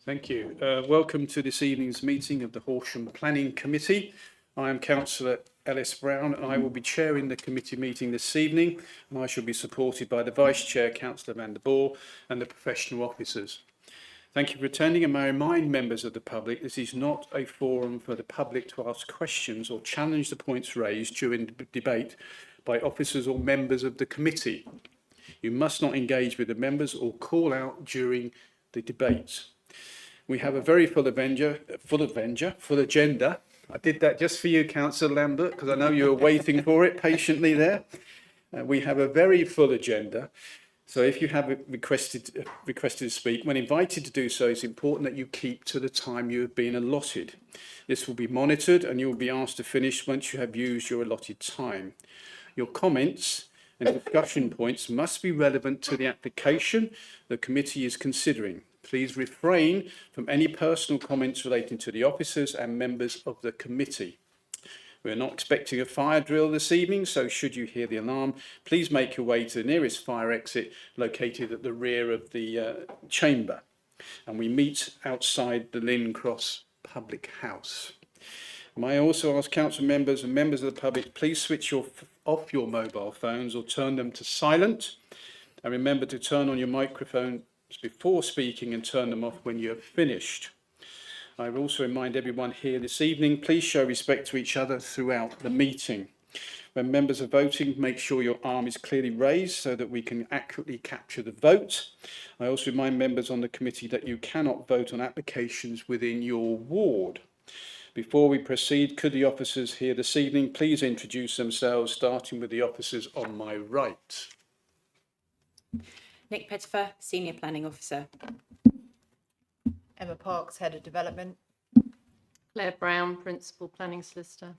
Thank you. Welcome to this evening's meeting of the Horsham Planning Committee. I am Councillor Ellis Brown and I will be chairing the committee meeting this evening, and I shall be supported by the Vice Chair, Councillor Van der Boer, and the professional officers. Thank you for attending, and may I remind members of the public this is not a forum for the public to ask questions or challenge the points raised during the debate by officers or members of the committee. You must not engage with the members or call out during the debates. We have a very full agenda. I did that just for you, Councillor Lambert, because I know you were waiting for it patiently there. We have a very full agenda. So if you have requested to speak, when invited to do so, it's important that you keep to the time you have been allotted. This will be monitored and you will be asked to finish once you have used your allotted time. Your comments and discussion points must be relevant to the application the committee is considering. Please refrain from any personal comments relating to the officers and members of the committee. We are not expecting a fire drill this evening, so should you hear the alarm, please make your way to the nearest fire exit located at the rear of the chamber. And we meet outside the Lynn Cross Public House. May I also ask council members and members of the public, please switch off your mobile phones or turn them to silent. And remember to turn on your microphone before speaking and turn them off when you have finished. I will also remind everyone here this evening, please show respect to each other throughout the meeting. When members are voting, make sure your arm is clearly raised so that we can accurately capture the vote. I also remind members on the committee that you cannot vote on applications within your ward. Before we proceed, could the officers here this evening please introduce themselves, starting with the officers on my right. Nick Pettifer, Senior Planning Officer. Emma Parks, Head of Development. Claire Brown, Principal Planning Solicitor.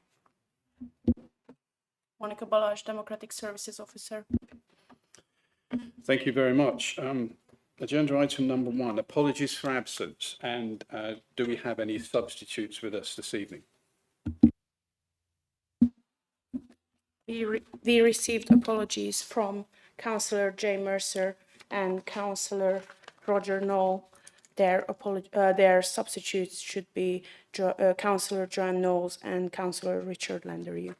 Monica Balazs, Democratic Services Officer. Thank you very much. Agenda item number 1, apologies for absence. And do we have any substitutes with us this evening? We received apologies from Councillor Jay Mercer and Councillor Roger Knoll. Their substitutes should be Councillor Joanne Knowles and Councillor Richard Landery.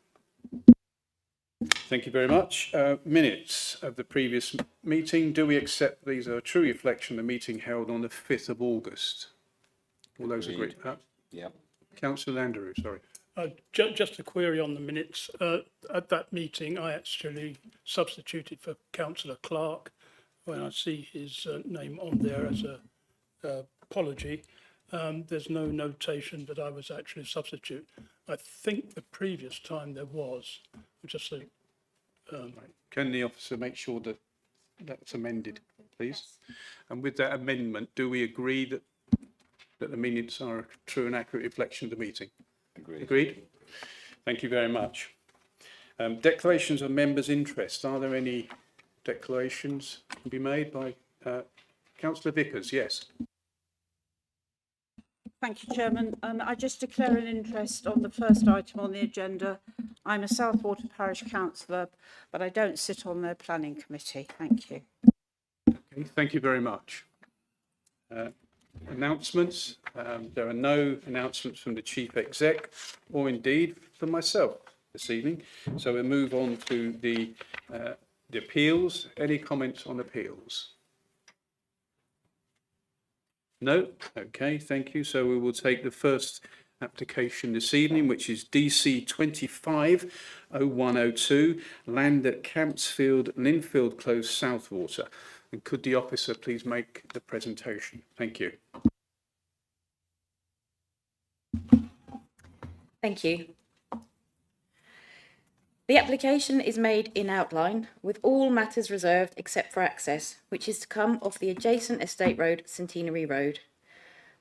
Thank you very much. Minutes of the previous meeting. Do we accept these are a true reflection of the meeting held on the 5th of August? All those agree? Yeah. Councillor Landery, sorry. Just a query on the minutes. At that meeting, I actually substituted for Councillor Clark when I see his name on there as a apology. There's no notation that I was actually a substitute. I think the previous time there was. Just so. Can the officer make sure that that's amended, please? Yes. And with that amendment, do we agree that the minutes are a true and accurate reflection of the meeting? Agreed. Agreed? Thank you very much. Declarations of members' interest. Are there any declarations to be made by Councillor Vickers? Yes. Thank you, Chairman. I just declare an interest on the first item on the agenda. I'm a Southwater Parish Councillor, but I don't sit on their planning committee. Thank you. Okay, thank you very much. Announcements. There are no announcements from the Chief Exec or indeed from myself this evening. So we'll move on to the appeals. Any comments on appeals? No? Okay, thank you. So we will take the first application this evening, which is DC 250102, land at Campsfield, Linfield Close, Southwater. And could the officer please make the presentation? Thank you. Thank you. The application is made in outline, with all matters reserved except for access, which is to come off the adjacent estate road, Centenary Road.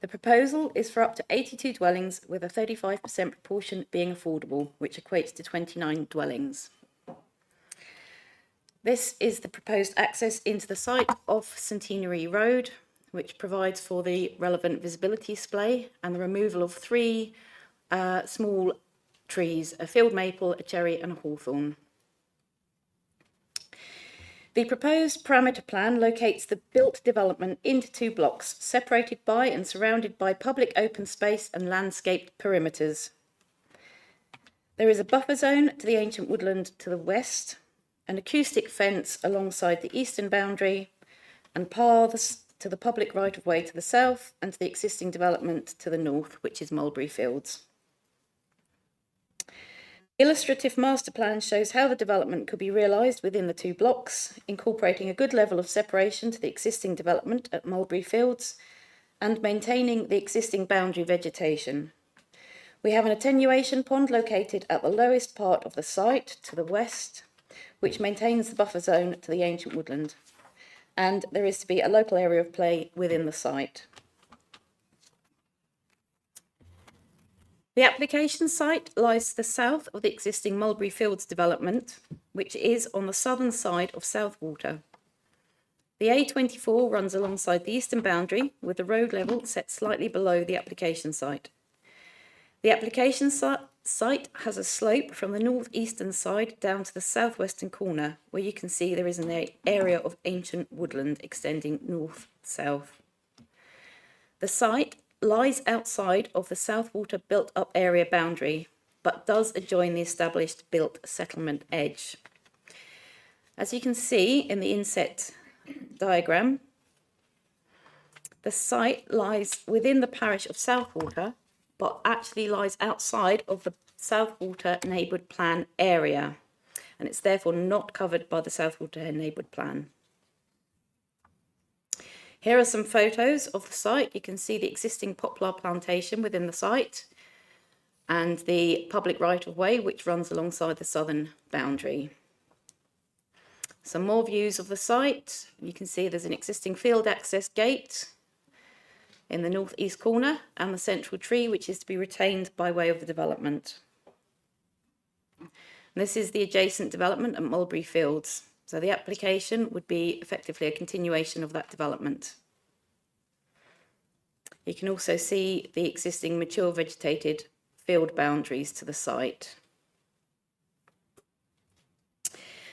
The proposal is for up to 82 dwellings, with a 35% proportion being affordable, which equates to 29 dwellings. This is the proposed access into the site of Centenary Road, which provides for the relevant visibility display and the removal of 3 small trees, a field maple, a cherry and a hawthorn. The proposed parameter plan locates the built development into 2 blocks, separated by and surrounded by public open space and landscaped perimeters. There is a buffer zone to the ancient woodland to the west, an acoustic fence alongside the eastern boundary, and paths to the public right-of-way to the south and to the existing development to the north, which is Mulberry Fields. Illustrative master plan shows how the development could be realised within the 2 blocks, incorporating a good level of separation to the existing development at Mulberry Fields and maintaining the existing boundary vegetation. We have an attenuation pond located at the lowest part of the site to the west, which maintains the buffer zone to the ancient woodland, and there is to be a local area of play within the site. The application site lies to the south of the existing Mulberry Fields development, which is on the southern side of Southwater. The A24 runs alongside the eastern boundary, with the road level set slightly below the application site. The application site has a slope from the northeastern side down to the southwestern corner, where you can see there is an area of ancient woodland extending north-south. The site lies outside of the Southwater built-up area boundary, but does adjoin the established built settlement edge. As you can see in the inset diagram, the site lies within the parish of Southwater, but actually lies outside of the South Water Neighbourhood Plan area, and it's therefore not covered by the South Water Neighbourhood Plan. Here are some photos of the site. You can see the existing poplar plantation within the site and the public right-of-way which runs alongside the southern boundary. Some more views of the site. You can see there's an existing field access gate in the northeast corner and the central tree which is to be retained by way of the development. This is the adjacent development at Mulberry Fields. So the application would be effectively a continuation of that development. You can also see the existing mature vegetated field boundaries to the site.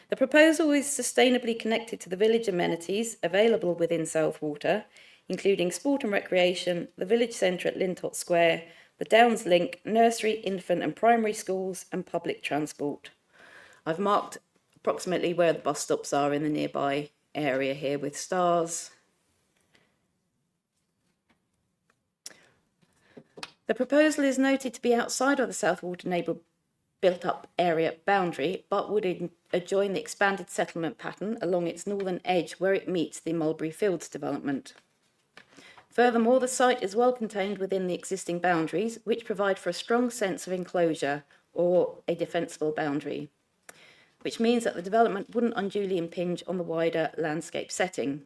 The proposal is sustainably connected to the village amenities available within Southwater, including sport and recreation, the village centre at Lintott Square, the Downs Link, nursery, infant and primary schools and public transport. I've marked approximately where the bus stops are in the nearby area here with stars. The proposal is noted to be outside of the Southwater Neighbourhood built-up area boundary, but would adjoin the expanded settlement pattern along its northern edge where it meets the Mulberry Fields development. Furthermore, the site is well contained within the existing boundaries, which provide for a strong sense of enclosure or a defensible boundary, which means that the development wouldn't unduly impinge on the wider landscape setting.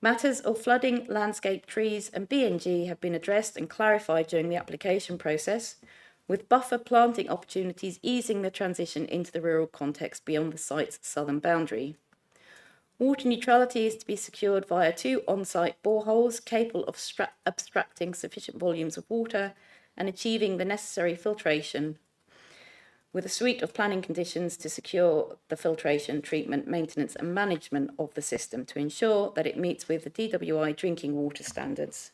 Matters of flooding, landscape, trees and BNG have been addressed and clarified during the application process, with buffer planting opportunities easing the transition into the rural context beyond the site's southern boundary. Water neutrality is to be secured via 2 on-site boreholes capable of abstracting sufficient volumes of water and achieving the necessary filtration, with a suite of planning conditions to secure the filtration, treatment, maintenance and management of the system to ensure that it meets with the DWI drinking water standards.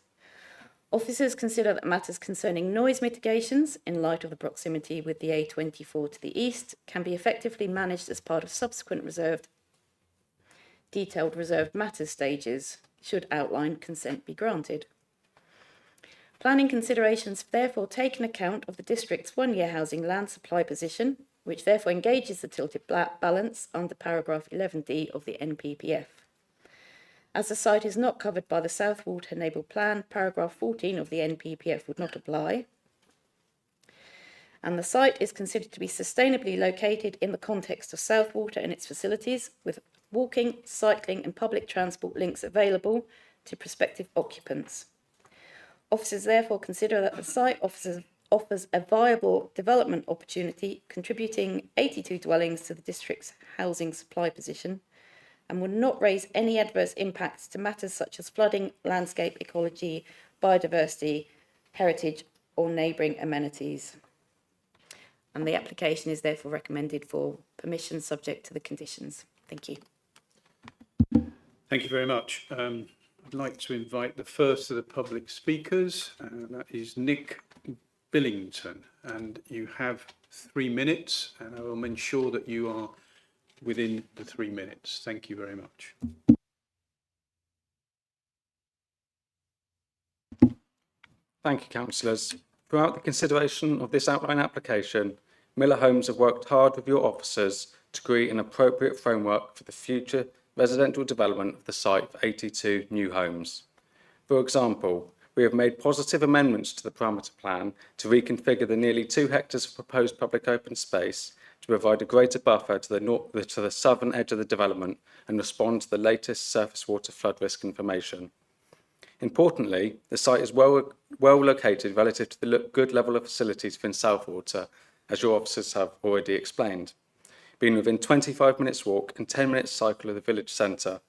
Officers consider that matters concerning noise mitigations, in light of the proximity with the A24 to the east, can be effectively managed as part of subsequent detailed reserved matters stages, should outlined consent be granted. Planning considerations therefore take account of the district's 1-year housing land supply position, which therefore engages the tilted balance under paragraph 11D of the NPPF. As the site is not covered by the Southwater Neighbourhood Plan, paragraph 14 of the NPPF would not apply. And the site is considered to be sustainably located in the context of Southwater and its facilities, with walking, cycling and public transport links available to prospective occupants. Officers therefore consider that the site offers a viable development opportunity, contributing 82 dwellings to the district's housing supply position, and would not raise any adverse impacts to matters such as flooding, landscape ecology, biodiversity, heritage or neighbouring amenities. And the application is therefore recommended for permission subject to the conditions. Thank you. Thank you very much. I'd like to invite the first of the public speakers, and that is Nick Billington. And you have 3 minutes, and I will ensure that you are within the 3 minutes. Thank you very much. Thank you, councillors. Throughout the consideration of this outline application, Miller Homes have worked hard with your officers to create an appropriate framework for the future residential development of the site for 82 new homes. For example, we have made positive amendments to the parameter plan to reconfigure the nearly 2 hectares of proposed public open space to provide a greater buffer to the southern edge of the development and respond to the latest surface water flood risk information. Importantly, the site is well located relative to the good level of facilities within Southwater, as your officers have already explained, being within 25 minutes walk and 10 minutes cycle of the village centre.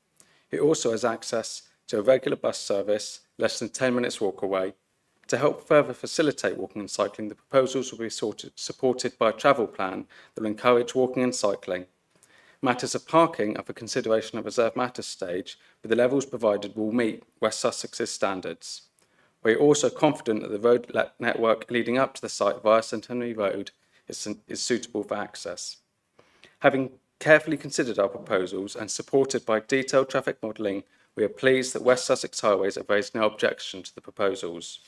It also has access to a regular bus service less than 10 minutes walk away. To help further facilitate walking and cycling, the proposals will be supported by a travel plan that will encourage walking and cycling. Matters of parking are for consideration of reserved matters stage, but the levels provided will meet West Sussex's standards. We are also confident that the road network leading up to the site via Centenary Road is suitable for access. Having carefully considered our proposals and supported by detailed traffic modelling, we are pleased that West Sussex Highways have raised no objection to the proposals.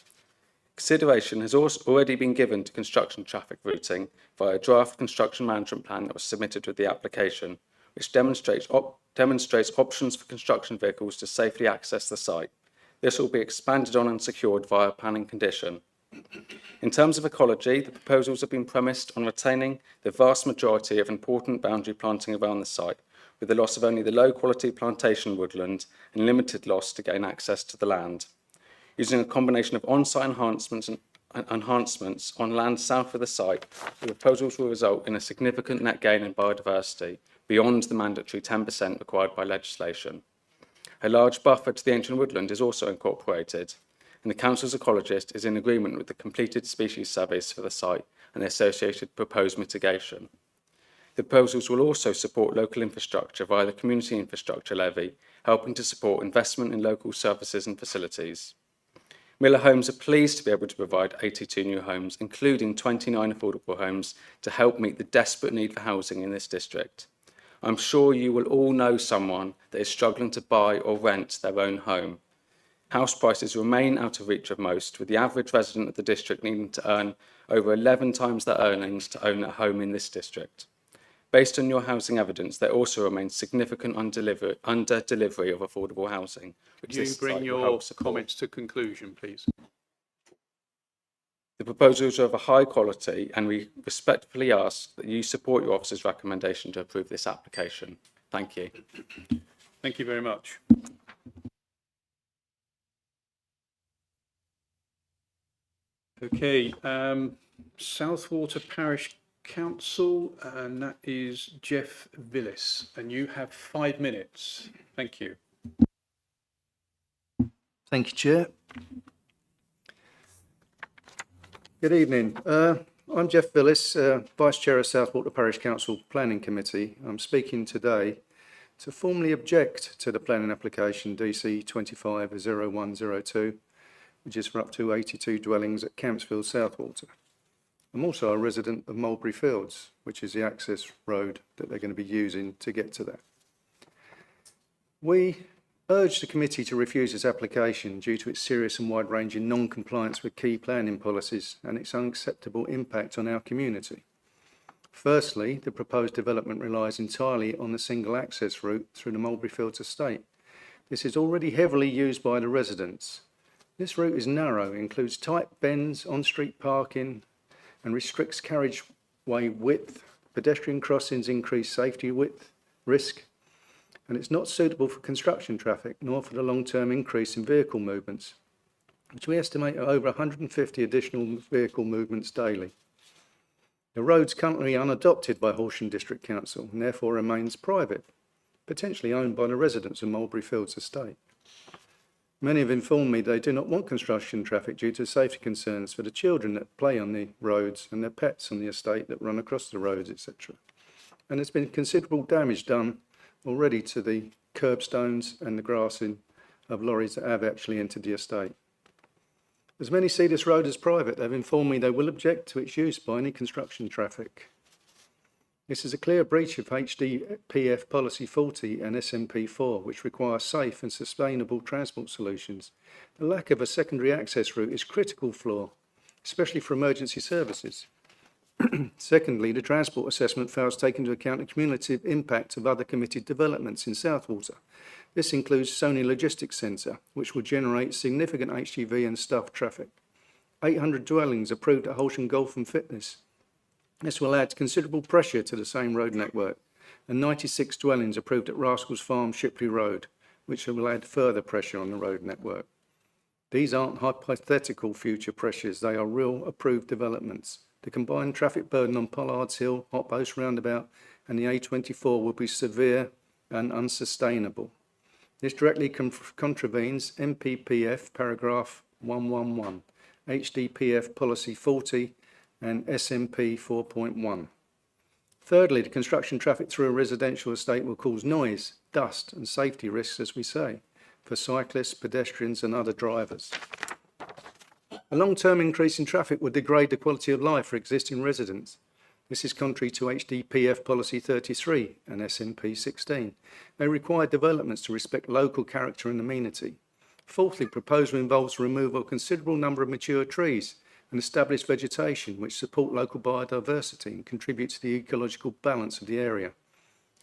Consideration has also already been given to construction traffic routing via a draft construction management plan that was submitted with the application, which demonstrates options for construction vehicles to safely access the site. This will be expanded on and secured via planning condition. In terms of ecology, the proposals have been premised on retaining the vast majority of important boundary planting around the site, with the loss of only the low-quality plantation woodland and limited loss to gain access to the land. Using a combination of on-site enhancements on land south of the site, the proposals will result in a significant net gain in biodiversity beyond the mandatory 10% required by legislation. A large buffer to the ancient woodland is also incorporated, and the Council's ecologist is in agreement with the completed species surveys for the site and the associated proposed mitigation. The proposals will also support local infrastructure via the Community Infrastructure Levy, helping to support investment in local services and facilities. Miller Homes are pleased to be able to provide 82 new homes, including 29 affordable homes, to help meet the desperate need for housing in this district. I'm sure you will all know someone that is struggling to buy or rent their own home. House prices remain out of reach of most, with the average resident of the district needing to earn over 11 times their earnings to own a home in this district. Based on your housing evidence, there also remains significant under-delivery of affordable housing. Could you bring your comments to conclusion, please? The proposals are of a high quality, and we respectfully ask that you support your officer's recommendation to approve this application. Thank you. Thank you very much. Okay, Southwater Parish Council, and that is Jeff Villis, and you have 5 minutes. Thank you. Thank you, Chair. Good evening. I'm Jeff Villis, Vice Chair of Southwater Parish Council Planning Committee. I'm speaking today to formally object to the planning application DC 250102, which is for up to 82 dwellings at Campsfield, Southwater. I'm also a resident of Mulberry Fields, which is the access road that they're going to be using to get to that. We urge the committee to refuse this application due to its serious and wide-ranging non-compliance with key planning policies and its unacceptable impact on our community. Firstly, the proposed development relies entirely on the single access route through the Mulberry Fields estate. This is already heavily used by the residents. This route is narrow, includes tight bends, on-street parking, and restricts carriageway width. Pedestrian crossings increase safety risk, and it's not suitable for construction traffic, nor for the long-term increase in vehicle movements, which we estimate are over 150 additional vehicle movements daily. The road's currently unadopted by Horsham District Council and therefore remains private, potentially owned by the residents of Mulberry Fields estate. Many have informed me they do not want construction traffic due to safety concerns for the children that play on the roads and their pets on the estate that run across the roads, etc. And there's been considerable damage done already to the curbstones and the grassing of lorries that have actually entered the estate. As many see this road as private, they've informed me they will object to its use by any construction traffic. This is a clear breach of HDPF Policy 40 and SMP 4, which require safe and sustainable transport solutions. The lack of a secondary access route is critical flaw, especially for emergency services. Secondly, the transport assessment fails to take into account the cumulative impact of other committed developments in Southwater. This includes Sony Logistics Centre, which will generate significant HGV and staff traffic. 800 dwellings approved at Horsham Golf and Fitness. This will add considerable pressure to the same road network, and 96 dwellings approved at Rascals Farm, Shipley Road, which will add further pressure on the road network. These aren't hypothetical future pressures, they are real approved developments. The combined traffic burden on Pollard's Hill, Hot Post Roundabout and the A24 will be severe and unsustainable. This directly contravenes MPPF paragraph 111, HDPF policy 40 and SMP 4.1. Thirdly, the construction traffic through a residential estate will cause noise, dust and safety risks, as we say, for cyclists, pedestrians and other drivers. A long-term increase in traffic would degrade the quality of life for existing residents. This is contrary to HDPF Policy 33 and SMP 16. They require developments to respect local character and amenity. Fourthly, proposal involves the removal of a considerable number of mature trees and established vegetation which support local biodiversity and contribute to the ecological balance of the area.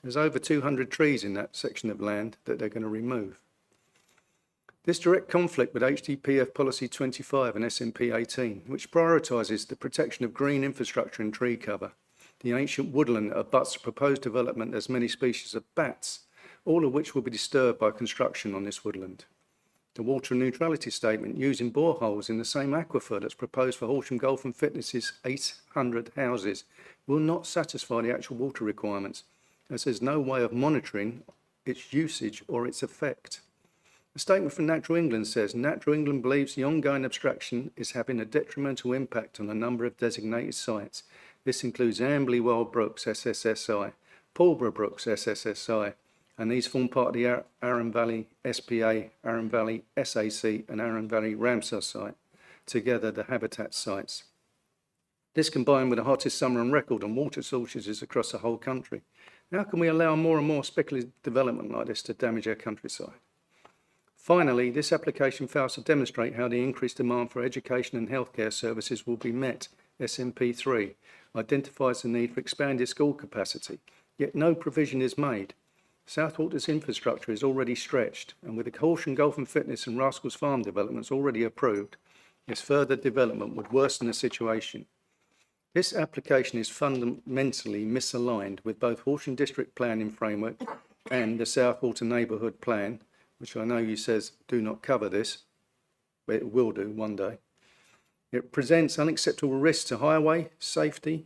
There's over 200 trees in that section of land that they're going to remove. This direct conflict with HDPF Policy 25 and SMP 18, which prioritises the protection of green infrastructure and tree cover. The ancient woodland that abuts the proposed development has many species of bats, all of which will be disturbed by construction on this woodland. The water neutrality statement using boreholes in the same aquifer that's proposed for Horsham Golf and Fitness's 800 houses will not satisfy the actual water requirements, as there's no way of monitoring its usage or its effect. A statement from Natural England says, Natural England believes the ongoing abstraction is having a detrimental impact on a number of designated sites. This includes Amberley Wild Brooks, SSSI, Pulborough Brooks, SSSI, and these form part of the Arun Valley SPA, Arun Valley SAC, and Arun Valley Ramsar site, together the habitat sites. This combined with the hottest summer on record on water sources across the whole country. How can we allow more and more speculative development like this to damage our countryside? Finally, this application fails to demonstrate how the increased demand for education and healthcare services will be met. SMP 3 identifies the need for expanded school capacity, yet no provision is made. Southwater's infrastructure is already stretched, and with the Horsham Golf and Fitness and Rascals Farm developments already approved, its further development would worsen the situation. This application is fundamentally misaligned with both Horsham District Planning Framework and the Southwater Neighbourhood Plan, which I know you says do not cover this, but it will do one day. It presents unacceptable risks to highway safety,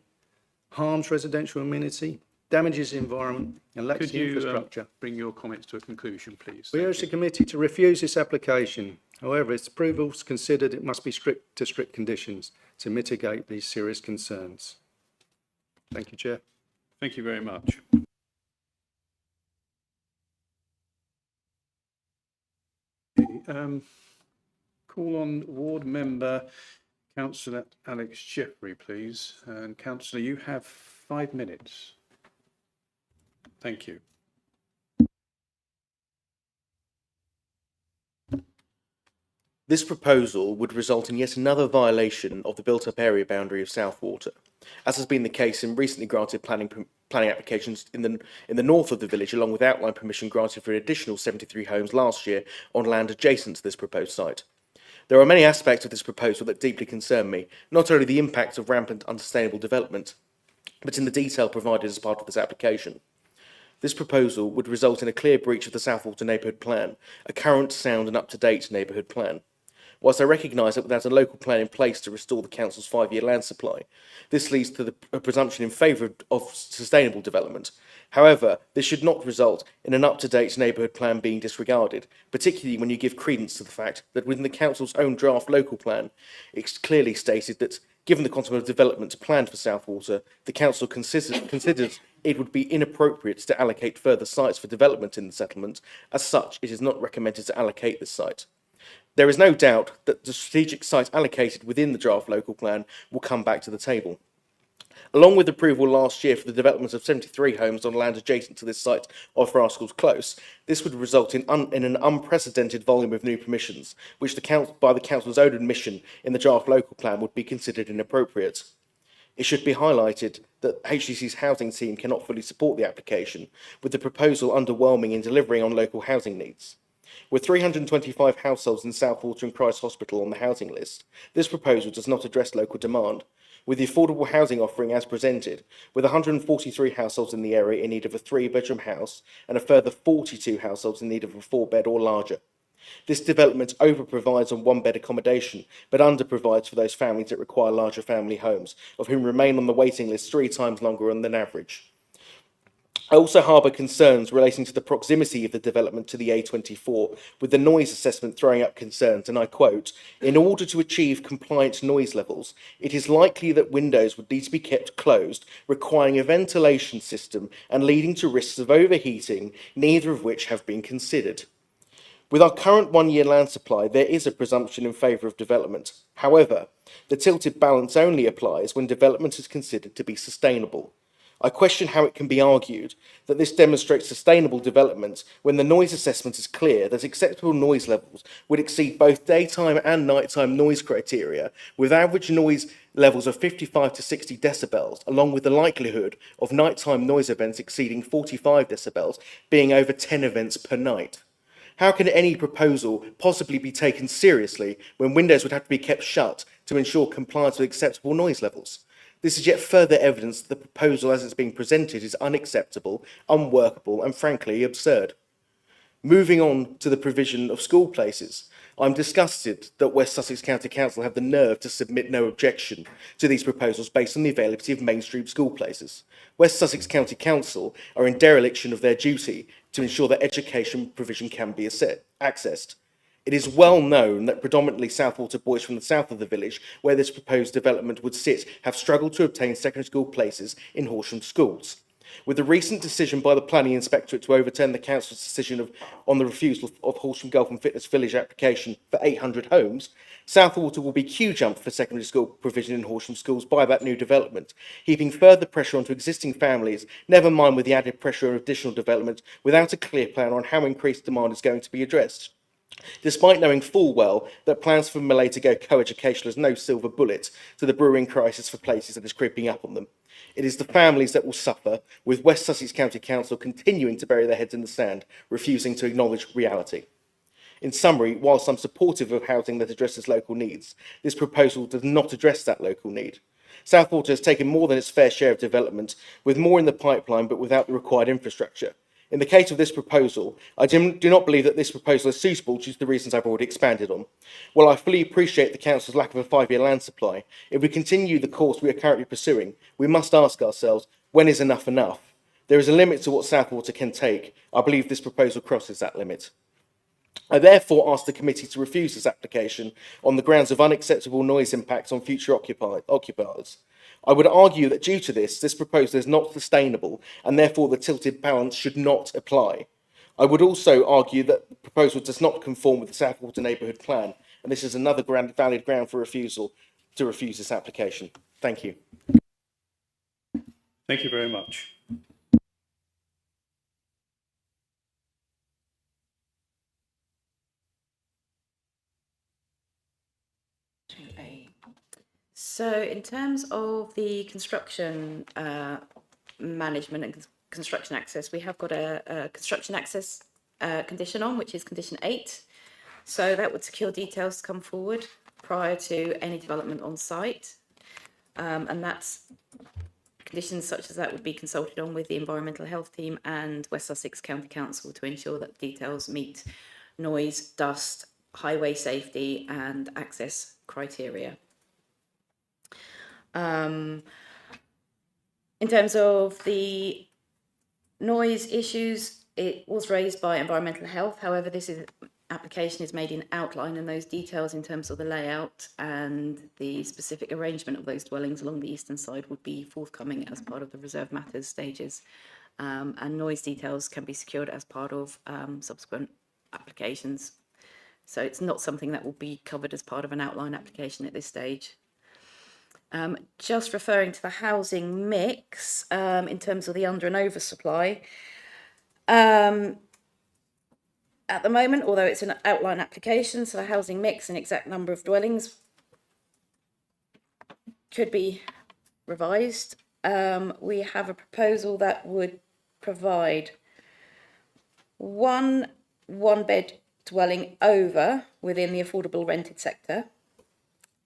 harms residential amenity, damages the environment, and lacks Could the you infrastructure. bring your comments to a conclusion, please? We Thank urge you. the committee to refuse this application. However, its approval is considered it must be strict conditions to mitigate these serious concerns. Thank you, Chair. Thank you very much. Call on Ward Member Councillor Alex Jeffrey, please. And Councillor, you have 5 minutes. Thank you. This proposal would result in yet another violation of the built-up area boundary of Southwater, as has been the case in recently granted planning applications in the north of the village, along with outline permission granted for an additional 73 homes last year on land adjacent to this proposed site. There are many aspects of this proposal that deeply concern me, not only the impact of rampant unsustainable development, but in the detail provided as part of this application. This proposal would result in a clear breach of the Southwater Neighbourhood Plan, a current, sound and up-to-date neighbourhood plan. Whilst I recognise that without a local plan in place to restore the council's 5-year land supply, this leads to a presumption in favour of sustainable development. However, this should not result in an up-to-date neighbourhood plan being disregarded, particularly when you give credence to the fact that within the council's own draft local plan, it's clearly stated that, given the quantum of development planned for Southwater, the council considers it would be inappropriate to allocate further sites for development in the settlement. As such, it is not recommended to allocate this site. There is no doubt that the strategic site allocated within the draft local plan will come back to the table. Along with approval last year for the development of 73 homes on land adjacent to this site off Rascals Close, this would result in an unprecedented volume of new permissions, which by the council's own admission in the draft local plan would be considered inappropriate. It should be highlighted that HDC's housing team cannot fully support the application, with the proposal underwhelming in delivering on local housing needs. With 325 households in Southwater and Christ Hospital on the housing list, this proposal does not address local demand, with the affordable housing offering as presented, with 143 households in the area in need of a 3-bedroom house and a further 42 households in need of a 4-bed or larger. This development over-provides on 1-bed accommodation, but under-provides for those families that require larger family homes, of whom remain on the waiting list 3 times longer than average. I also harbour concerns relating to the proximity of the development to the A24, with the noise assessment throwing up concerns, and I quote, "In order to achieve compliant noise levels, it is likely that windows would need to be kept closed, requiring a ventilation system and leading to risks of overheating, neither of which have been considered." With our current 1-year land supply, there is a presumption in favour of development. However, the tilted balance only applies when development is considered to be sustainable. I question how it can be argued that this demonstrates sustainable development when the noise assessment is clear that acceptable noise levels would exceed both daytime and nighttime noise criteria, with average noise levels of 55 to 60 decibels, along with the likelihood of nighttime noise events exceeding 45 decibels, being over 10 events per night. How can any proposal possibly be taken seriously when windows would have to be kept shut to ensure compliance with acceptable noise levels? This is yet further evidence that the proposal as it's being presented is unacceptable, unworkable and frankly absurd. Moving on to the provision of school places, I'm disgusted that West Sussex County Council have the nerve to submit no objection to these proposals based on the availability of mainstream school places. West Sussex County Council are in dereliction of their duty to ensure that education provision can be accessed. It is well known that predominantly Southwater boys from the south of the village, where this proposed development would sit, have struggled to obtain secondary school places in Horsham schools. With the recent decision by the Planning Inspectorate to overturn the Council's decision on the refusal of Horsham Golf and Fitness Village application for 800 homes, Southwater will be queue-jumped for secondary school provision in Horsham schools by that new development, heaping further pressure onto existing families, never mind with the added pressure of additional development, without a clear plan on how increased demand is going to be addressed. Despite knowing full well that plans for Malay to go co-educational is no silver bullet to the brewing crisis for places that is creeping up on them. It is the families that will suffer, with West Sussex County Council continuing to bury their heads in the sand, refusing to acknowledge reality. In summary, whilst I'm supportive of housing that addresses local needs, this proposal does not address that local need. Southwater has taken more than its fair share of development, with more in the pipeline but without the required infrastructure. In the case of this proposal, I do not believe that this proposal is suitable due to the reasons I've already expanded on. While I fully appreciate the Council's lack of a 5-year land supply, if we continue the course we are currently pursuing, we must ask ourselves, when is enough enough? There is a limit to what Southwater can take. I believe this proposal crosses that limit. I therefore ask the committee to refuse this application on the grounds of unacceptable noise impacts on future occupiers. I would argue that due to this proposal is not sustainable and therefore the tilted balance should not apply. I would also argue that the proposal does not conform with the Southwater Neighbourhood Plan, and this is another valid ground for refusal to refuse this application. Thank you. Thank you very much. So in terms of the construction management and construction access, we have got a construction access condition on, which is condition 8. So that would secure details to come forward prior to any development on site. And that's conditions such as that would be consulted on with the environmental health team and West Sussex County Council to ensure that details meet noise, dust, highway safety and access criteria. In terms of the noise issues, it was raised by environmental health. However, application is made in outline, and those details in terms of the layout and the specific arrangement of those dwellings along the eastern side would be forthcoming as part of the reserve matters stages. And noise details can be secured as part of subsequent applications. So it's not something that will be covered as part of an outline application at this stage. Just referring to the housing mix, in terms of the under and oversupply, at the moment, although it's an outline application, so the housing mix and exact number of dwellings could be revised. We have a proposal that would provide one bed dwelling over within the affordable rented sector,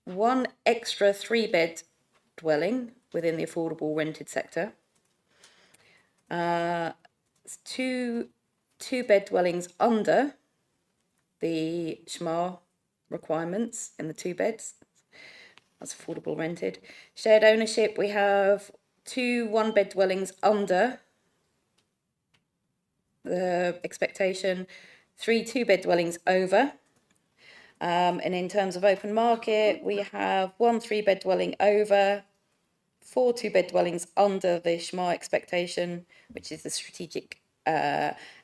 one extra 3-bed dwelling within the affordable rented sector, 2-bed dwellings under the SHMA requirements in the 2 beds. That's affordable rented. Shared ownership, we have 2 1-bed dwellings under the expectation, 3 2-bed dwellings over. And in terms of open market, we have 1 3-bed dwelling over, 4 2-bed dwellings under the SHMA expectation, which is the strategic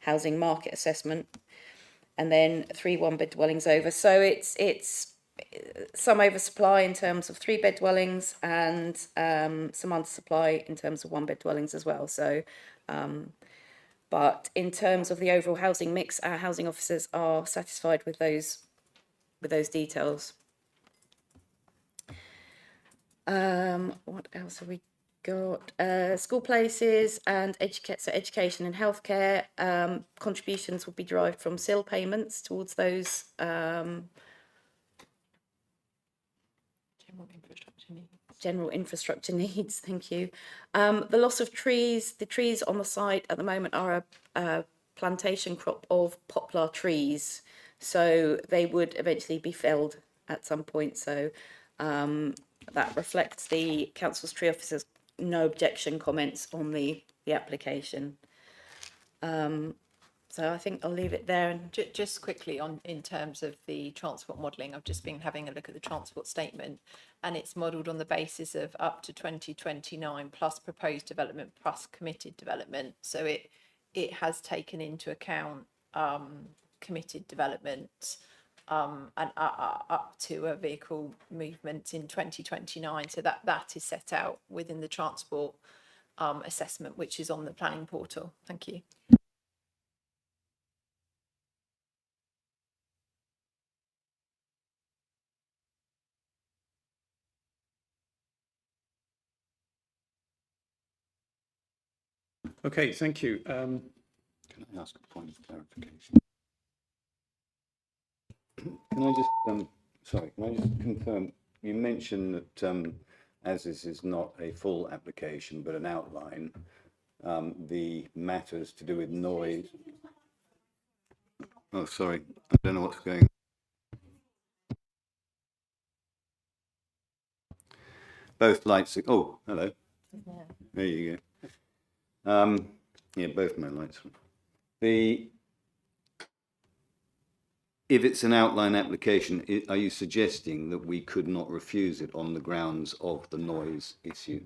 housing market assessment, and then 3 1-bed dwellings over. So it's some oversupply in terms of 3-bed dwellings and some undersupply in terms of 1-bed dwellings as well. So, but in terms of the overall housing mix, our housing officers are satisfied with those details. What else have we got? School places and education and healthcare contributions will be derived from SIL payments towards those general infrastructure needs. Thank you. The loss of trees. The trees on the site at the moment are a plantation crop of poplar trees, so they would eventually be felled at some point. So that reflects the council's tree officer's no objection comments on the application. So I think I'll leave it there. And Just quickly on in terms of the transport modelling, I've just been having a look at the transport statement, and it's modelled on the basis of up to 2029 plus proposed development plus committed development. So it has taken into account committed development and up to a vehicle movement in 2029. So that is set out within the transport assessment, which is on the planning portal. Thank you. Okay, thank you. Can I ask a point of clarification? Can I just confirm, you mentioned that as this is not a full application but an outline, the matters to do with noise. Oh, sorry, I don't know what's going on. Both lights are, oh, hello. There you go. Yeah, both my lights are on. If it's an outline application, are you suggesting that we could not refuse it on the grounds of the noise issue?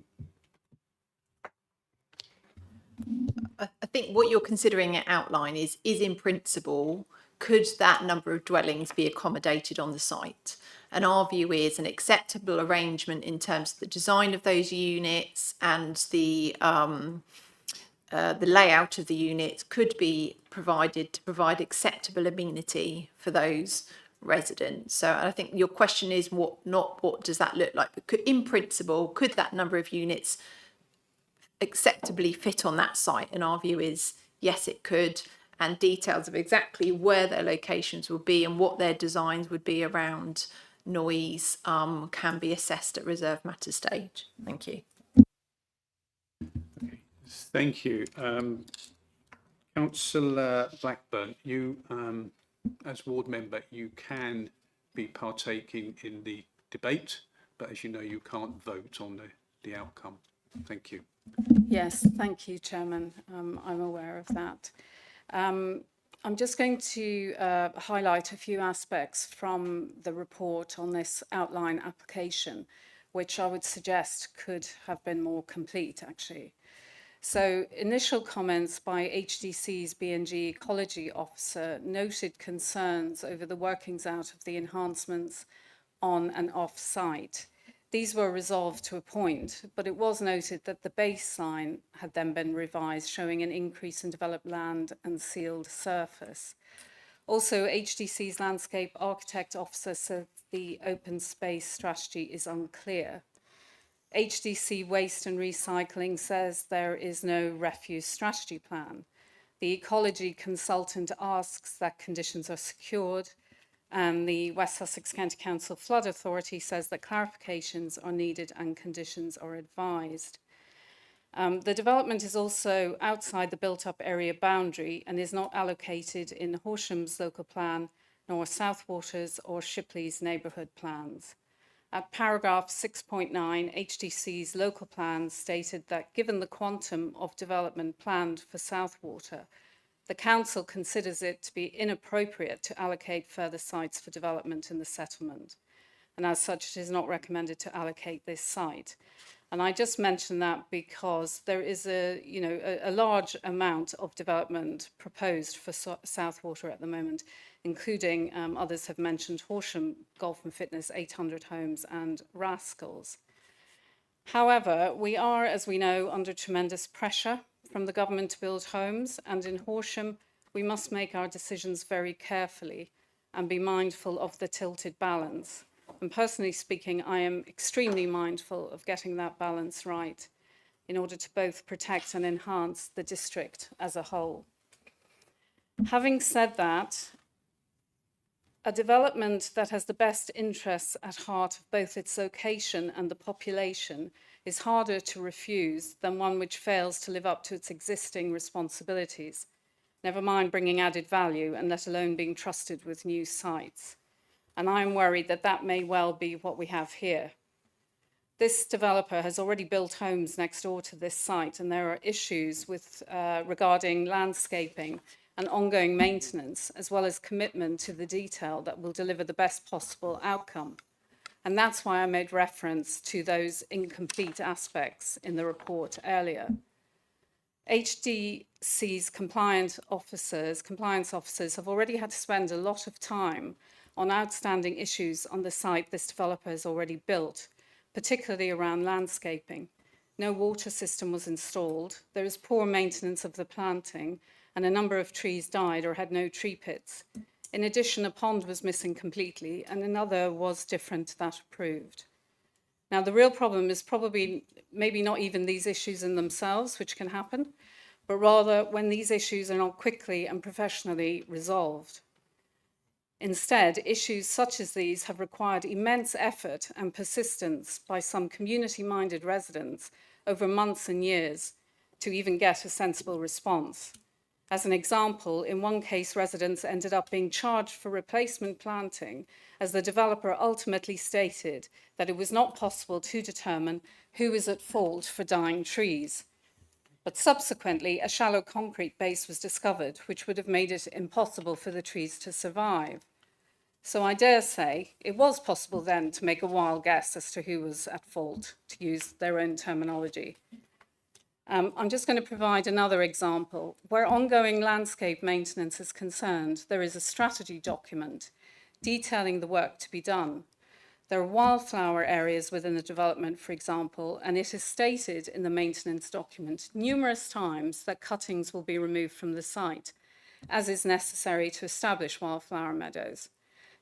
I think what you're considering at outline is in principle, could that number of dwellings be accommodated on the site? And our view is an acceptable arrangement in terms of the design of those units and the layout of the units could be provided to provide acceptable amenity for those residents. So I think your question is what does that look like? But in principle, could that number of units acceptably fit on that site? And our view is yes, it could. And details of exactly where their locations will be and what their designs would be around noise can be assessed at reserve matter stage. Thank you. Okay, thank you. Councillor Blackburn, you, as ward member, you can be partaking in the debate, but as you know, you can't vote on the outcome. Thank you. Yes, thank you, Chairman. I'm aware of that. I'm just going to highlight a few aspects from the report on this outline application, which I would suggest could have been more complete, actually. So initial comments by HDC's B&G Ecology Officer noted concerns over the workings out of the enhancements on and off site. These were resolved to a point, but it was noted that the baseline had then been revised, showing an increase in developed land and sealed surface. Also, HDC's landscape architect officer said the open space strategy is unclear. HDC Waste and Recycling says there is no refuse strategy plan. The ecology consultant asks that conditions are secured, and the West Sussex County Council Flood Authority says that clarifications are needed and conditions are advised. The development is also outside the built-up area boundary and is not allocated in Horsham's local plan, nor Southwater's or Shipley's neighbourhood plans. At paragraph 6.9, HDC's local plan stated that given the quantum of development planned for Southwater, the council considers it to be inappropriate to allocate further sites for development in the settlement. And as such, it is not recommended to allocate this site. And I just mention that because there is a large amount of development proposed for Southwater at the moment. including, others have mentioned, Horsham Golf and Fitness, 800 homes, and Rascals. However, we are, as we know, under tremendous pressure from the government to build homes, and in Horsham, we must make our decisions very carefully and be mindful of the tilted balance. And personally speaking, I am extremely mindful of getting that balance right in order to both protect and enhance the district as a whole. Having said that, a development that has the best interests at heart of both its location and the population is harder to refuse than one which fails to live up to its existing responsibilities, never mind bringing added value and let alone being trusted with new sites. And I'm worried that that may well be what we have here. This developer has already built homes next door to this site, and there are issues with regarding landscaping and ongoing maintenance, as well as commitment to the detail that will deliver the best possible outcome. And that's why I made reference to those incomplete aspects in the report earlier. HDC's compliance officers have already had to spend a lot of time on outstanding issues on the site this developer has already built, particularly around landscaping. No water system was installed, there is poor maintenance of the planting, and a number of trees died or had no tree pits. In addition, a pond was missing completely, and another was different to that approved. Now, the real problem is probably maybe not even these issues in themselves, which can happen, but rather when these issues are not quickly and professionally resolved. Instead, issues such as these have required immense effort and persistence by some community-minded residents over months and years to even get a sensible response. As an example, in one case, residents ended up being charged for replacement planting as the developer ultimately stated that it was not possible to determine who was at fault for dying trees. But subsequently, a shallow concrete base was discovered, which would have made it impossible for the trees to survive. So I dare say it was possible then to make a wild guess as to who was at fault, to use their own terminology. I'm just going to provide another example. Where ongoing landscape maintenance is concerned, there is a strategy document detailing the work to be done. There are wildflower areas within the development, for example, and it is stated in the maintenance document numerous times that cuttings will be removed from the site, as is necessary to establish wildflower meadows.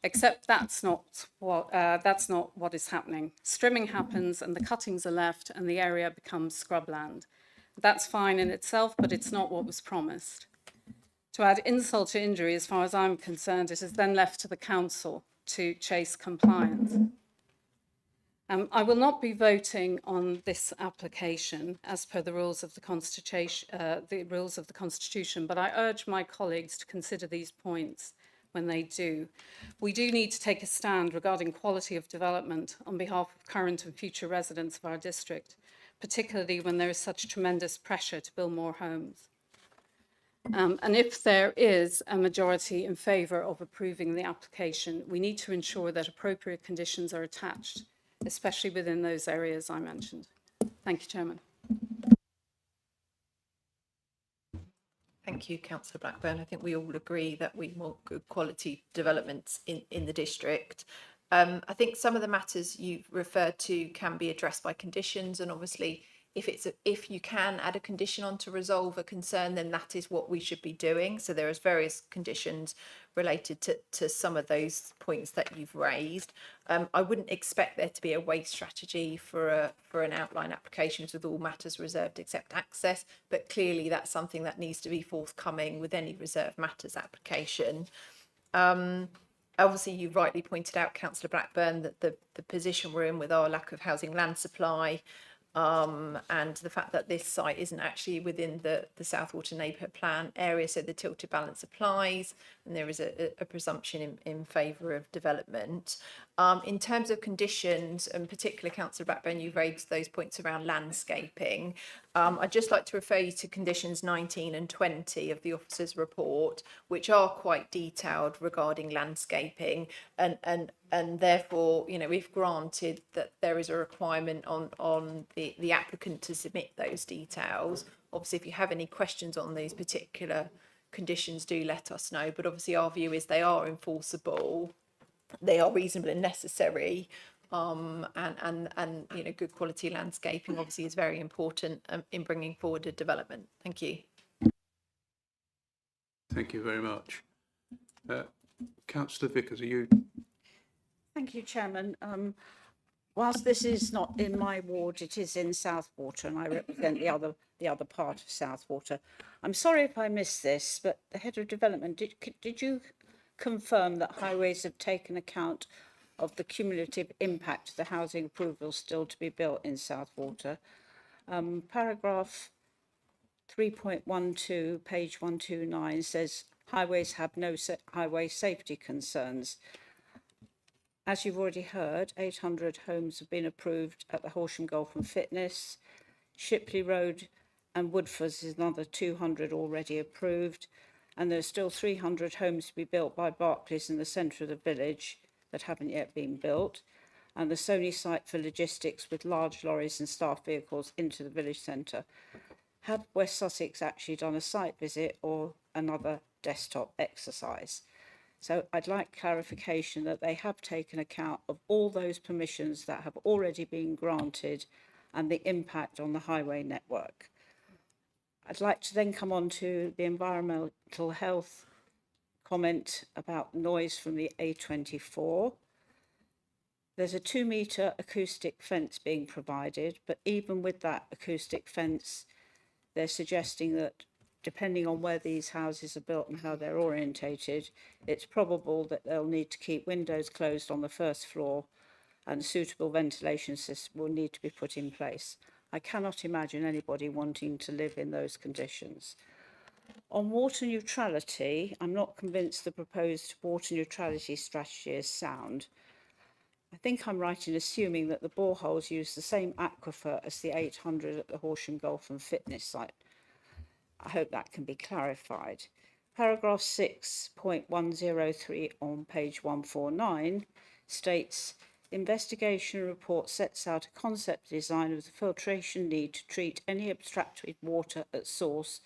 Except that's not what is happening. Strimming happens and the cuttings are left and the area becomes scrubland. That's fine in itself, but it's not what was promised. To add insult to injury, as far as I'm concerned, it is then left to the council to chase compliance. I will not be voting on this application as per the rules of the Constitution, but I urge my colleagues to consider these points when they do. We do need to take a stand regarding quality of development on behalf of current and future residents of our district, particularly when there is such tremendous pressure to build more homes. And if there is a majority in favour of approving the application, we need to ensure that appropriate conditions are attached, especially within those areas I mentioned. Thank you, Chairman. Thank you, Councillor Blackburn. I think we all agree that we want good quality developments in the district. I think some of the matters you've referred to can be addressed by conditions, and obviously if you can add a condition on to resolve a concern, then that is what we should be doing. So there is various conditions related to some of those points that you've raised. I wouldn't expect there to be a waste strategy for an outline application with all matters reserved except access, but clearly that's something that needs to be forthcoming with any reserved matters application. Obviously, you rightly pointed out, Councillor Blackburn, that the position we're in with our lack of housing land supply, and the fact that this site isn't actually within the Southwater Neighbourhood Plan area, so the tilted balance applies, and there is a presumption in favour of development. In terms of conditions, and particularly Councillor Blackburn, you raised those points around landscaping. I'd just like to refer you to conditions 19 and 20 of the officer's report, which are quite detailed regarding landscaping, and therefore, you know, if granted that there is a requirement on the applicant to submit those details, obviously if you have any questions on these particular conditions, do let us know. But obviously our view is they are enforceable, they are reasonable and necessary, and you know, good quality landscaping obviously is very important in bringing forward a development. Thank you. Thank you very much. Councillor Vickers, are you? Thank you, Chairman. Whilst this is not in my ward, it is in Southwater, and I represent the other part of Southwater. I'm sorry if I missed this, but the head of development, did you confirm that highways have taken account of the cumulative impact of the housing approvals still to be built in Southwater? Paragraph 3.12, page 129 says highways have no highway safety concerns. As you've already heard, 800 homes have been approved at the Horsham Golf and Fitness. Shipley Road and Woodfords is another 200 already approved. And there are still 300 homes to be built by Barclays in the centre of the village that haven't yet been built. And the Sony site for logistics with large lorries and staff vehicles into the village centre. Have West Sussex actually done a site visit or another desktop exercise? So I'd like clarification that they have taken account of all those permissions that have already been granted and the impact on the highway network. I'd like to then come on to the environmental health comment about noise from the A24. There's a 2-metre acoustic fence being provided, but even with that acoustic fence, they're suggesting that depending on where these houses are built and how they're orientated, it's probable that they'll need to keep windows closed on the first floor and a suitable ventilation system will need to be put in place. I cannot imagine anybody wanting to live in those conditions. On water neutrality, I'm not convinced the proposed water neutrality strategy is sound. I think I'm right in assuming that the boreholes use the same aquifer as the 800 at the Horsham Golf and Fitness site. I hope that can be clarified. Paragraph 6.103 on page 149 states, investigation report sets out a concept design of the filtration need to treat any abstracted water at source,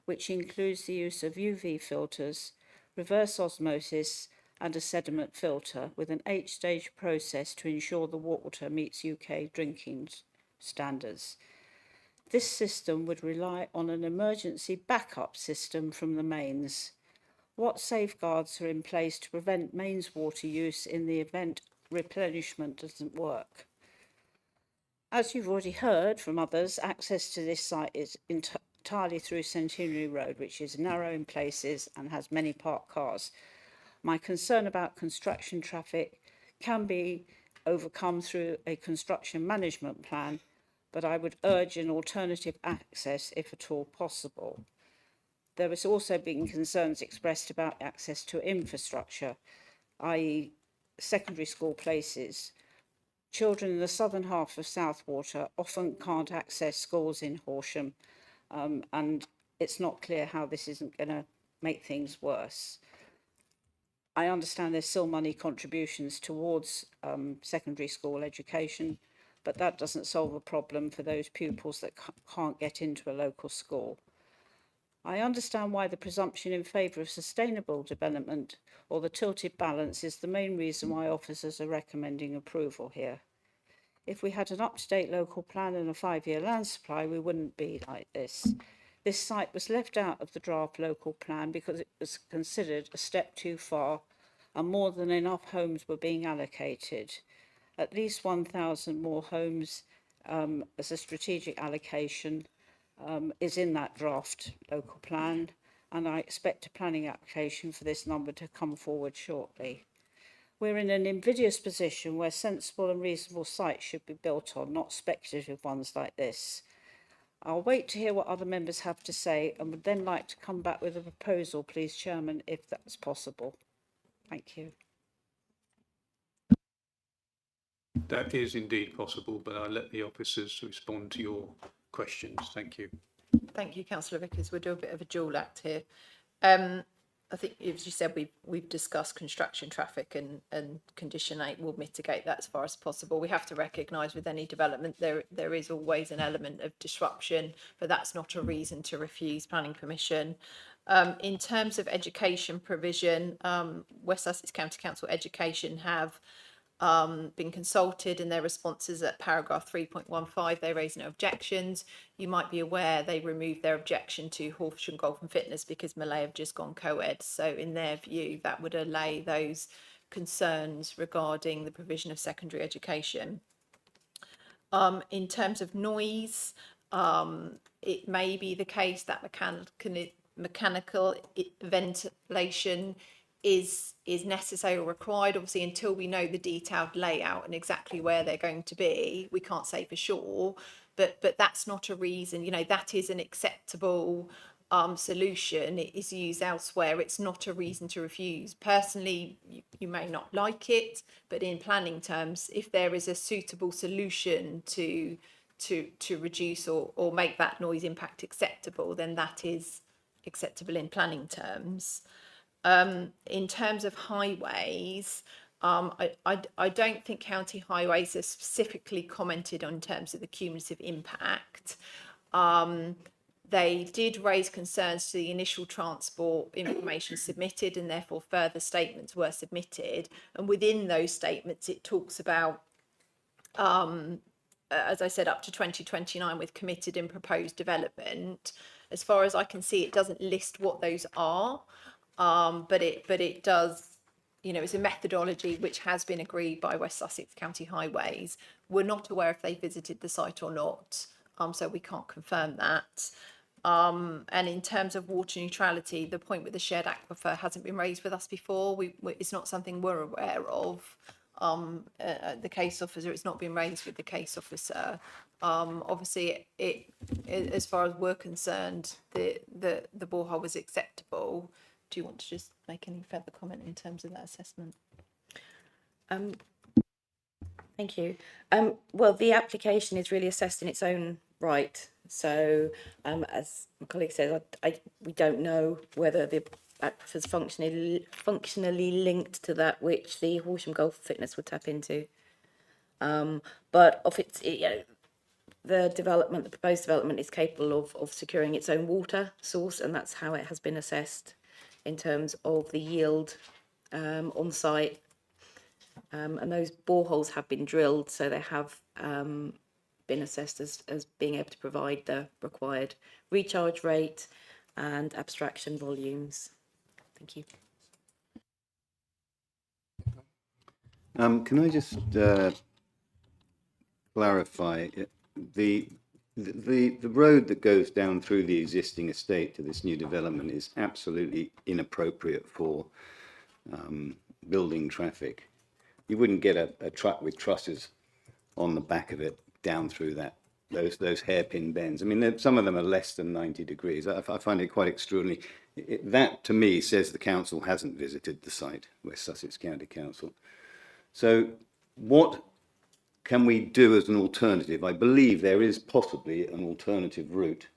which includes the use of UV filters, reverse osmosis, and a sediment filter with an 8-stage process to ensure the water meets UK drinking standards. This system would rely on an emergency backup system from the mains. What safeguards are in place to prevent mains water use in the event replenishment doesn't work? As you've already heard from others, access to this site is entirely through Centenary Road, which is narrow in places and has many parked cars. My concern about construction traffic can be overcome through a construction management plan, but I would urge an alternative access if at all possible. There has also been concerns expressed about access to infrastructure, i.e. secondary school places. Children in the southern half of Southwater often can't access schools in Horsham, and it's not clear how this isn't going to make things worse. I understand there's still money contributions towards secondary school education, but that doesn't solve a problem for those pupils that can't get into a local school. I understand why the presumption in favour of sustainable development or the tilted balance is the main reason why officers are recommending approval here. If we had an up-to-date local plan and a 5-year land supply, we wouldn't be like this. This site was left out of the draft local plan because it was considered a step too far and more than enough homes were being allocated. At least 1,000 more homes as a strategic allocation is in that draft local plan, and I expect a planning application for this number to come forward shortly. We're in an invidious position where sensible and reasonable sites should be built on, not speculative ones like this. I'll wait to hear what other members have to say and would then like to come back with a proposal, please, Chairman, if that's possible. Thank you. That is indeed possible, but I'll let the officers respond to your questions. Thank you. Thank you, Councillor Vickers. We'll do a bit of a dual act here. I think, as you said, we've discussed construction traffic and Condition 8 will mitigate that as far as possible. We have to recognise with any development there is always an element of disruption, but that's not a reason to refuse planning permission. In terms of education provision, West Sussex County Council Education have been consulted, and their responses at paragraph 3.15, they raise no objections. You might be aware they removed their objection to Horsham Golf and Fitness because Malay have just gone co-ed. So in their view, that would allay those concerns regarding the provision of secondary education. In terms of noise, it may be the case that mechanical ventilation is necessary or required. Obviously, until we know the detailed layout and exactly where they're going to be, we can't say for sure. But that's not a reason. You know, that is an acceptable solution. It is used elsewhere. It's not a reason to refuse. Personally, you may not like it, but in planning terms, if there is a suitable solution to reduce or make that noise impact acceptable, then that is acceptable in planning terms. In terms of highways, I don't think county highways are specifically commented on in terms of the cumulative impact. They did raise concerns to the initial transport information submitted, and therefore further statements were submitted. And within those statements, it talks about, as I said, up to 2029 with committed and proposed development. As far as I can see, it doesn't list what those are, but it does, you know, it's a methodology which has been agreed by West Sussex County Highways. We're not aware if they visited the site or not, so we can't confirm that. And in terms of water neutrality, the point with the shared aquifer hasn't been raised with us before. It's not something we're aware of. The case officer, it's not been raised with the case officer. Obviously, it as far as we're concerned, the borehole was acceptable. Do you want to just make any further comment in terms of that assessment? Thank you. Well, the application is really assessed in its own right. So, as my colleague says, we don't know whether the aquifer's functionally linked to that which the Horsham Golf Fitness would tap into. But of its, the proposed development is capable of securing its own water source, and that's how it has been assessed in terms of the yield on site. And those boreholes have been drilled, so they have been assessed as being able to provide the required recharge rate and abstraction volumes. Thank you. Can I just clarify the road that goes down through the existing estate to this new development is absolutely inappropriate for building traffic. You wouldn't get a truck with trusses on the back of it down through those hairpin bends. I mean, some of them are less than 90 degrees. I find it quite extraordinary. That, to me, says the council hasn't visited the site, West Sussex County Council. So what can we do as an alternative? I believe there is possibly an alternative route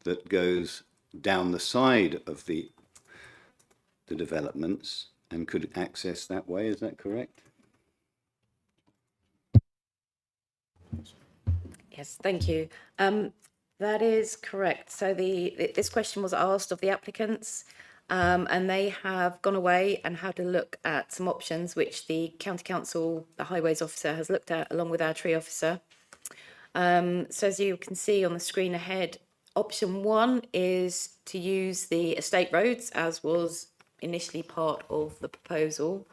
that goes down the side of the developments and could access that way. Is that correct? Yes, thank you. That is correct. So this question was asked of the applicants, and they have gone away and had to look at some options which the County Council, the Highways Officer, has looked at along with our tree officer. So as you can see on the screen ahead, option 1 is to use the estate roads as was initially part of the proposal.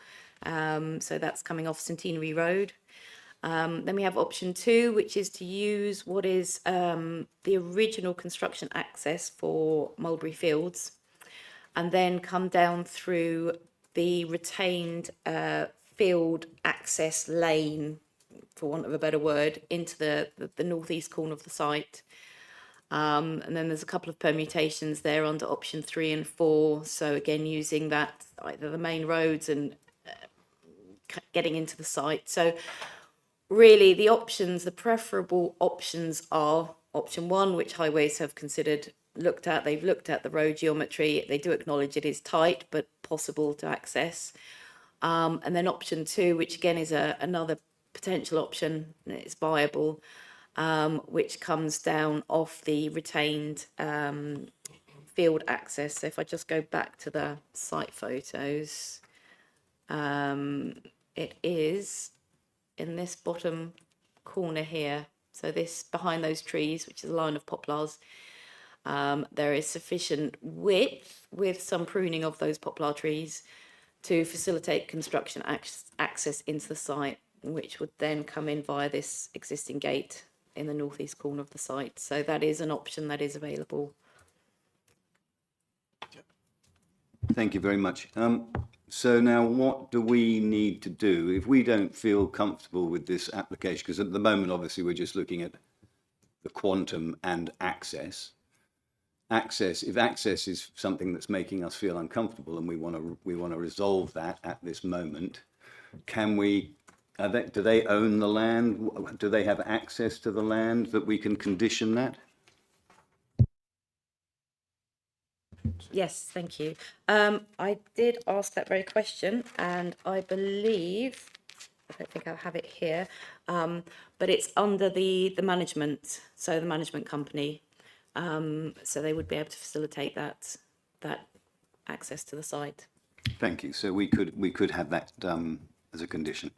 So that's coming off Centenary Road. Then we have option 2, which is to use what is the original construction access for Mulberry Fields, and then come down through the retained field access lane, for want of a better word, into the northeast corner of the site. And then there's a couple of permutations there under option 3 and 4. So again, using that, either the main roads and getting into the site. So really the preferable options are option 1, which Highways have considered, they've looked at the road geometry. They do acknowledge it is tight, but possible to access. And then option 2, which again is another potential option, it's viable, which comes down off the retained field access. So if I just go back to the site photos, it is in this bottom corner here. So this behind those trees, which is a line of poplars, there is sufficient width with some pruning of those poplar trees to facilitate construction access into the site, which would then come in via this existing gate in the northeast corner of the site. So that is an option that is available. Thank you very much. So now what do we need to do if we don't feel comfortable with this application? Because at the moment, obviously, we're just looking at the quantum and access. If access is something that's making us feel uncomfortable and we want to resolve that at this moment, can we, do they own the land? Do they have access to the land that we can condition that? Yes, thank you. I did ask that very question, and I believe, I don't think I have it here, but it's under the management, so the management company. So they would be able to facilitate that access to the site. Thank you. So we could have that as a condition.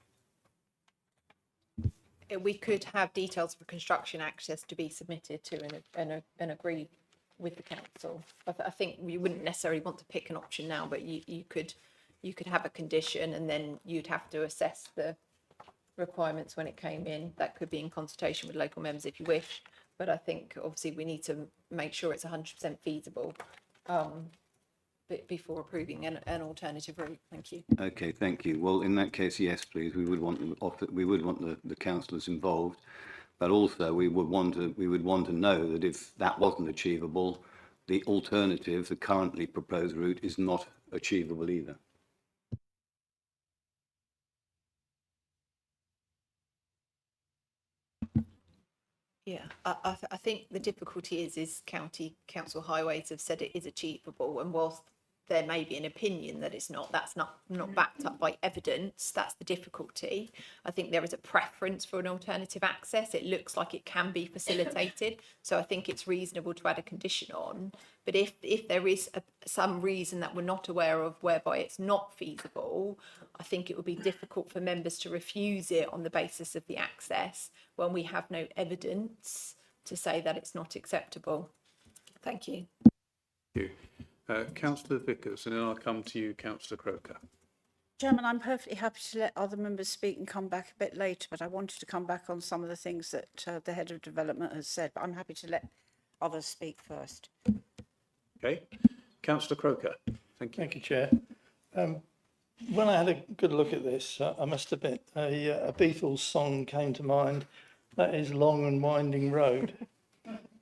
We could have details for construction access to be submitted to and agreed with the council. I think we wouldn't necessarily want to pick an option now, but you could have a condition, and then you'd have to assess the requirements when it came in. That could be in consultation with local members if you wish, but I think obviously we need to make sure it's 100% feasible before approving an alternative route. Thank you. Okay, thank you. Well, in that case, yes, please. We would want the councillors involved, but also we would want to know that if that wasn't achievable, the alternative, the currently proposed route, is not achievable either. Yeah, I think the difficulty is county council highways have said it is achievable, and whilst there may be an opinion that it's not, that's not backed up by evidence. That's the difficulty. I think there is a preference for an alternative access. It looks like it can be facilitated, so I think it's reasonable to add a condition on. But if there is some reason that we're not aware of whereby it's not feasible, I think it would be difficult for members to refuse it on the basis of the access when we have no evidence to say that it's not acceptable. Thank you. Thank you. Councillor Vickers, and then I'll come to you, Councillor Croker. Chairman, I'm perfectly happy to let other members speak and come back a bit later, but I wanted to come back on some of the things that the Head of Development has said, but I'm happy to let others speak first. Okay. Councillor Croker. Thank you. Thank you, Chair. When I had a good look at this, I must admit, a Beatles song came to mind. That is Long and Winding Road.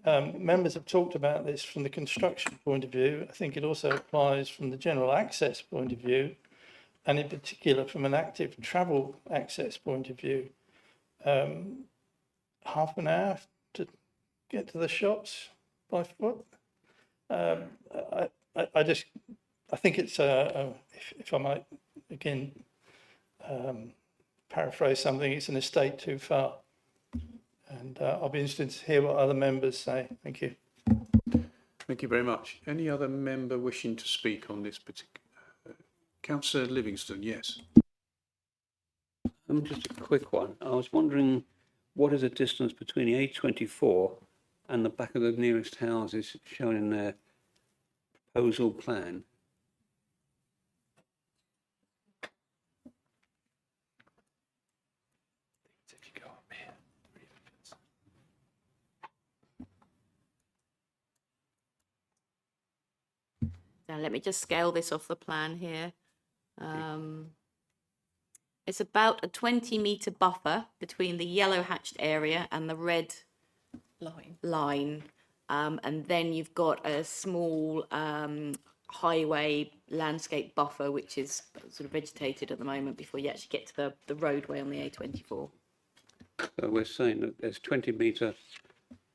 Members have talked about this from the construction point of view. I think it also applies from the general access point of view, and in particular from an active travel access point of view. Half an hour to get to the shops by foot. I think it's if I might again paraphrase something, it's an estate too far. And I'll be interested to hear what other members say. Thank you. Thank you very much. Any other member wishing to speak on this particular? Councillor Livingston, yes. Just a quick one. I was wondering, what is the distance between the A24 and the back of the nearest houses shown in their proposal plan? Now let me just scale this off the plan here. It's about a 20-metre buffer between the yellow hatched area and the red line. And then you've got a small highway landscape buffer, which is sort of vegetated at the moment before you actually get to the roadway on the A24. So we're saying that there's 20-metre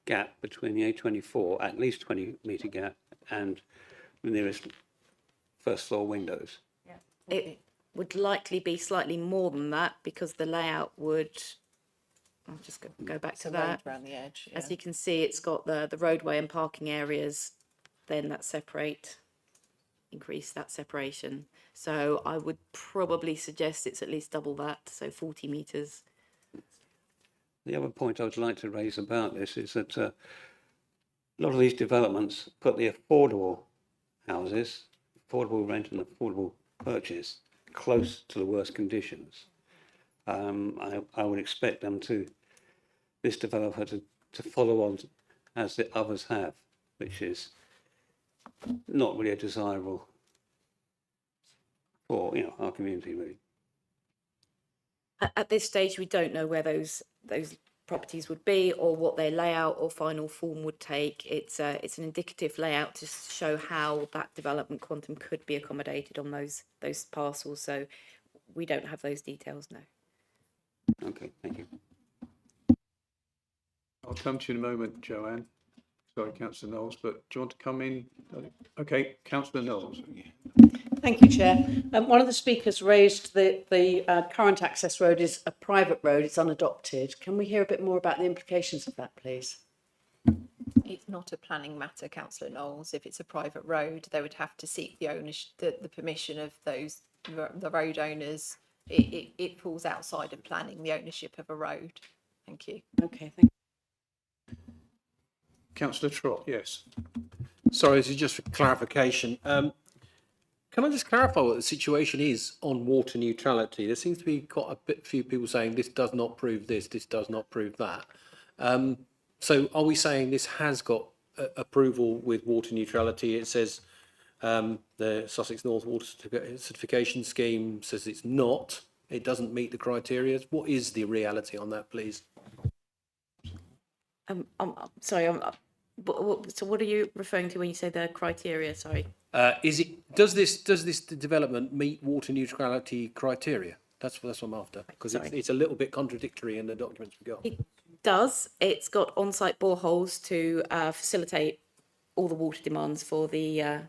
gap between the A24, at least 20-metre gap, and the nearest first floor windows. Yeah. It would likely be slightly more than that because the layout would, I'll just go back to that. Around the edge, yeah. As you can see, it's got the roadway and parking areas then increase that separation. So I would probably suggest it's at least double that, so 40 metres. The other point I would like to raise about this is that a lot of these developments put the affordable houses, affordable rent and affordable purchase, close to the worst conditions. I would expect this developer to follow on as the others have, which is not really a desirable for our community really. At this stage, we don't know where those properties would be or what their layout or final form would take. It's an indicative layout to show how that development quantum could be accommodated on those parcels. So we don't have those details now. Okay, thank you. I'll come to you in a moment, Joanne. Sorry, Councillor Knowles, but do you want to come in? Okay, Councillor Knowles. Thank you, Chair. One of the speakers raised that the current access road is a private road, it's unadopted. Can we hear a bit more about the implications of that, please? It's not a planning matter, Councillor Knowles. If it's a private road, they would have to seek the ownership, the permission of the road owners. It falls outside of planning, the ownership of a road. Thank you. Okay, thank you. Councillor Trott, yes. Sorry, this is just for clarification. Can I just clarify what the situation is on water neutrality? There seems to be quite a few people saying this does not prove this does not prove that. So are we saying this has got approval with water neutrality? It says the Sussex North Water Certification Scheme says it's not. It doesn't meet the criteria. What is the reality on that, please? Sorry, so what are you referring to when you say the criteria? Sorry. Does this development meet water neutrality criteria? That's what I'm after, because it's a little bit contradictory in the documents we got. It does. It's got on-site boreholes to facilitate all the water demands for the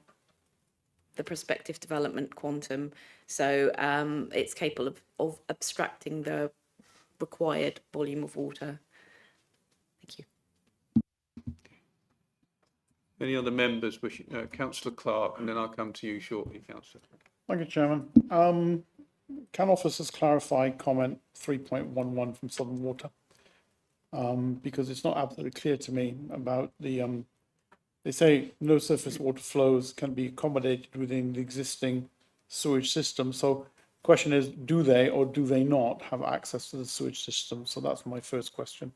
prospective development quantum. So it's capable of abstracting the required volume of water. Thank you. Any other members wishing? Councillor Clark, and then I'll come to you shortly, Councillor. Thank you, Chairman. Can officers clarify comment 3.11 from Southern Water? Because it's not absolutely clear to me about the, they say no surface water flows can be accommodated within the existing sewage system. So the question is, do they or do they not have access to the sewage system? So that's my first question.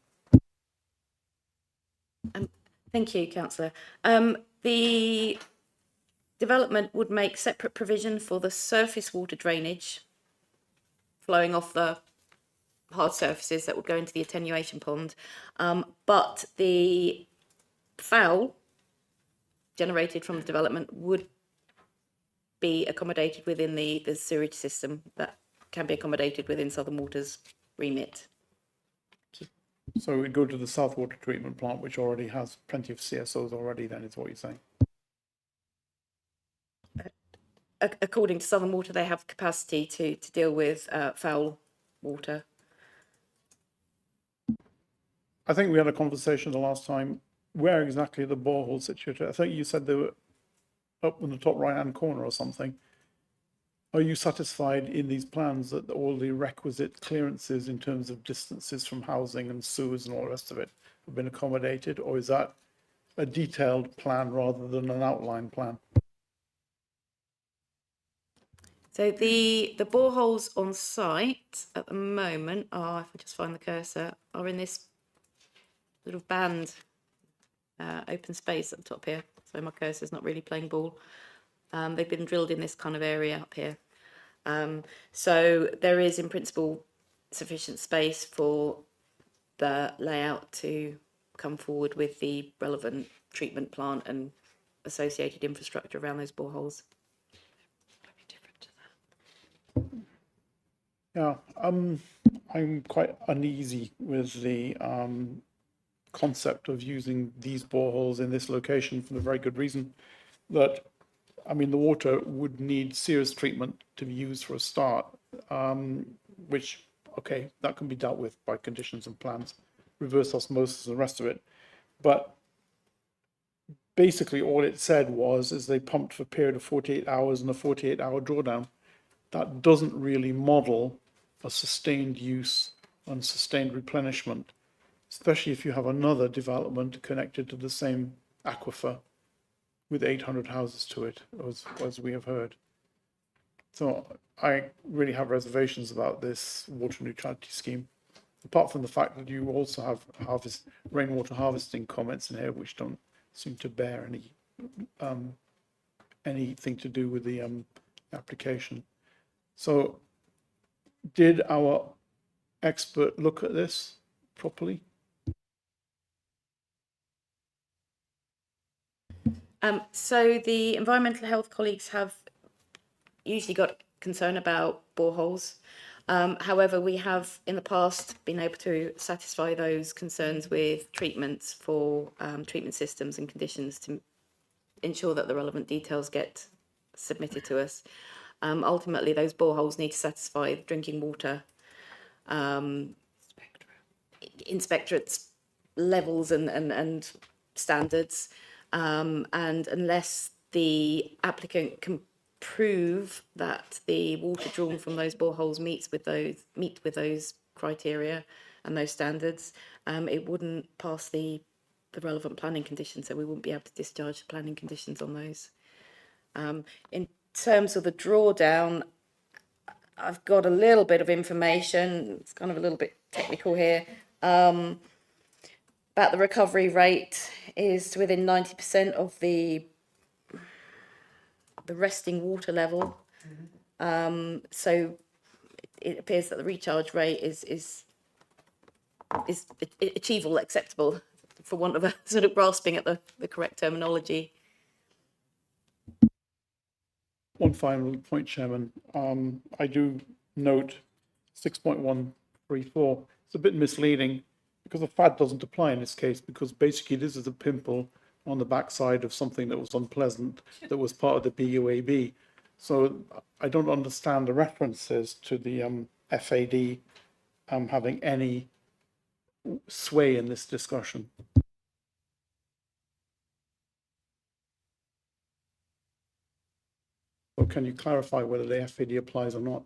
Thank you, Councillor. The development would make separate provision for the surface water drainage flowing off the hard surfaces that would go into the attenuation pond, but the foul generated from the development would be accommodated within the sewage system that can be accommodated within Southern Water's remit. So it would go to the South Water Treatment Plant, which already has plenty of CSOs already, then is what you're saying? According to Southern Water, they have capacity to deal with foul water. I think we had a conversation the last time. Where exactly are the boreholes situated? I think you said they were up in the top right-hand corner or something. Are you satisfied in these plans that all the requisite clearances in terms of distances from housing and sewers and all the rest of it have been accommodated, or is that a detailed plan rather than an outline plan? So the boreholes on site at the moment are, if I just find the cursor, are in this sort of band open space at the top here. So my cursor's not really playing ball. They've been drilled in this kind of area up here. So there is in principle sufficient space for the layout to come forward with the relevant treatment plant and associated infrastructure around those boreholes. Yeah, I'm quite uneasy with the concept of using these boreholes in this location for the very good reason that, I mean, the water would need serious treatment to be used for a start, which, okay, that can be dealt with by conditions and plans, reverse osmosis and the rest of it. But basically all it said was is they pumped for a period of 48 hours and a 48-hour drawdown. That doesn't really model a sustained use and sustained replenishment, especially if you have another development connected to the same aquifer with 800 houses to it, as we have heard. So I really have reservations about this water neutrality scheme, apart from the fact that you also have rainwater harvesting comments in here, which don't seem to bear anything to do with the application. So did our expert look at this properly? So the environmental health colleagues have usually got concern about boreholes. However, we have in the past been able to satisfy those concerns with treatments for treatment systems and conditions to ensure that the relevant details get submitted to us. Ultimately, those boreholes need to satisfy the drinking water inspectorate's levels and standards. And unless the applicant can prove that the water drawn from those boreholes meet with those criteria and those standards, it wouldn't pass the relevant planning conditions, so we wouldn't be able to discharge the planning conditions on those. In terms of the drawdown, I've got a little bit of information. It's kind of a little bit technical here. About the recovery rate is within 90% of the resting water level. So it appears that the recharge rate is achievable, acceptable, for want of a sort of grasping at the correct terminology. One final point, Chairman. I do note 6.134. It's a bit misleading because the FAD doesn't apply in this case, because basically this is a pimple on the backside of something that was unpleasant that was part of the BUAB. So I don't understand the references to the FAD having any sway in this discussion. Or can you clarify whether the FAD applies or not?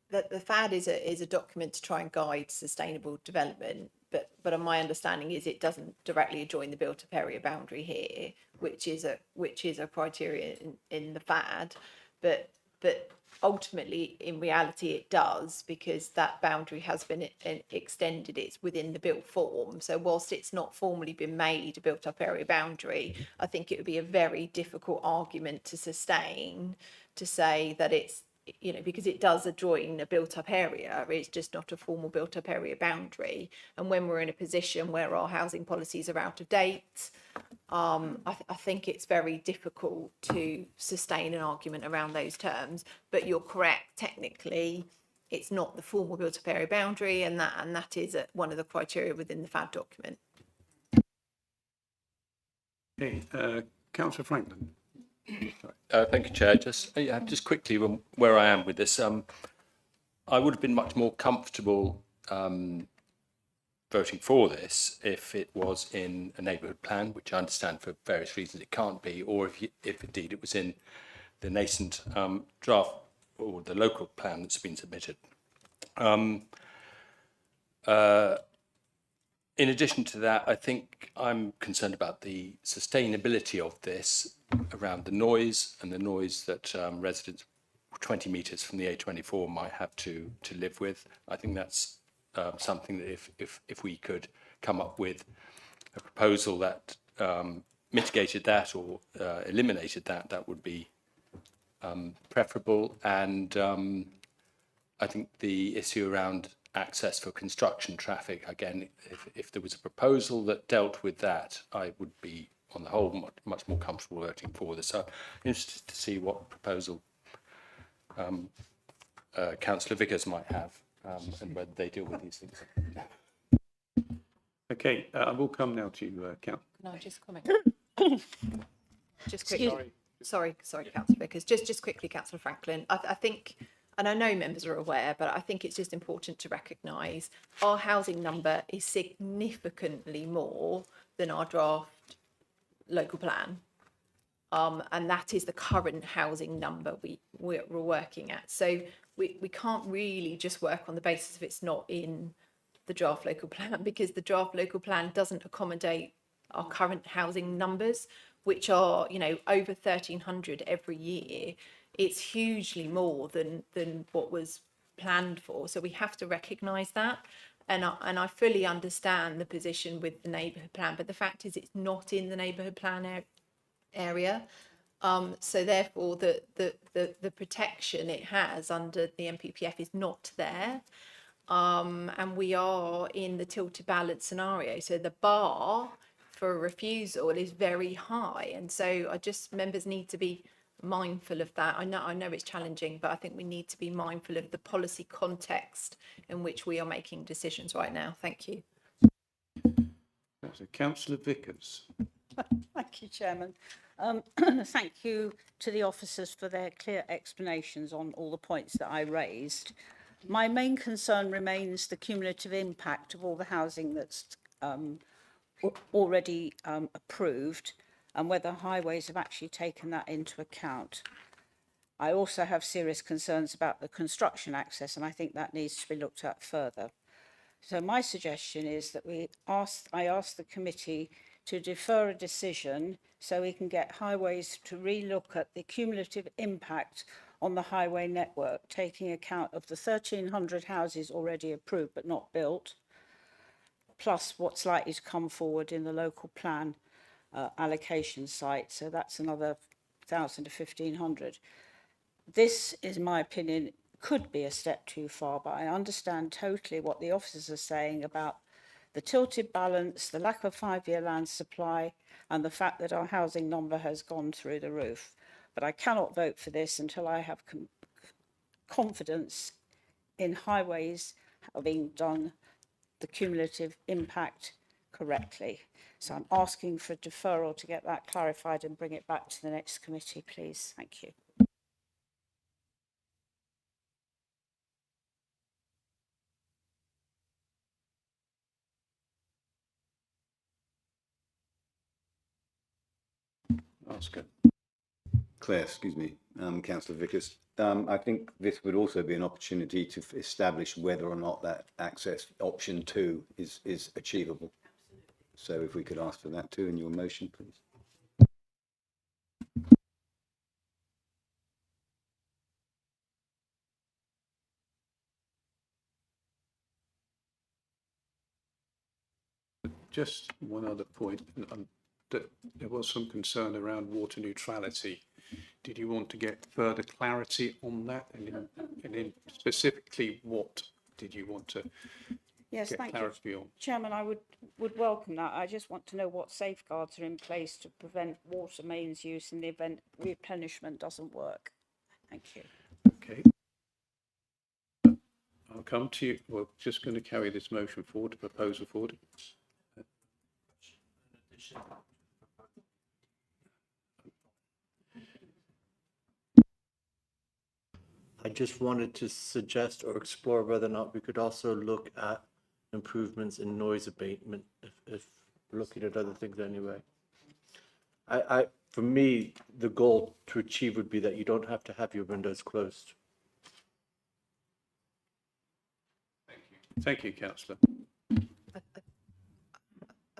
The FAD is a document to try and guide sustainable development, but my understanding is it doesn't directly adjoin the built-up area boundary here, which is a criteria in the FAD, but ultimately in reality it does, because that boundary has been extended. It's within the built form, so whilst it's not formally been made a built-up area boundary, I think it would be a very difficult argument to sustain to say that it's, you know, because it does adjoin a built-up area, it's just not a formal built-up area boundary. And when we're in a position where our housing policies are out of date, I think it's very difficult to sustain an argument around those terms. But you're correct, technically, it's not the formal built-up area boundary, and that is one of the criteria within the FAD document. Okay, Councillor Franklin. Thank you, Chair. Just quickly where I am with this. I would have been much more comfortable voting for this if it was in a neighbourhood plan, which I understand for various reasons it can't be, or if indeed it was in the nascent draft or the local plan that's been submitted. In addition to that, I think I'm concerned about the sustainability of this around the noise that residents 20 metres from the A24 might have to live with. I think that's something that if we could come up with a proposal that mitigated that or eliminated that, that would be preferable. And I think the issue around access for construction traffic, again, if there was a proposal that dealt with that, I would be on the whole much more comfortable voting for this. So I'm interested to see what proposal Councillor Vickers might have and whether they deal with these things. Okay, I will come now to you, Councillor. Can I just comment? Just quickly. Sorry, Councillor Vickers. Just quickly, Councillor Franklin. I think and I know members are aware, but I think it's just important to recognise our housing number is significantly more than our draft local plan. And that is the current housing number we're working at. So we can't really just work on the basis of it's not in the draft local plan, because the draft local plan doesn't accommodate our current housing numbers, which are, you know, over 1,300 every year. It's hugely more than what was planned for. So we have to recognise that. And I fully understand the position with the neighbourhood plan, but the fact is it's not in the neighbourhood plan area. So therefore the protection it has under the NPPF is not there. And we are in the tilted balance scenario. So the bar for a refusal is very high. And so members need to be mindful of that. I know it's challenging, but I think we need to be mindful of the policy context in which we are making decisions right now. Thank you. So Councillor Vickers. Thank you, Chairman. Thank you to the officers for their clear explanations on all the points that I raised. My main concern remains the cumulative impact of all the housing that's already approved, and whether highways have actually taken that into account. I also have serious concerns about the construction access, and I think that needs to be looked at further. So my suggestion is that I ask the committee to defer a decision so we can get highways to relook at the cumulative impact on the highway network, taking account of the 1,300 houses already approved but not built, plus what's likely to come forward in the local plan allocation site. So that's another 1,000 to 1,500. This, in my opinion, could be a step too far, but I understand totally what the officers are saying about the tilted balance, the lack of 5-year land supply, and the fact that our housing number has gone through the roof. But I cannot vote for this until I have confidence in highways having done the cumulative impact correctly. So I'm asking for deferral to get that clarified and bring it back to the next committee, please. Thank you. Oscar. Claire, excuse me, Councillor Vickers. I think this would also be an opportunity to establish whether or not that access option 2 is achievable. So if we could ask for that too in your motion, please. Just one other point, that there was some concern around water neutrality. Did you want to get further clarity on that? And in specifically, what did you want to Yes, get thank clarity you. on? Chairman, I would welcome that. I just want to know what safeguards are in place to prevent water mains use in the event replenishment doesn't work. Thank you. Okay. I'll come to you. We're just going to carry this motion forward, the proposal forward. I just wanted to suggest or explore whether or not we could also look at improvements in noise abatement if we're looking at other things anyway. For me, the goal to achieve would be that you don't have to have your windows closed. Thank you, Councillor. I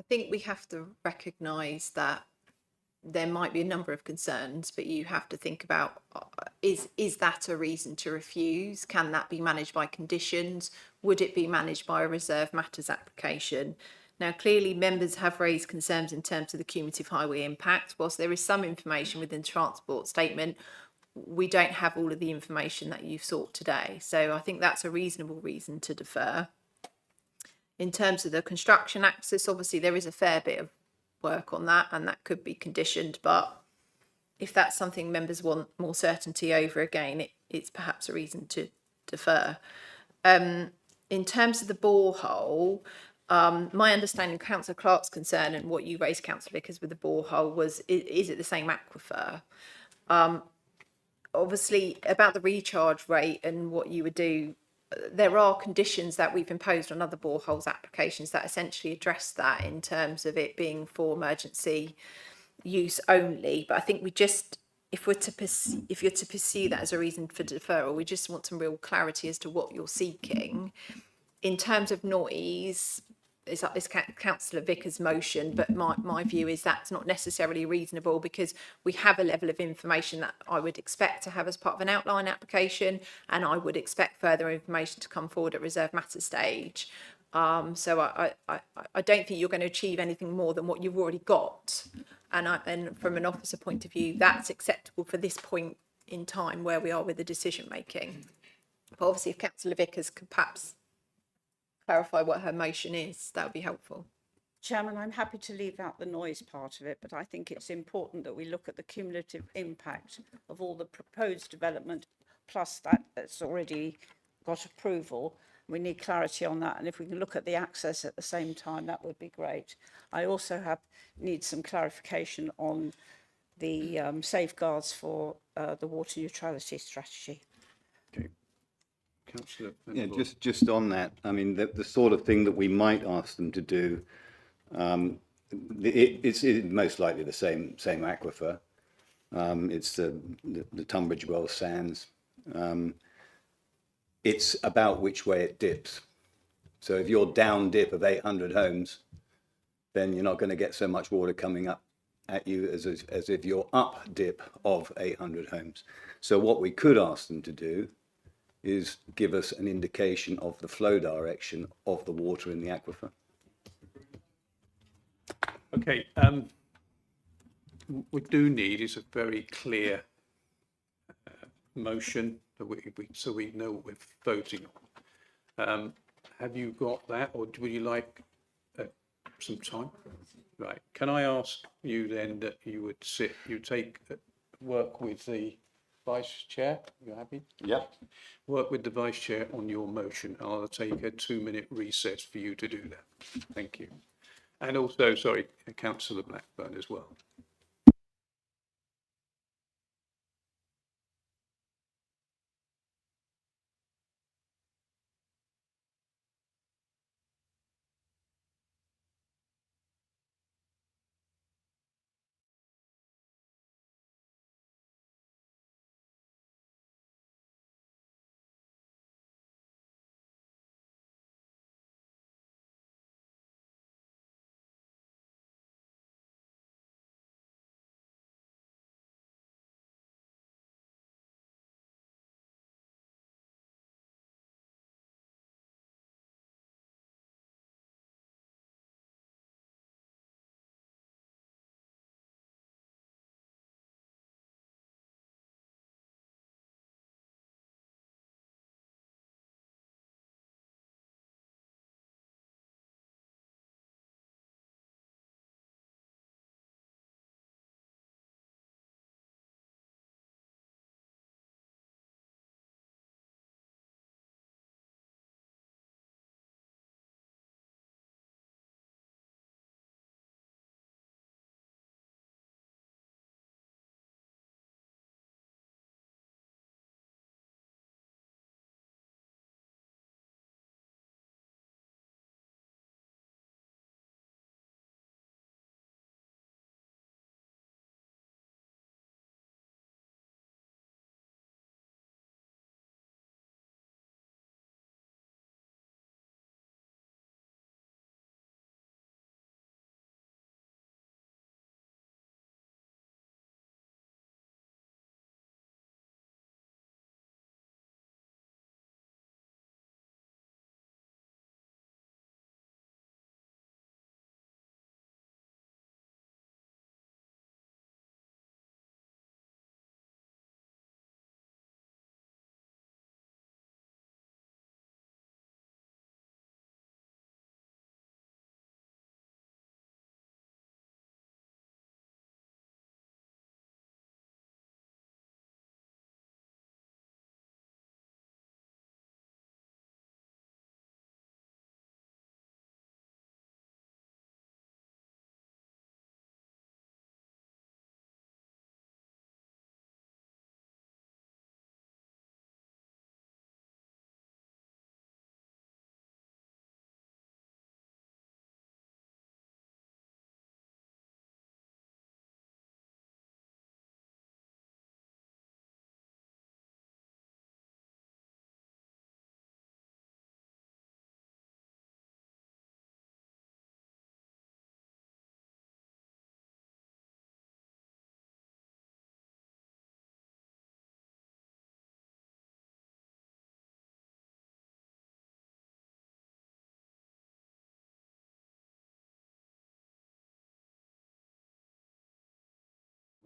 think we have to recognise that there might be a number of concerns, but you have to think about, is that a reason to refuse? Can that be managed by conditions? Would it be managed by a reserve matters application? Now, clearly members have raised concerns in terms of the cumulative highway impact. Whilst there is some information within the transport statement, we don't have all of the information that you've sought today. So I think that's a reasonable reason to defer. In terms of the construction access, obviously there is a fair bit of work on that, and that could be conditioned, but if that's something members want more certainty over, again, it's perhaps a reason to defer. In terms of the borehole, my understanding of Councillor Clark's concern and what you raised, Councillor Vickers, with the borehole was, is it the same aquifer? obviously about the recharge rate and what you would do, there are conditions that we've imposed on other boreholes applications that essentially address that in terms of it being for emergency use only. But I think we just, if you're to pursue that as a reason for deferral, we just want some real clarity as to what you're seeking. In terms of noise, it's Councillor Vickers' motion, but my view is that's not necessarily reasonable, because we have a level of information that I would expect to have as part of an outline application, and I would expect further information to come forward at reserve matter stage. So I don't think you're going to achieve anything more than what you've already got. And from an officer point of view, that's acceptable for this point in time where we are with the decision making. But obviously, if Councillor Vickers could perhaps clarify what her motion is, that would be helpful. Chairman, I'm happy to leave out the noise part of it, but I think it's important that we look at the cumulative impact of all the proposed development, plus that's already got approval. We need clarity on that, and if we can look at the access at the same time, that would be great. I also need some clarification on the safeguards for the water neutrality strategy. Councillor. Yeah, just on that, I mean, the sort of thing that we might ask them to do, it's most likely the same aquifer. It's the Tunbridge Wells Sands. It's about which way it dips. So if you're down dip of 800 homes, then you're not going to get so much water coming up at you as if you're up dip of 800 homes. So what we could ask them to do is give us an indication of the flow direction of the water in the aquifer. Okay, we do need is a very clear motion that so we know what we're voting on. Have you got that, or would you like some time? Right. Can I ask you then that you would work with the Vice Chair? You happy? Yep. Work with the Vice Chair on your motion. I'll take a 2-minute recess for you to do that. Thank you. And also, sorry, Councillor Blackburn as well.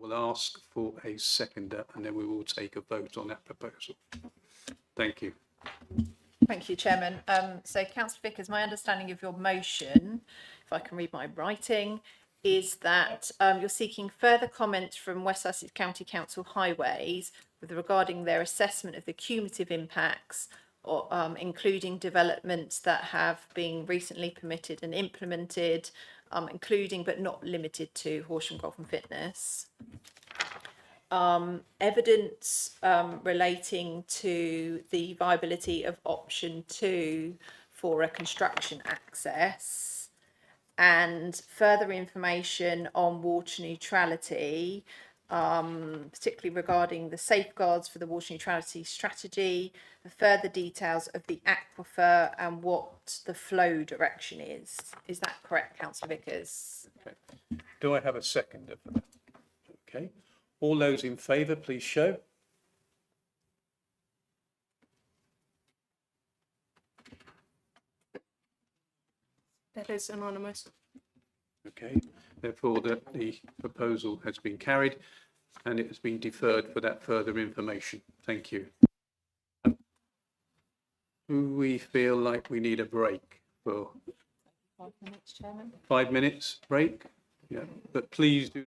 We'll ask for a seconder and then we will take a vote on that proposal. Thank you. Thank you, Chairman. So Councillor Vickers, my understanding of your motion, if I can read my writing, is that you're seeking further comments from West Sussex County Council Highways with regarding their assessment of the cumulative impacts, or, including developments that have been recently permitted and implemented, including but not limited to Horsham Golf and Fitness. Evidence relating to the viability of option 2 for a construction access, and further information on water neutrality, particularly regarding the safeguards for the water neutrality strategy, the further details of the aquifer and what the flow direction is. Is that correct, Councillor Vickers? Okay. Do I have a seconder for that? Okay. All those in favour, please show. That is anonymous. Okay. Therefore, the proposal has been carried and it has been deferred for that further information. Thank you. Do we feel like we need a break for 5 minutes, Chairman. 5 minutes break? Yeah, but please do.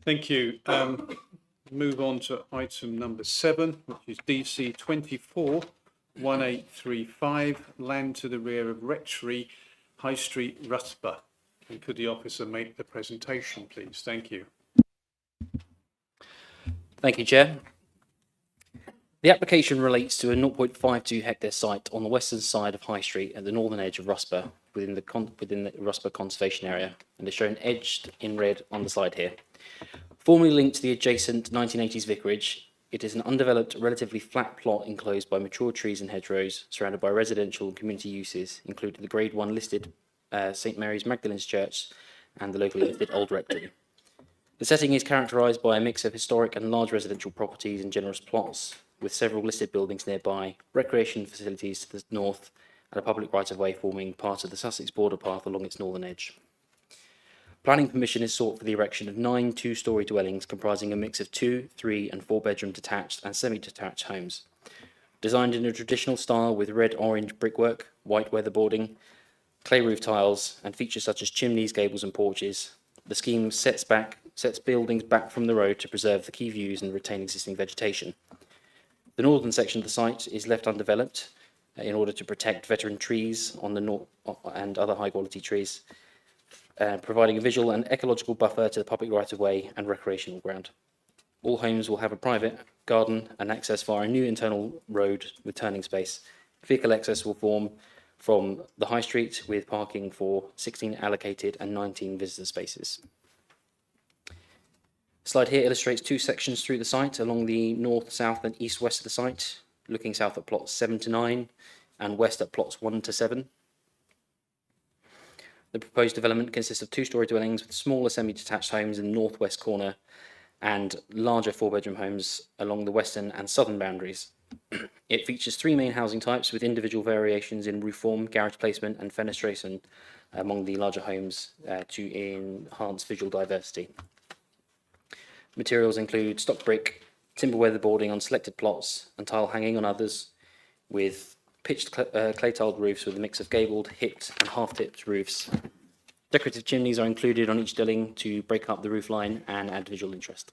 Thank you. Move on to item number 7, which is DC 241835, land to the rear of Rectory, High Street, Rusper. And could the officer make the presentation, please? Thank you. Thank you, Chair. The application relates to a 0.52 hectare site on the western side of High Street at the northern edge of Rusper within the Rusper Conservation Area, and is shown edged in red on the slide here. Formerly linked to the adjacent 1980s vicarage, it is an undeveloped, relatively flat plot enclosed by mature trees and hedgerows, surrounded by residential and community uses, including the Grade 1 listed St Mary's Magdalene's Church and the locally listed Old Rectory. The setting is characterised by a mix of historic and large residential properties and generous plots, with several listed buildings nearby, recreation facilities to the north, and a public right-of-way forming part of the Sussex border path along its northern edge. Planning permission is sought for the erection of 9 two-storey dwellings comprising a mix of 2, 3 and 4-bedroom detached and semi-detached homes. Designed in a traditional style with red-orange brickwork, white weatherboarding, clay roof tiles and features such as chimneys, gables and porches, the scheme sets buildings back from the road to preserve the key views and retain existing vegetation. The northern section of the site is left undeveloped in order to protect veteran trees on the north and other high-quality trees, providing a visual and ecological buffer to the public right-of-way and recreational ground. All homes will have a private garden and access via a new internal road with turning space. Vehicle access will form from the High Street with parking for 16 allocated and 19 visitor spaces. The slide here illustrates 2 sections through the site along the north, south and east-west of the site, looking south at plots 7 to 9 and west at plots 1 to 7. The proposed development consists of 2-storey dwellings with smaller semi-detached homes in the northwest corner and larger 4-bedroom homes along the western and southern boundaries. It features 3 main housing types with individual variations in roof form, garage placement and fenestration among the larger homes to enhance visual diversity. Materials include stock brick, timber weatherboarding on selected plots and tile hanging on others, with pitched clay-tiled roofs with a mix of gabled, hipped and half-tipped roofs. Decorative chimneys are included on each dwelling to break up the roof line and add visual interest.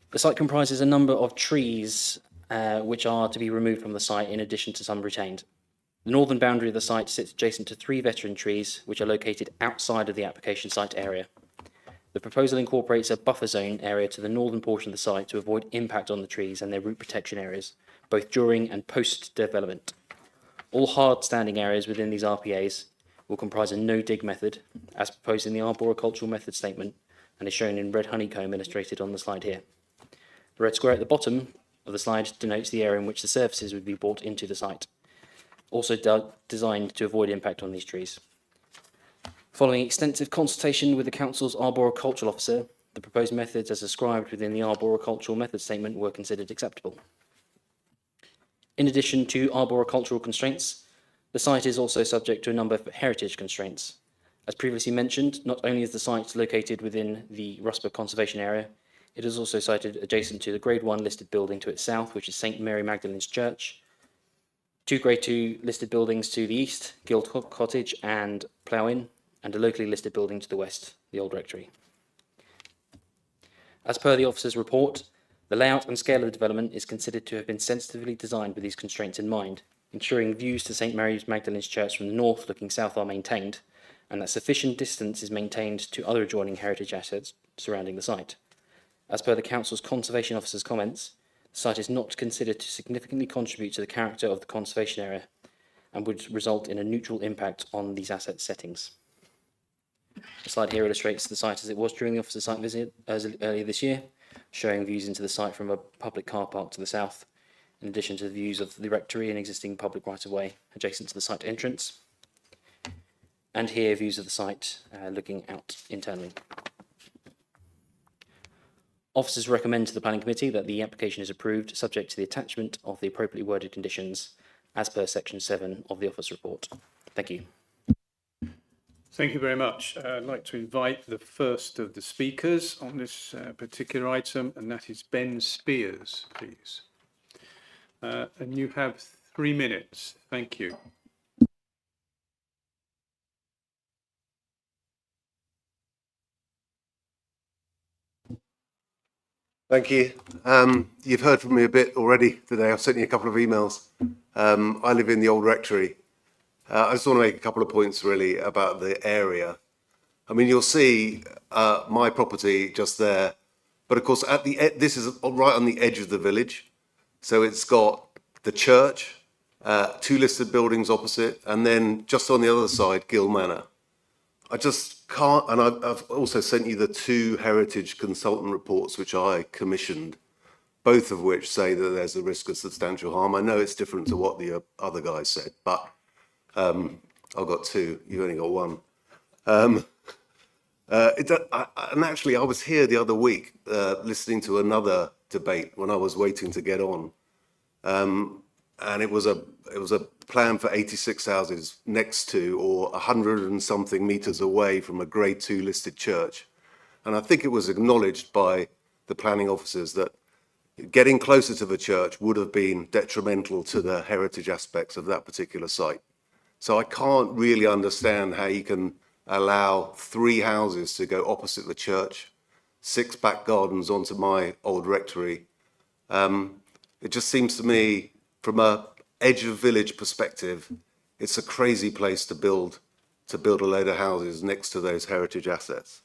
The site comprises a number of trees which are to be removed from the site in addition to some retained. The northern boundary of the site sits adjacent to 3 veteran trees which are located outside of the application site area. The proposal incorporates a buffer zone area to the northern portion of the site to avoid impact on the trees and their root protection areas, both during and post-development. All hard-standing areas within these RPAs will comprise a no-dig method, as proposed in the arboricultural method statement, and is shown in red honeycomb illustrated on the slide here. The red square at the bottom of the slide denotes the area in which the services would be brought into the site, also designed to avoid impact on these trees. Following extensive consultation with the Council's arboricultural officer, the proposed methods as described within the arboricultural method statement were considered acceptable. In addition to arboricultural constraints, the site is also subject to a number of heritage constraints. As previously mentioned, not only is the site located within the Rusper Conservation Area, it is also sited adjacent to the Grade 1 listed building to its south, which is St Mary Magdalene's Church, 2 Grade 2 listed buildings to the east, Guild Cottage and Plough Inn, and a locally listed building to the west, the Old Rectory. As per the officer's report, the layout and scale of the development is considered to have been sensitively designed with these constraints in mind, ensuring views to St Mary's Magdalene's Church from the north looking south are maintained, and that sufficient distance is maintained to other adjoining heritage assets surrounding the site. As per the Council's Conservation Officer's comments, the site is not considered to significantly contribute to the character of the conservation area and would result in a neutral impact on these asset settings. The slide here illustrates the site as it was during the officer's site visit earlier this year, showing views into the site from a public car park to the south, in addition to the views of the rectory and existing public right-of-way adjacent to the site entrance. And here, views of the site looking out internally. Officers recommend to the Planning Committee that the application is approved, subject to the attachment of the appropriately worded conditions, as per Section 7 of the Office Report. Thank you. Thank you very much. I'd like to invite the first of the speakers on this particular item, and that is Ben Spears, please. And you have 3 minutes. Thank you. Thank you. You've heard from me a bit already today. I've sent you a couple of emails. I live in the old rectory. I just want to make a couple of points really about the area. I mean, you'll see my property just there, but of course this is right on the edge of the village. So it's got the church, two listed buildings opposite, and then just on the other side, Gill Manor. I just can't, and I've also sent you the two heritage consultant reports which I commissioned, both of which say that there's a risk of substantial harm. I know it's different to what the other guys said, but I've got two, you've only got one. And actually, I was here the other week listening to another debate when I was waiting to get on. And it was a plan for 86 houses next to or 100 and something meters away from a grade 2 listed church. And I think it was acknowledged by the planning officers that getting closer to the church would have been detrimental to the heritage aspects of that particular site. So I can't really understand how you can allow 3 houses to go opposite the church, 6 back gardens onto my old rectory. It just seems to me, from a edge of village perspective, it's a crazy place to build a load of houses next to those heritage assets.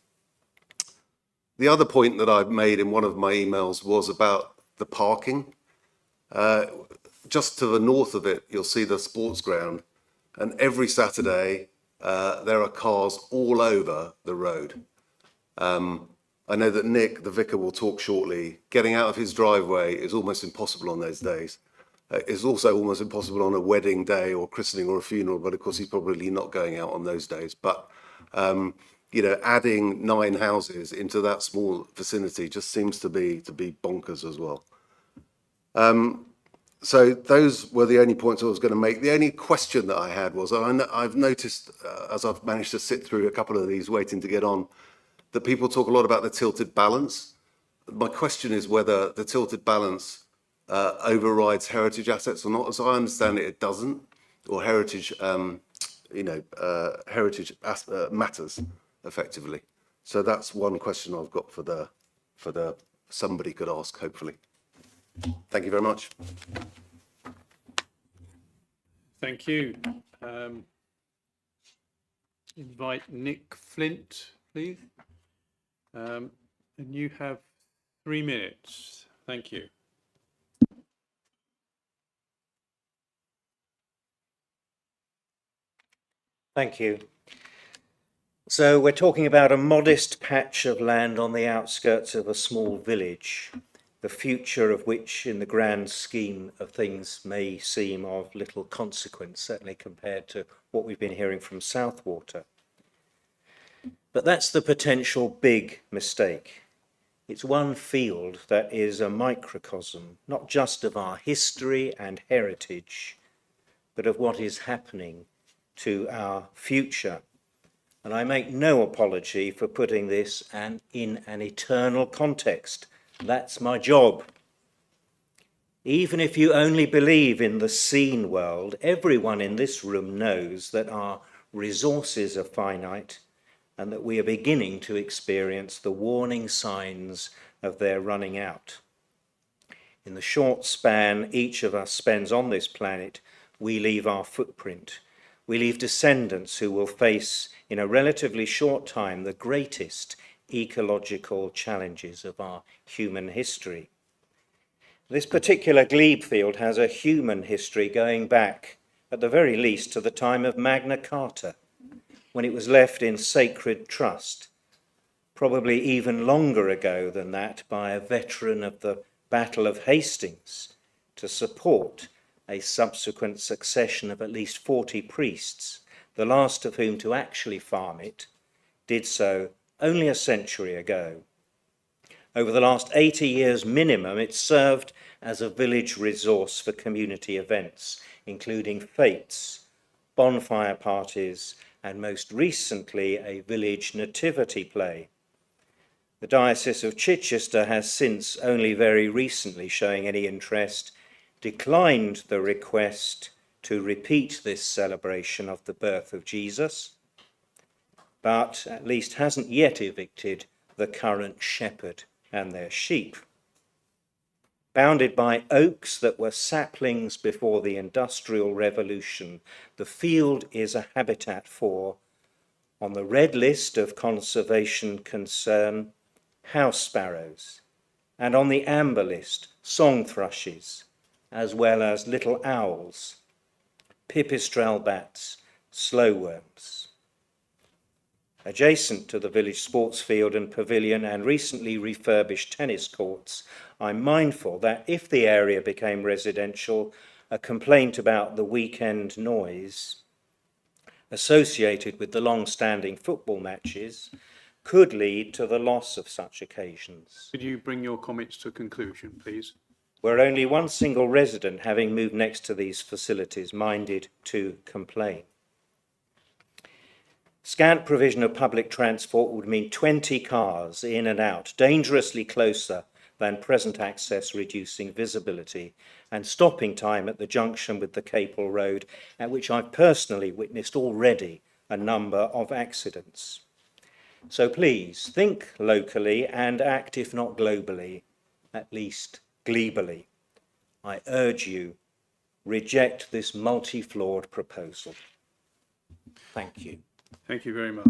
The other point that I made in one of my emails was about the parking. Just to the north of it, you'll see the sports ground, and every Saturday there are cars all over the road. I know that Nick, the vicar, will talk shortly. Getting out of his driveway is almost impossible on those days. It's also almost impossible on a wedding day or christening or a funeral, but of course he's probably not going out on those days. But, you know, adding 9 houses into that small vicinity just seems to be bonkers as well. So those were the only points I was going to make. The only question that I had was, I've noticed, as I've managed to sit through a couple of these waiting to get on, that people talk a lot about the tilted balance. My question is whether the tilted balance overrides heritage assets or not. As I understand it, it doesn't, or heritage, heritage matters effectively. So that's one question I've got for the somebody could ask, hopefully. Thank you very much. Thank you. Invite Nick Flint, please. And you have 3 minutes. Thank you. Thank you. So we're talking about a modest patch of land on the outskirts of a small village, the future of which in the grand scheme of things may seem of little consequence, certainly compared to what we've been hearing from Southwater. But that's the potential big mistake. It's one field that is a microcosm, not just of our history and heritage, but of what is happening to our future. And I make no apology for putting this in an eternal context. That's my job. Even if you only believe in the seen world, everyone in this room knows that our resources are finite and that we are beginning to experience the warning signs of their running out. In the short span each of us spends on this planet, we leave our footprint. We leave descendants who will face, in a relatively short time, the greatest ecological challenges of our human history. This particular glebe field has a human history going back, at the very least, to the time of Magna Carta, when it was left in sacred trust, probably even longer ago than that, by a veteran of the Battle of Hastings to support a subsequent succession of at least 40 priests, the last of whom to actually farm it did so only a century ago. Over the last 80 years minimum, it served as a village resource for community events, including fetes, bonfire parties, and most recently a village nativity play. The Diocese of Chichester has since, only very recently showing any interest, declined the request to repeat this celebration of the birth of Jesus, but at least hasn't yet evicted the current shepherd and their sheep. Bounded by oaks that were saplings before the Industrial Revolution, the field is a habitat for, on the red list of conservation concern, house sparrows, and on the amber list, song thrushes, as well as little owls, pipistrelle bats, slowworms. Adjacent to the village sports field and pavilion and recently refurbished tennis courts, I'm mindful that if the area became residential, a complaint about the weekend noise associated with the long-standing football matches could lead to the loss of such occasions. Could you bring your comments to a conclusion, please? Were only one single resident having moved next to these facilities minded to complain. Scant provision of public transport would mean 20 cars in and out, dangerously closer than present access, reducing visibility, and stopping time at the junction with the Capel Road, at which I've personally witnessed already a number of accidents. So please, think locally and act, if not globally, at least gleebly. I urge you, reject this multi-flawed proposal. Thank you. Thank you very much.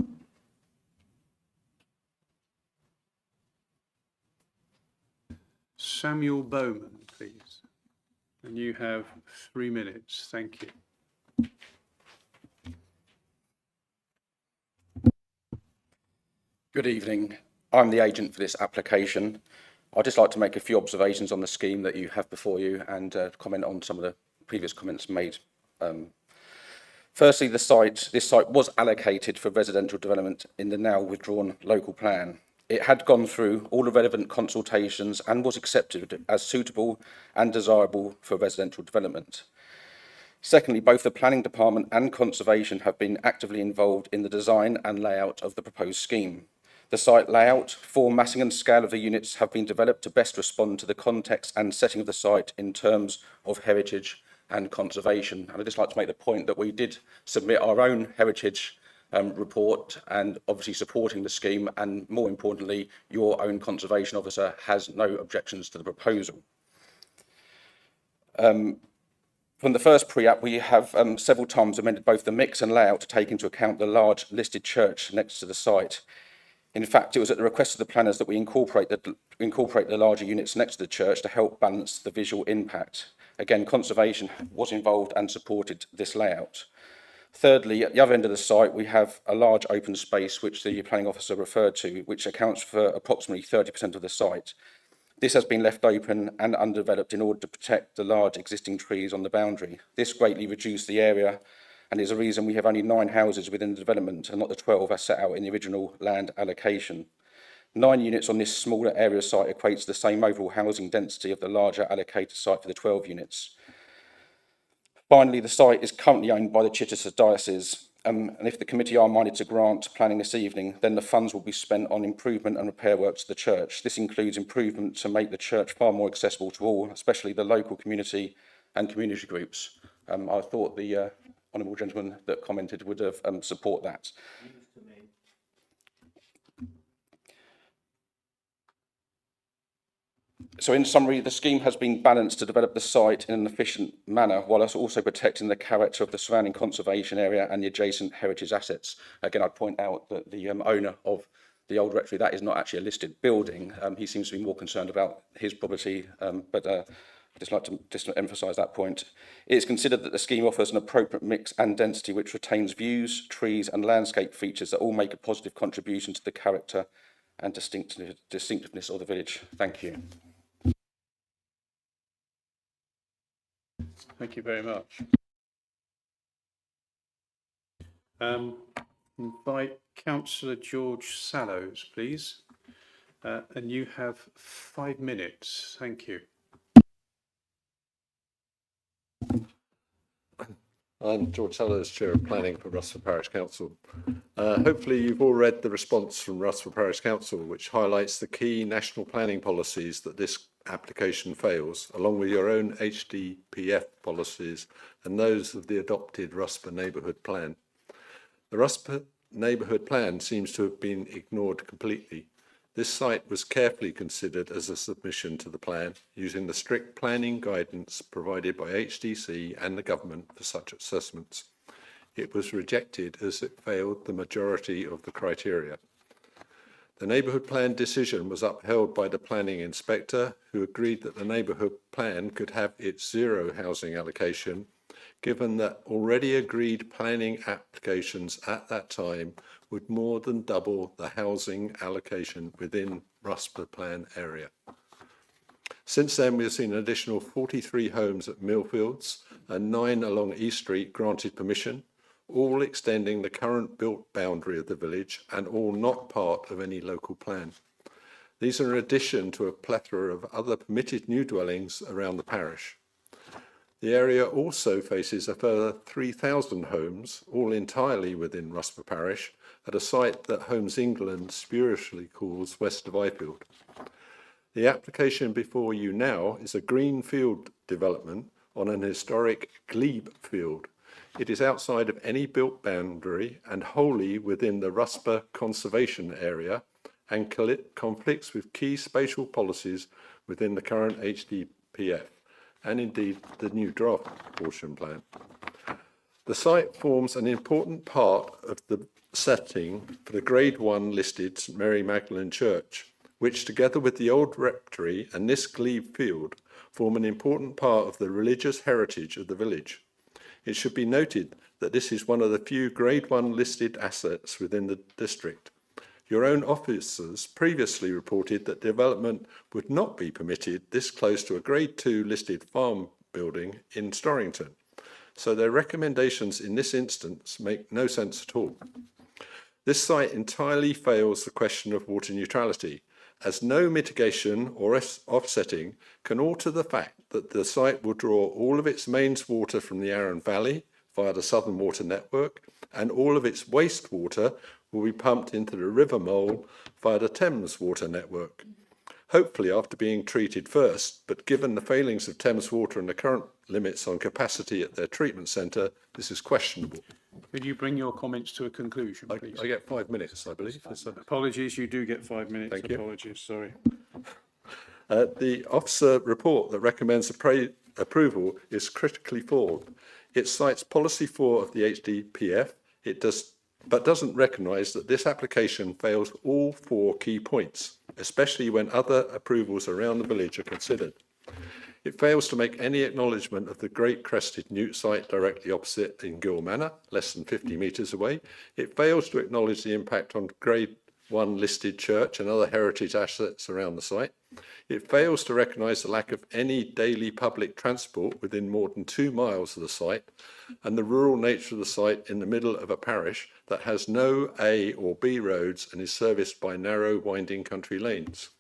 Samuel Bowman, please. And you have 3 minutes. Thank you. Good evening. I'm the agent for this application. I'd just like to make a few observations on the scheme that you have before you and comment on some of the previous comments made. Firstly, this site was allocated for residential development in the now withdrawn local plan. It had gone through all the relevant consultations and was accepted as suitable and desirable for residential development. Secondly, both the Planning Department and Conservation have been actively involved in the design and layout of the proposed scheme. The site layout, form, massing and scale of the units have been developed to best respond to the context and setting of the site in terms of heritage and conservation. And I'd just like to make the point that we did submit our own heritage report and obviously supporting the scheme, and more importantly, your own conservation officer has no objections to the proposal. From the first pre-app, we have several times amended both the mix and layout to take into account the large listed church next to the site. In fact, it was at the request of the planners that we incorporate the larger units next to the church to help balance the visual impact. Again, conservation was involved and supported this layout. Thirdly, at the other end of the site, we have a large open space, which the planning officer referred to, which accounts for approximately 30% of the site. This has been left open and undeveloped in order to protect the large existing trees on the boundary. This greatly reduced the area and is a reason we have only 9 houses within the development and not the 12 as set out in the original land allocation. 9 units on this smaller area site equates to the same overall housing density of the larger allocated site for the 12 units. Finally, the site is currently owned by the Chichester Diocese, and if the committee are minded to grant planning this evening, then the funds will be spent on improvement and repair works to the church. This includes improvement to make the church far more accessible to all, especially the local community and community groups. I thought the honourable gentleman that commented would have support that. So in summary, the scheme has been balanced to develop the site in an efficient manner, while also protecting the character of the surrounding conservation area and the adjacent heritage assets. Again, I'd point out that the owner of the old rectory, that is not actually a listed building. He seems to be more concerned about his property, but I'd just like to emphasise that point. It is considered that the scheme offers an appropriate mix and density which retains views, trees and landscape features that all make a positive contribution to the character and distinctiveness of the village. Thank you. Thank you very much. Invite Councillor George Sallows, please. And you have 5 minutes. Thank you. I'm George Sallows, Chair of Planning for Russell Parish Council. Hopefully you've all read the response from Russell Parish Council, which highlights the key national planning policies that this application fails, along with your own HDPF policies and those of the adopted Rusper Neighbourhood Plan. The Rusper Neighbourhood Plan seems to have been ignored completely. This site was carefully considered as a submission to the plan, using the strict planning guidance provided by HDC and the government for such assessments. It was rejected as it failed the majority of the criteria. The neighbourhood plan decision was upheld by the planning inspector, who agreed that the neighbourhood plan could have its zero housing allocation, given that already agreed planning applications at that time would more than double the housing allocation within Rusper plan area. Since then, we have seen an additional 43 homes at Millfields and 9 along East Street granted permission, all extending the current built boundary of the village and all not part of any local plan. These are in addition to a plethora of other permitted new dwellings around the parish. The area also faces a further 3,000 homes, all entirely within Rusper parish, at a site that Homes England spuriously calls west of Ifield. The application before you now is a greenfield development on an historic glebe field. It is outside of any built boundary and wholly within the Rusper conservation area, and conflicts with key spatial policies within the current HDPF and indeed the new draft Horsham plan. The site forms an important part of the setting for the Grade 1 listed St Mary Magdalene Church, which together with the old rectory and this glebe field form an important part of the religious heritage of the village. It should be noted that this is one of the few Grade 1 listed assets within the district. Your own officers previously reported that development would not be permitted this close to a Grade 2 listed farm building in Storrington, so their recommendations in this instance make no sense at all. This site entirely fails the question of water neutrality, as no mitigation or offsetting can alter the fact that the site will draw all of its mains water from the Arun Valley via the Southern Water Network, and all of its wastewater will be pumped into the River Mole via the Thames Water Network. Hopefully after being treated first, but given the failings of Thames Water and the current limits on capacity at their treatment centre, this is questionable. Could you bring your comments to a conclusion, please? I get 5 minutes, I believe. Apologies, you do get 5 minutes. Thank you. Apologies, sorry. The officer report that recommends approval is critically flawed. It cites policy 4 of the HDPF. But doesn't recognise that this application fails all 4 key points, especially when other approvals around the village are considered. It fails to make any acknowledgement of the Great Crested Newt site directly opposite in Gill Manor, less than 50 metres away. It fails to acknowledge the impact on Grade 1 listed church and other heritage assets around the site. It fails to recognise the lack of any daily public transport within more than 2 miles of the site, and the rural nature of the site in the middle of a parish that has no A or B roads and is serviced by narrow winding country lanes.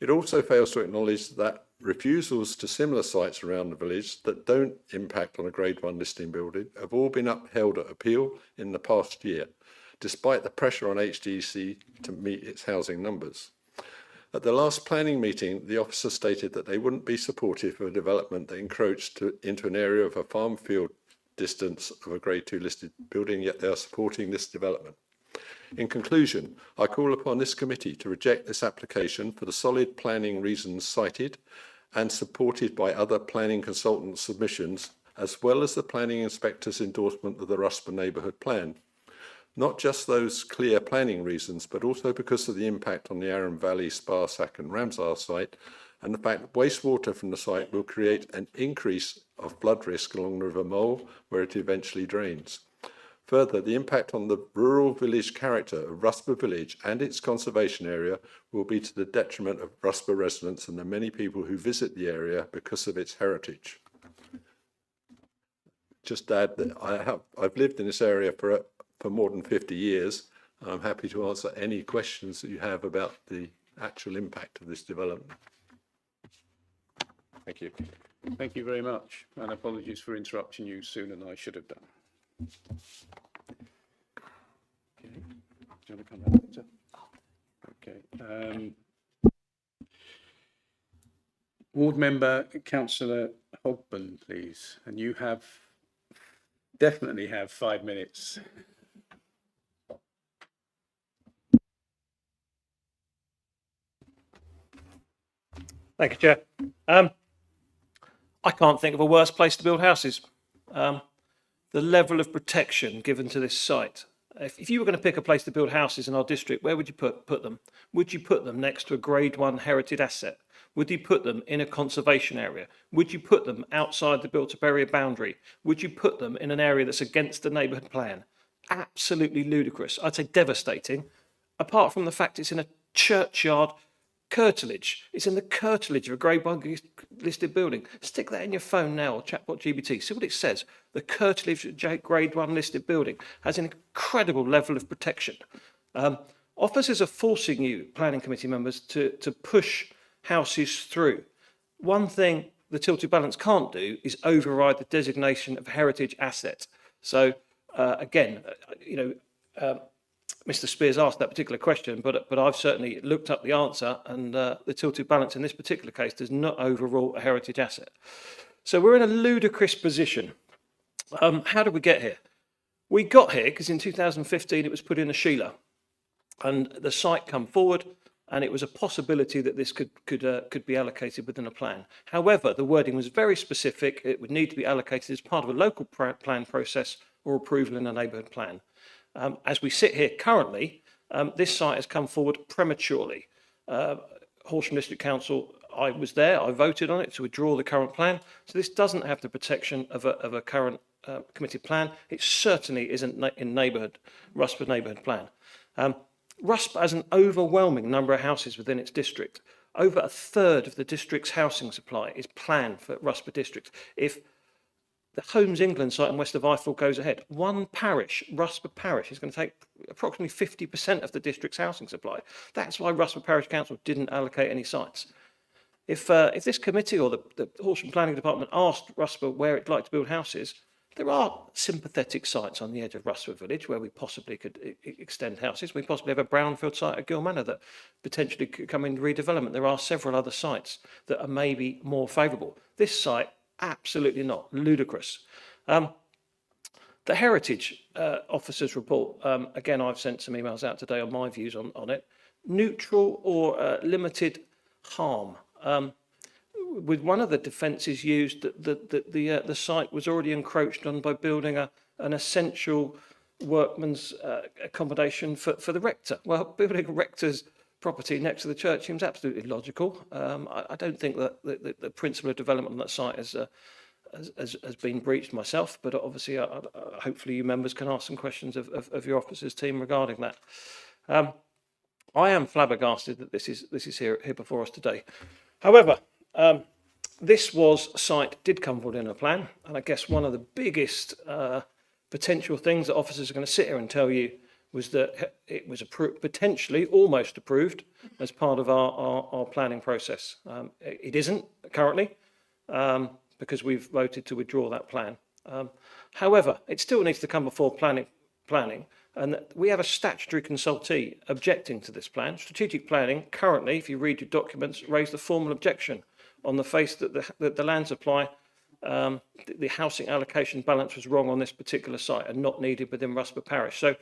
It also fails to acknowledge that refusals to similar sites around the village that don't impact on a Grade 1 listing building have all been upheld at appeal in the past year, despite the pressure on HDC to meet its housing numbers. At the last planning meeting, the officer stated that they wouldn't be supportive of a development that encroached into an area of a farm field distance of a Grade 2 listed building, yet they are supporting this development. In conclusion, I call upon this committee to reject this application for the solid planning reasons cited and supported by other planning consultant submissions, as well as the planning inspector's endorsement of the Rusper neighbourhood plan. Not just those clear planning reasons, but also because of the impact on the Arun Valley, Sparsack and Ramsar site, and the fact that wastewater from the site will create an increase of flood risk along the River Mole, where it eventually drains. Further, the impact on the rural village character of Rusper village and its conservation area will be to the detriment of Rusper residents and the many people who visit the area because of its heritage. Just add that I've lived in this area for more than 50 years. I'm happy to answer any questions that you have about the actual impact of this development. Thank you. Thank you very much, and apologies for interrupting you sooner than I should have done. Okay. Do you want to come back later? Okay. Ward member, Councillor Hogben, please, and you definitely have 5 minutes. Thank you, Chair. I can't think of a worse place to build houses. The level of protection given to this site. If you were going to pick a place to build houses in our district, where would you put them? Would you put them next to a Grade 1 heritage asset? Would you put them in a conservation area? Would you put them outside the built-up area boundary? Would you put them in an area that's against the neighbourhood plan? Absolutely ludicrous. I'd say devastating, apart from the fact it's in a churchyard curtilage. It's in the curtilage of a Grade 1 listed building. Stick that in your phone now or chatbot GBT. See what it says. The curtilage of a Grade 1 listed building has an incredible level of protection. Officers are forcing you, planning committee members, to push houses through. One thing the tilted balance can't do is override the designation of heritage asset. So again, Mr. Spears asked that particular question, but I've certainly looked up the answer, and the tilted balance in this particular case does not overrule a heritage asset. So we're in a ludicrous position. How did we get here? We got here because in 2015 it was put in a Sheila, and the site come forward, and it was a possibility that this could be allocated within a plan. However, the wording was very specific. It would need to be allocated as part of a local plan process or approval in a neighbourhood plan. As we sit here currently, this site has come forward prematurely. Horsham District Council, I was there, I voted on it to withdraw the current plan. So this doesn't have the protection of a current committee plan. It certainly isn't in Rusper neighbourhood plan. Rusper has an overwhelming number of houses within its district. Over a third of the district's housing supply is planned for Rusper district. If the Homes England site in West of Eiffel goes ahead, one parish, Rusper Parish, is going to take approximately 50% of the district's housing supply. That's why Rusper Parish Council didn't allocate any sites. If this committee or the Horsham Planning Department asked Rusper where it'd like to build houses, there are sympathetic sites on the edge of Rusper Village where we possibly could extend houses. We possibly have a brownfield site at Gill Manor that potentially could come into redevelopment. There are several other sites that are maybe more favourable. This site, absolutely not. Ludicrous. The Heritage Officers report, again, I've sent some emails out today on my views on it. Neutral or limited harm. With one of the defences used that the site was already encroached on by building an essential workman's accommodation for the rector. Well, building a rector's property next to the church seems absolutely logical. I don't think that the principle of development on that site has been breached myself, but obviously, hopefully you members can ask some questions of your officers team regarding that. I am flabbergasted that this is here before us today. However, this site did come forward in a plan, and I guess one of the biggest potential things that officers are going to sit here and tell you was that it was potentially almost approved as part of our planning process. It isn't currently because we've voted to withdraw that plan. However, it still needs to come before planning, and we have a statutory consultee objecting to this plan. Strategic planning currently, if you read your documents, raised a formal objection on the face that the land supply, the housing allocation balance was wrong on this particular site and not needed within Rusper Parish. So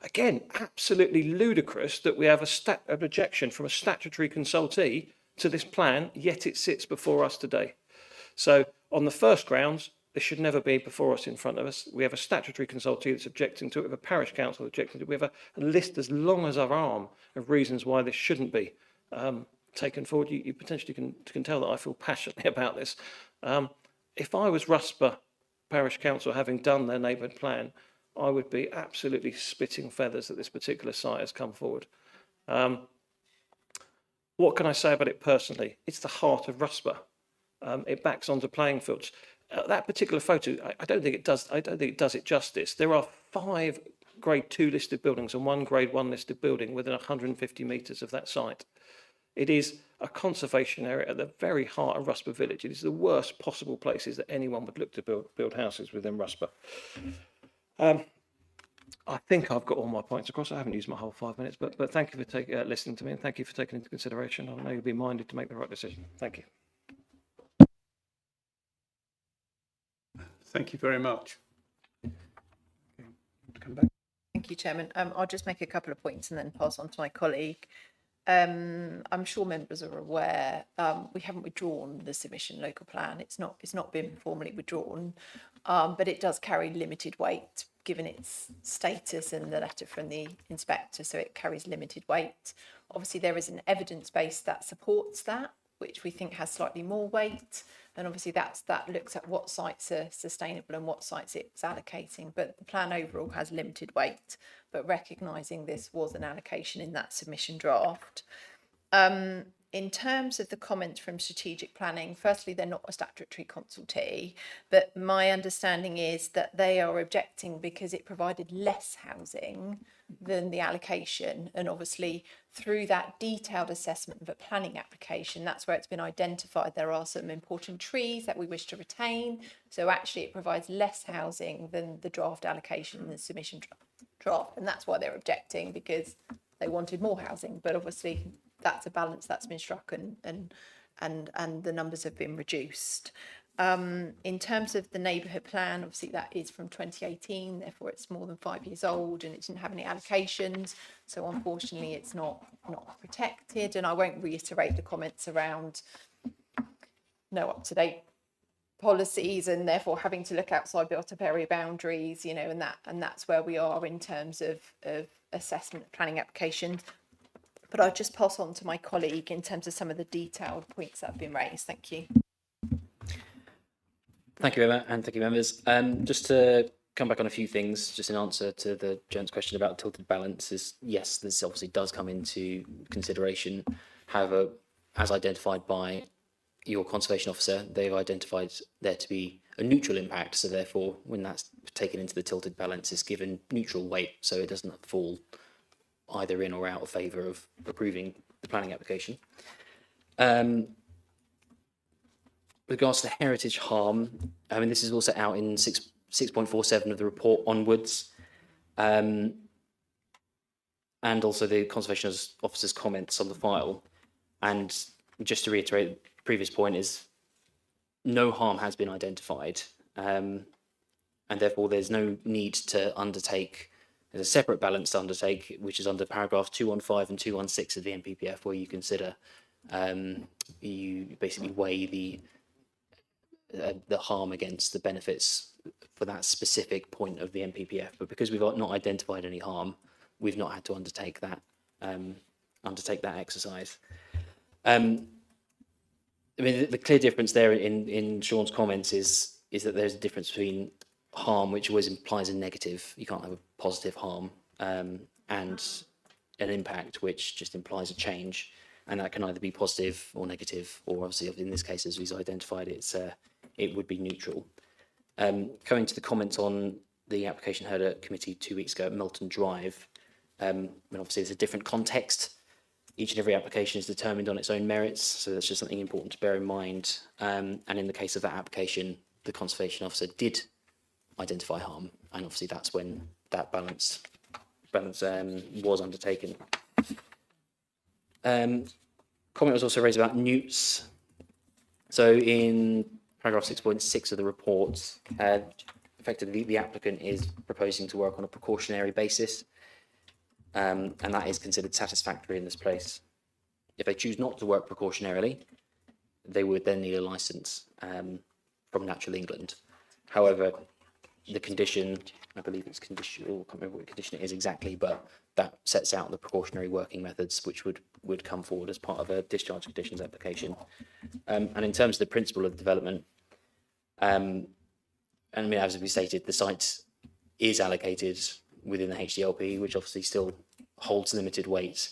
again, absolutely ludicrous that we have an objection from a statutory consultee to this plan, yet it sits before us today. So on the first grounds, this should never be before us in front of us. We have a statutory consultee that's objecting to it. We have a parish council objecting to it. We have a list as long as our arm of reasons why this shouldn't be taken forward. You potentially can tell that I feel passionately about this. If I was Rusper Parish Council, having done their neighbourhood plan, I would be absolutely spitting feathers that this particular site has come forward. What can I say about it personally? It's the heart of Rusper. It backs onto playing fields. That particular photo, I don't think it does it justice. There are 5 Grade 2 listed buildings and 1 Grade 1 listed building within 150 metres of that site. It is a conservation area at the very heart of Rusper Village. It is the worst possible places that anyone would look to build houses within Rusper. I think I've got all my points across. I haven't used my whole 5 minutes, but thank you for listening to me, and thank you for taking into consideration. I know you'll be minded to make the right decision. Thank you. Thank you very much. Come back. Thank you, Chairman. I'll just make a couple of points and then pass on to my colleague. I'm sure members are aware, we haven't withdrawn the submission local plan. It's not been formally withdrawn, but it does carry limited weight given its status and the letter from the inspector, so it carries limited weight. Obviously, there is an evidence base that supports that, which we think has slightly more weight, and obviously that looks at what sites are sustainable and what sites it's allocating, but the plan overall has limited weight, but recognising this was an allocation in that submission draft. In terms of the comments from strategic planning, firstly, they're not a statutory consultee, but my understanding is that they are objecting because it provided less housing than the allocation. And obviously, through that detailed assessment of a planning application, that's where it's been identified there are some important trees that we wish to retain. So actually, it provides less housing than the draft allocation in the submission draft. And that's why they're objecting, because they wanted more housing. But obviously, that's a balance that's been struck, and the numbers have been reduced. In terms of the neighbourhood plan, obviously that is from 2018, therefore it's more than 5 years old and it didn't have any allocations, so unfortunately it's not protected. And I won't reiterate the comments around no up-to-date policies and therefore having to look outside built-up area boundaries, you know, and that's where we are in terms of assessment of planning applications. But I'll just pass on to my colleague in terms of some of the detailed points that have been raised. Thank you. Thank you, Emma, and thank you, members. Just to come back on a few things, just in answer to the gent's question about tilted balances, yes, this obviously does come into consideration. However, as identified by your conservation officer, they've identified there to be a neutral impact. So therefore, when that's taken into the tilted balance, it's given neutral weight, so it doesn't fall either in or out of favour of approving the planning application. With regards to heritage harm, I mean, this is also out in 6.47 of the report onwards, and also the conservation officer's comments on the file. And just to reiterate, the previous point is no harm has been identified, and therefore there's no need to undertake. There's a separate balance to undertake, which is under paragraphs 215 and 216 of the NPPF, where you consider, you basically weigh the harm against the benefits for that specific point of the NPPF. But because we've not identified any harm, we've not had to undertake that exercise. I mean, the clear difference there in Sean's comments is that there's a difference between harm, which always implies a negative. You can't have a positive harm, and an impact, which just implies a change, and that can either be positive or negative, or obviously in this case, as we've identified, it would be neutral. Coming to the comments on the application heard at committee 2 weeks ago at Milton Drive, and obviously it's a different context. Each and every application is determined on its own merits, so that's just something important to bear in mind. And in the case of that application, the conservation officer did identify harm, and obviously that's when that balance was undertaken. Comment was also raised about newts. So in paragraph 6.6 of the report, effectively the applicant is proposing to work on a precautionary basis, and that is considered satisfactory in this place. If they choose not to work precautionarily, they would then need a licence from Natural England. However, the condition, I believe it's conditional, I can't remember what condition it is exactly, but that sets out the precautionary working methods which would come forward as part of a discharge conditions application. And in terms of the principle of development, and I mean, as we stated, the site is allocated within the HDLP, which obviously still holds limited weight.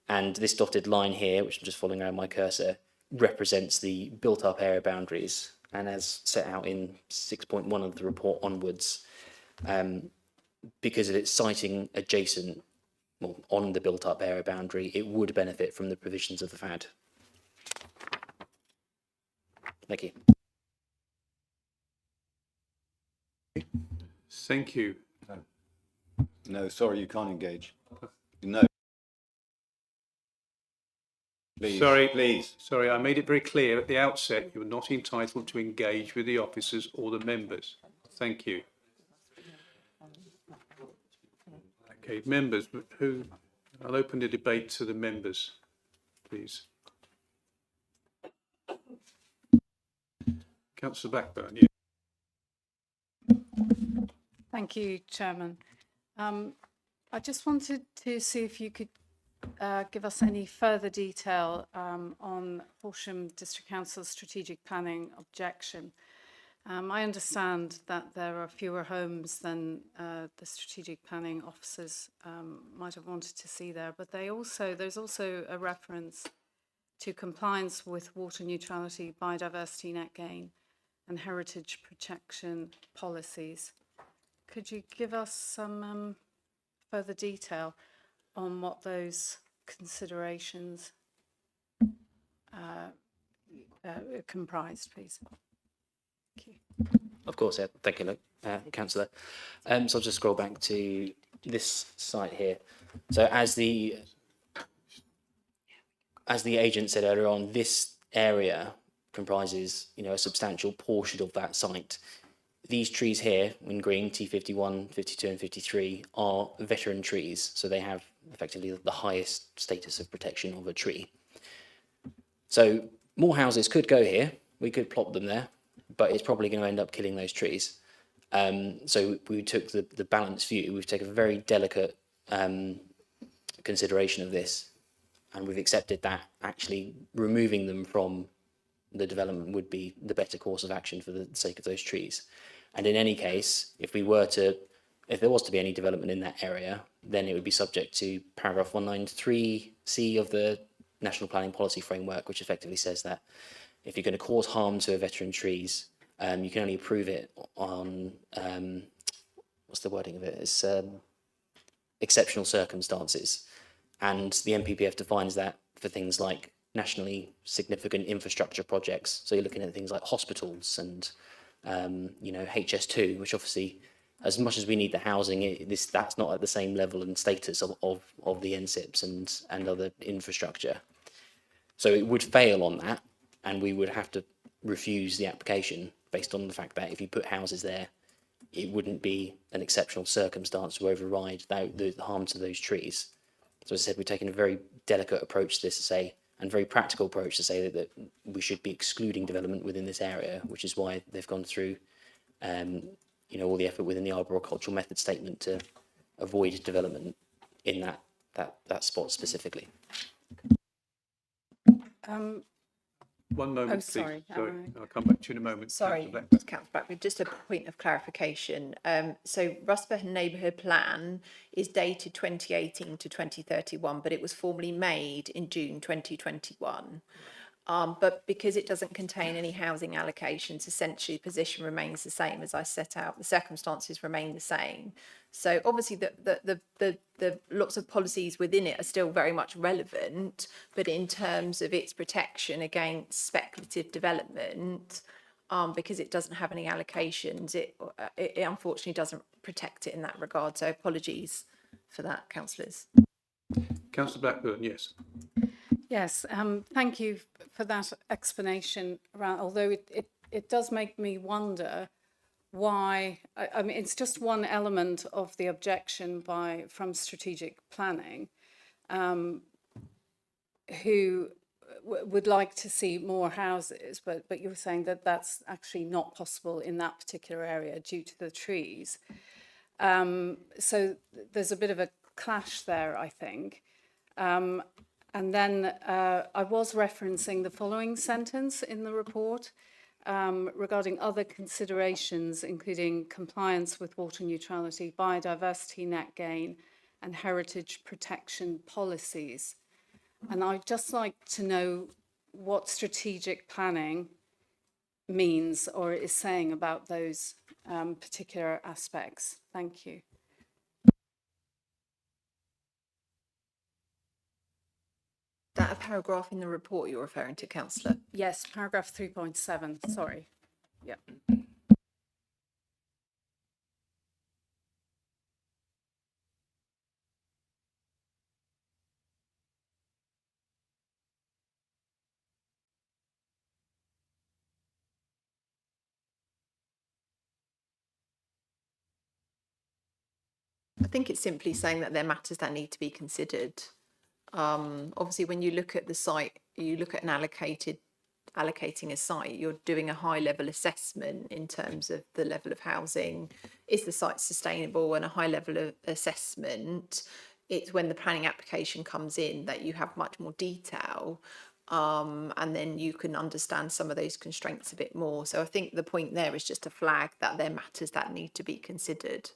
And this dotted line here, which I'm just following around my cursor, represents the built-up area boundaries. And as set out in 6.1 of the report onwards, because of its siting adjacent, well, on the built-up area boundary, it would benefit from the provisions of the FAD. Thank you. Thank you. No, sorry, you can't engage. No. Please, please. Sorry, I made it very clear at the outset you're not entitled to engage with the officers or the members. Thank you. Okay, members, I'll open the debate to the members. please. Councillor Blackburn, yeah. Thank you, Chairman. I just wanted to see if you could give us any further detail on Horsham District Council's strategic planning objection. I understand that there are fewer homes than the strategic planning officers might have wanted to see there, but there's also a reference to compliance with water neutrality, biodiversity net gain, and heritage protection policies. Could you give us some further detail on what those considerations comprised, please? Thank you. Of course, yeah. Thank you, Councillor. So I'll just scroll back to this site here. So as the agent said earlier on, this area comprises, a substantial portion of that site. These trees here in green, T51, 52 and 53, are veteran trees. So they have effectively the highest status of protection of a tree. So more houses could go here. We could plop them there, but it's probably going to end up killing those trees. So we took the balanced view. We've taken a very delicate consideration of this, and we've accepted that actually removing them from the development would be the better course of action for the sake of those trees. And in any case, if there was to be any development in that area, then it would be subject to paragraph 193C of the National Planning Policy Framework, which effectively says that if you're going to cause harm to veteran trees, you can only approve it on, what's the wording of it? It's exceptional circumstances. And the NPPF defines that for things like nationally significant infrastructure projects. So you're looking at things like hospitals and, HS2, which obviously, as much as we need the housing, that's not at the same level and status of the NSIPs and other infrastructure. So it would fail on that, and we would have to refuse the application based on the fact that if you put houses there, it wouldn't be an exceptional circumstance to override the harm to those trees. So as I said, we're taking a very delicate approach to this to say, and very practical approach to say that we should be excluding development within this area, which is why they've gone through, all the effort within the arboricultural method statement to avoid development in that spot specifically. One moment, sorry. please. Sorry, I'll come back to you in a moment. Sorry, Councillor Councillor Blackwood, just a point of clarification. So Rusper Neighbourhood Plan is dated 2018 to 2031, but it was formally made in June 2021. But because it doesn't contain any housing allocations, essentially the position remains the same as I set out. The circumstances remain the same. So obviously the lots of policies within it are still very much relevant, but in terms of its protection against speculative development, because it doesn't have any allocations, it unfortunately doesn't protect it in that regard. So apologies for that, councillors. Councillor Blackburn, yes. Yes, thank you for that explanation. Although it does make me wonder why. I mean, it's just one element of the objection from strategic planning, who would like to see more houses, but you're saying that that's actually not possible in that particular area due to the trees. So there's a bit of a clash there, I think. And then I was referencing the following sentence in the report regarding other considerations, including compliance with water neutrality, biodiversity net gain, and heritage protection policies. And I'd just like to know what strategic planning means or is saying about those particular aspects. Thank you. That a paragraph in the report you're referring to, councillor? Yes, paragraph 3.7, sorry. Yeah. I think it's simply saying that there are matters that need to be considered. Obviously, when you look at the site, you look at allocating a site, you're doing a high level assessment in terms of the level of housing. Is the site sustainable? And a high level of assessment, it's when the planning application comes in that you have much more detail. And then you can understand some of those constraints a bit more. So I think the point there is just to flag that there are matters that need to be considered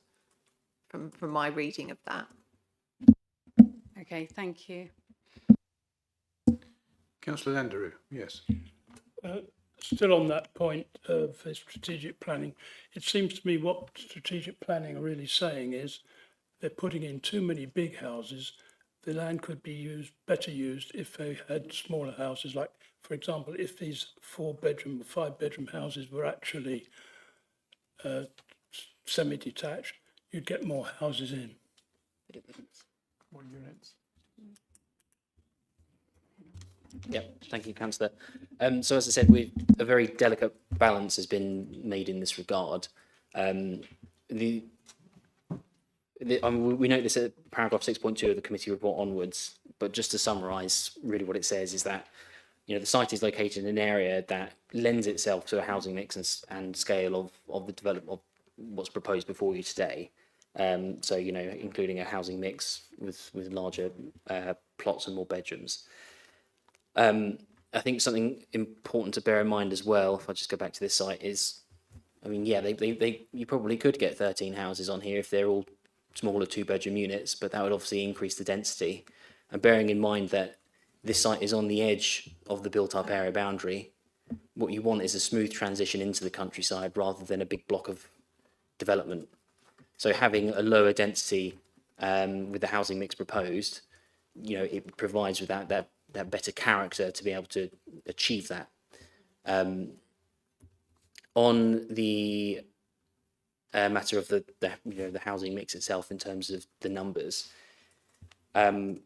from my reading of that. Okay, thank you. Councillor Landeroux, yes. Still on that point of strategic planning, it seems to me what strategic planning are really saying is they're putting in too many big houses. The land could be better used if they had smaller houses. Like, for example, if these 4-bedroom or 5-bedroom houses were actually semi-detached, you'd get more houses in. More units. Yep, thank you, Councillor. So as I said, a very delicate balance has been made in this regard. We note this at paragraph 6.2 of the committee report onwards, but just to summarise, really what it says is that the site is located in an area that lends itself to a housing mix and scale of the development of what's proposed before you today. So including a housing mix with larger plots and more bedrooms. I think something important to bear in mind as well, if I just go back to this site, is, you probably could get 13 houses on here if they're all smaller 2-bedroom units, but that would obviously increase the density. And bearing in mind that this site is on the edge of the built-up area boundary, what you want is a smooth transition into the countryside rather than a big block of development. So having a lower density with the housing mix proposed, it provides with that better character to be able to achieve that. On the matter of the housing mix itself in terms of the numbers, the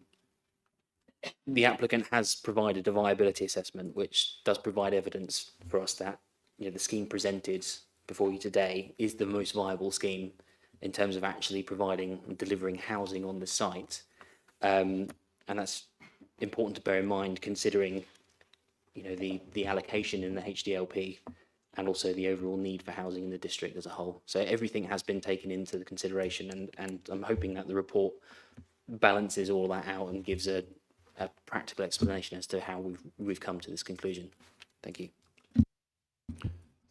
applicant has provided a viability assessment, which does provide evidence for us that the scheme presented before you today is the most viable scheme in terms of actually providing and delivering housing on the site, and that's important to bear in mind considering the allocation in the HDLP and also the overall need for housing in the district as a whole. So everything has been taken into the consideration, and I'm hoping that the report balances all that out and gives a practical explanation as to how we've come to this conclusion. Thank you.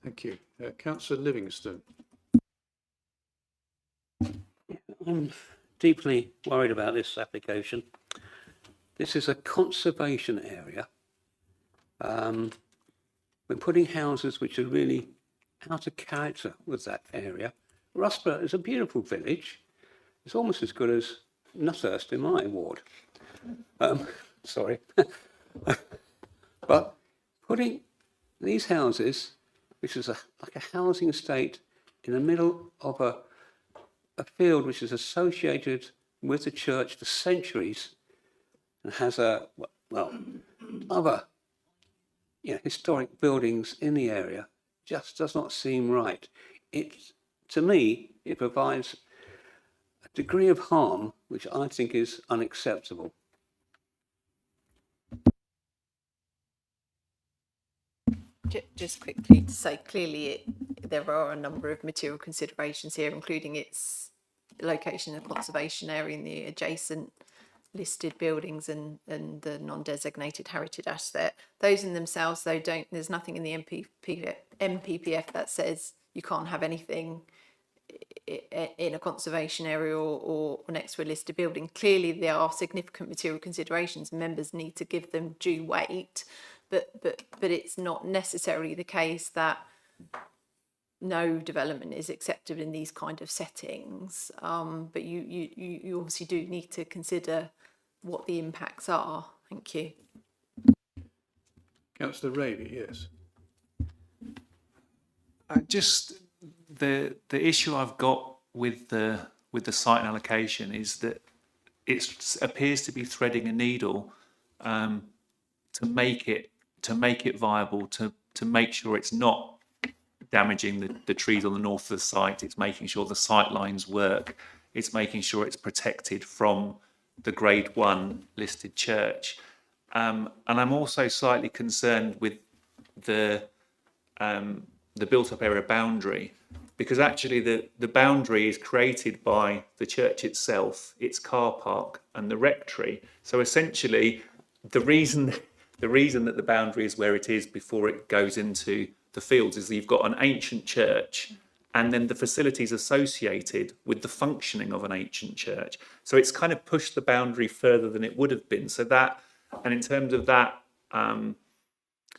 Thank you. Councillor Livingston. I'm deeply worried about this application. This is a conservation area. We're putting houses which are really out of character with that area. Rusper is a beautiful village. It's almost as good as Nuthurst in my ward. Sorry. But putting these houses, which is like a housing estate in the middle of a field which is associated with the church for centuries and has other historic buildings in the area, just does not seem right. To me, it provides a degree of harm which I think is unacceptable. Just quickly to say, clearly there are a number of material considerations here, including its location in a conservation area in the adjacent listed buildings and the non-designated heritage asset. Those in themselves, though, there's nothing in the MPPF that says you can't have anything in a conservation area or next to a listed building. Clearly there are significant material considerations and members need to give them due weight, but it's not necessarily the case that no development is accepted in these kind of settings. But you obviously do need to consider what the impacts are. Thank you. Councillor Ravey, yes. Just the issue I've got with the site allocation is that it appears to be threading a needle to make it viable, to make sure it's not damaging the trees on the north of the site. It's making sure the sight lines work. It's making sure it's protected from the Grade 1 listed church. And I'm also slightly concerned with the built-up area boundary, because actually the boundary is created by the church itself, its car park and the rectory. So essentially, the reason that the boundary is where it is before it goes into the fields is that you've got an ancient church and then the facilities associated with the functioning of an ancient church. So it's kind of pushed the boundary further than it would have been. So that, and in terms of that,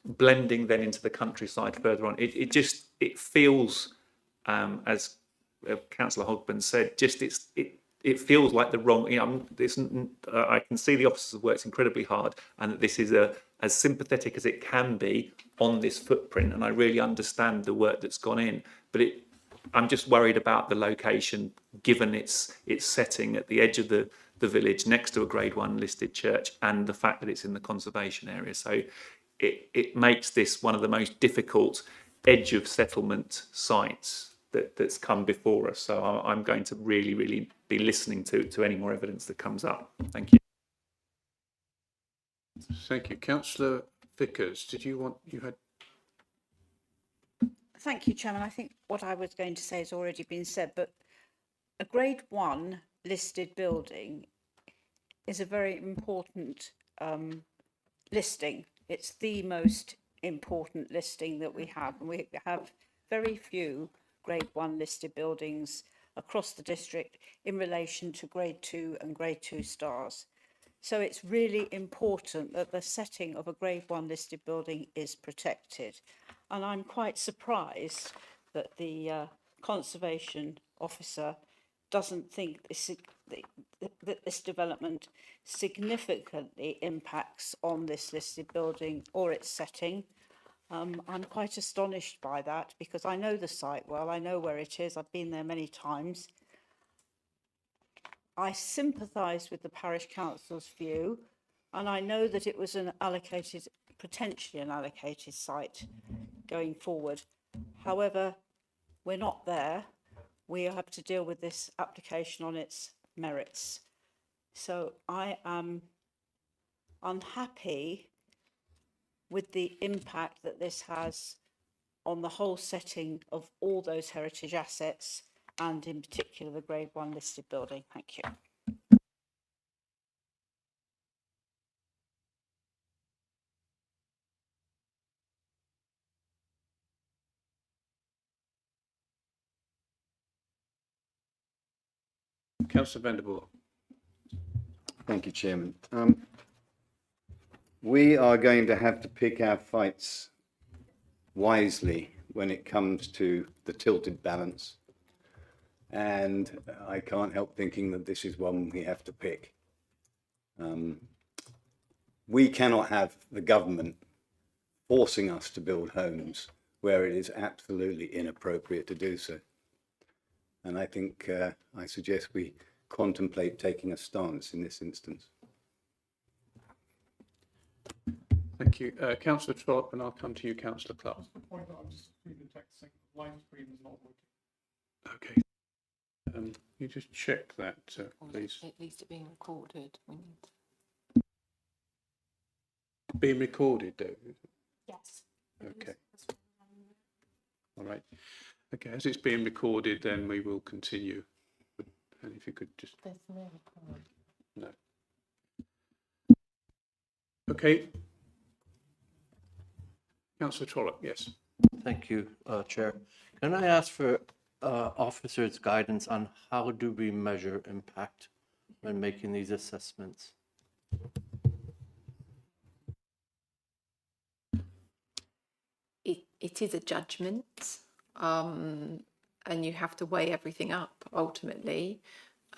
blending then into the countryside further on, it feels, as Councillor Hogben said, it feels like the wrong. I can see the officers have worked incredibly hard, and that this is as sympathetic as it can be on this footprint. And I really understand the work that's gone in, but I'm just worried about the location, given its setting at the edge of the village, next to a Grade 1 listed church, and the fact that it's in the conservation area. So it makes this one of the most difficult edge of settlement sites that's come before us. So I'm going to really, really be listening to any more evidence that comes up. Thank you. Thank you. Councillor Vickers, you had... Thank you, Chairman. I think what I was going to say has already been said, but a Grade 1 listed building is a very important listing. It's the most important listing that we have, and we have very few Grade 1 listed buildings across the district in relation to Grade 2 and Grade 2 stars. So it's really important that the setting of a Grade 1 listed building is protected. And I'm quite surprised that the conservation officer doesn't think that this development significantly impacts on this listed building or its setting. I'm quite astonished by that, because I know the site well, I know where it is, I've been there many times. I sympathise with the parish council's view, and I know that it was potentially an allocated site going forward. However, we're not there. We have to deal with this application on its merits. So I am unhappy with the impact that this has on the whole setting of all those heritage assets, and in particular the Grade 1 listed building. Thank you. Councillor Vanderboer. Thank you, Chairman. We are going to have to pick our fights wisely when it comes to the tilted balance, and I can't help thinking that this is one we have to pick. We cannot have the government forcing us to build homes where it is absolutely inappropriate to do so. And I think I suggest we contemplate taking a stance in this instance. Thank you. Councillor Trollope, and I'll come to you, Councillor Clark. Okay. You just check that, please. At least it being recorded. Being recorded, though? Yes. Okay. All right. Okay, as it's being recorded, then we will continue. And if you could just... There's no record. No. Okay. Councillor Trollope, yes. Thank you, Chair. Can I ask for officers' guidance on how do we measure impact when making these assessments? It is a judgment, and you have to weigh everything up ultimately.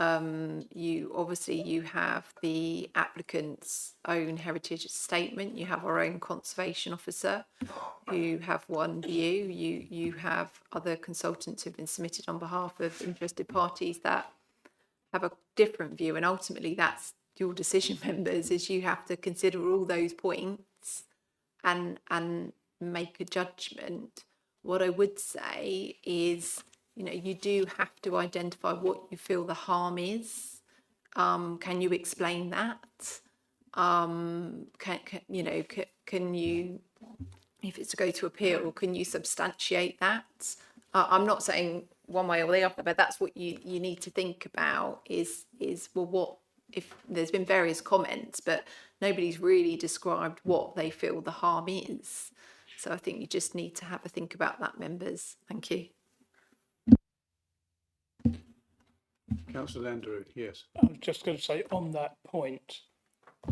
You have the applicant's own heritage statement, you have our own conservation officer who have one view, you have other consultants who've been submitted on behalf of interested parties that have a different view, and ultimately that's your decision, members, is you have to consider all those points and make a judgment. What I would say is, you do have to identify what you feel the harm is, Can you explain that? Can you, if it's to go to appeal, can you substantiate that? I'm not saying one way or the other, but that's what you need to think about is well, what if there's been various comments, but nobody's really described what they feel the harm is. So I think you just need to have a think about that, members. Thank you. Councillor Landreau, yes. I was just going to say on that point,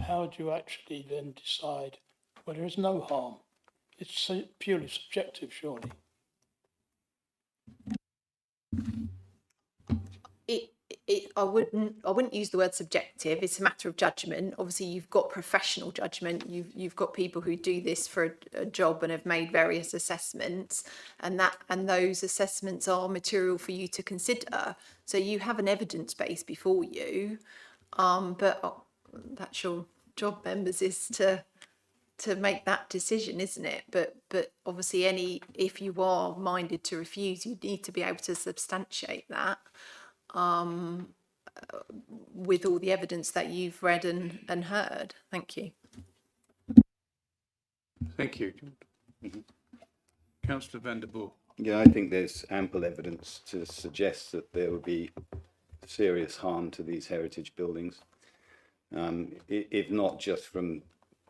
how do you actually then decide, well, there is no harm? It's purely subjective, surely. I wouldn't use the word subjective. It's a matter of judgment. Obviously, you've got professional judgment. You've got people who do this for a job and have made various assessments, and those assessments are material for you to consider. So you have an evidence base before you, but that's your job, members, is to make that decision, isn't it? But obviously, if you are minded to refuse, you need to be able to substantiate that. With all the evidence that you've read and heard. Thank you. Thank you. Councillor van der Boer. Yeah, I think there's ample evidence to suggest that there would be serious harm to these heritage buildings, if not just from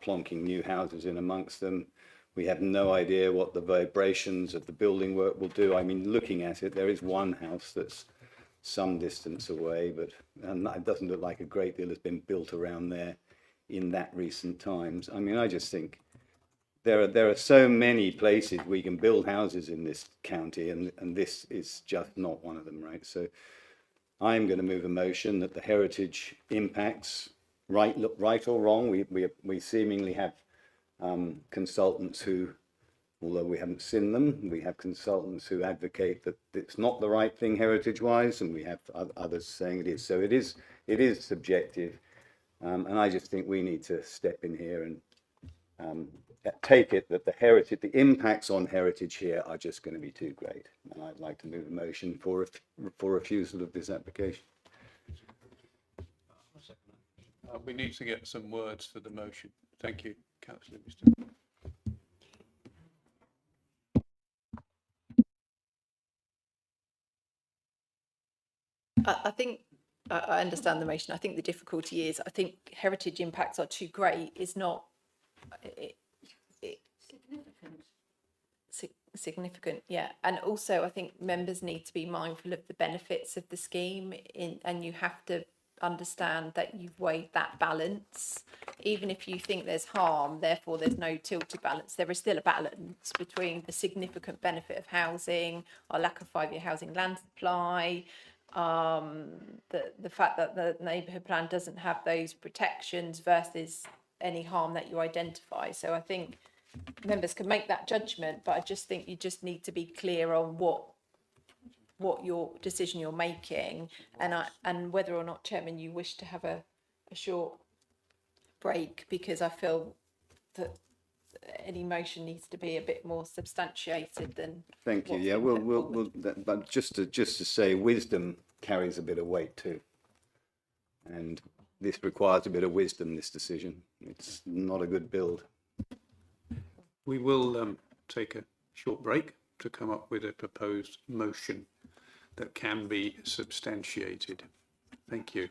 plonking new houses in amongst them. We have no idea what the vibrations of the building work will do. I mean, looking at it, there is one house that's some distance away, but it doesn't look like a great deal has been built around there in that recent times. I mean, I just think there are so many places we can build houses in this county, and this is just not one of them, right? So I'm going to move a motion that the heritage impacts, right or wrong, we seemingly have consultants who, although we haven't seen them, we have consultants who advocate that it's not the right thing heritage-wise, and we have others saying it is. So it is subjective, and I just think we need to step in here and take it that the impacts on heritage here are just going to be too great. And I'd like to move a motion for refusal of this application. We need to get some words for the motion. Thank you, Councillor Livingston. I think I understand the motion. I think the difficulty is, I think heritage impacts are too great. It's not significant, yeah. And also, I think members need to be mindful of the benefits of the scheme, and you have to understand that you've weighed that balance. Even if you think there's harm, therefore there's no tilted balance, there is still a balance between the significant benefit of housing, our lack of 5-year housing land supply, the fact that the neighbourhood plan doesn't have those protections versus any harm that you identify. So I think members can make that judgment, but I just think you just need to be clear on what your decision you're making, and whether or not, Chairman, you wish to have a short break, because I feel that any motion needs to be a bit more substantiated than. Thank you. Yeah, we'll but just to say, wisdom carries a bit of weight too, and this requires a bit of wisdom. This decision, it's not a good build. We will take a short break to come up with a proposed motion that can be substantiated. Thank you.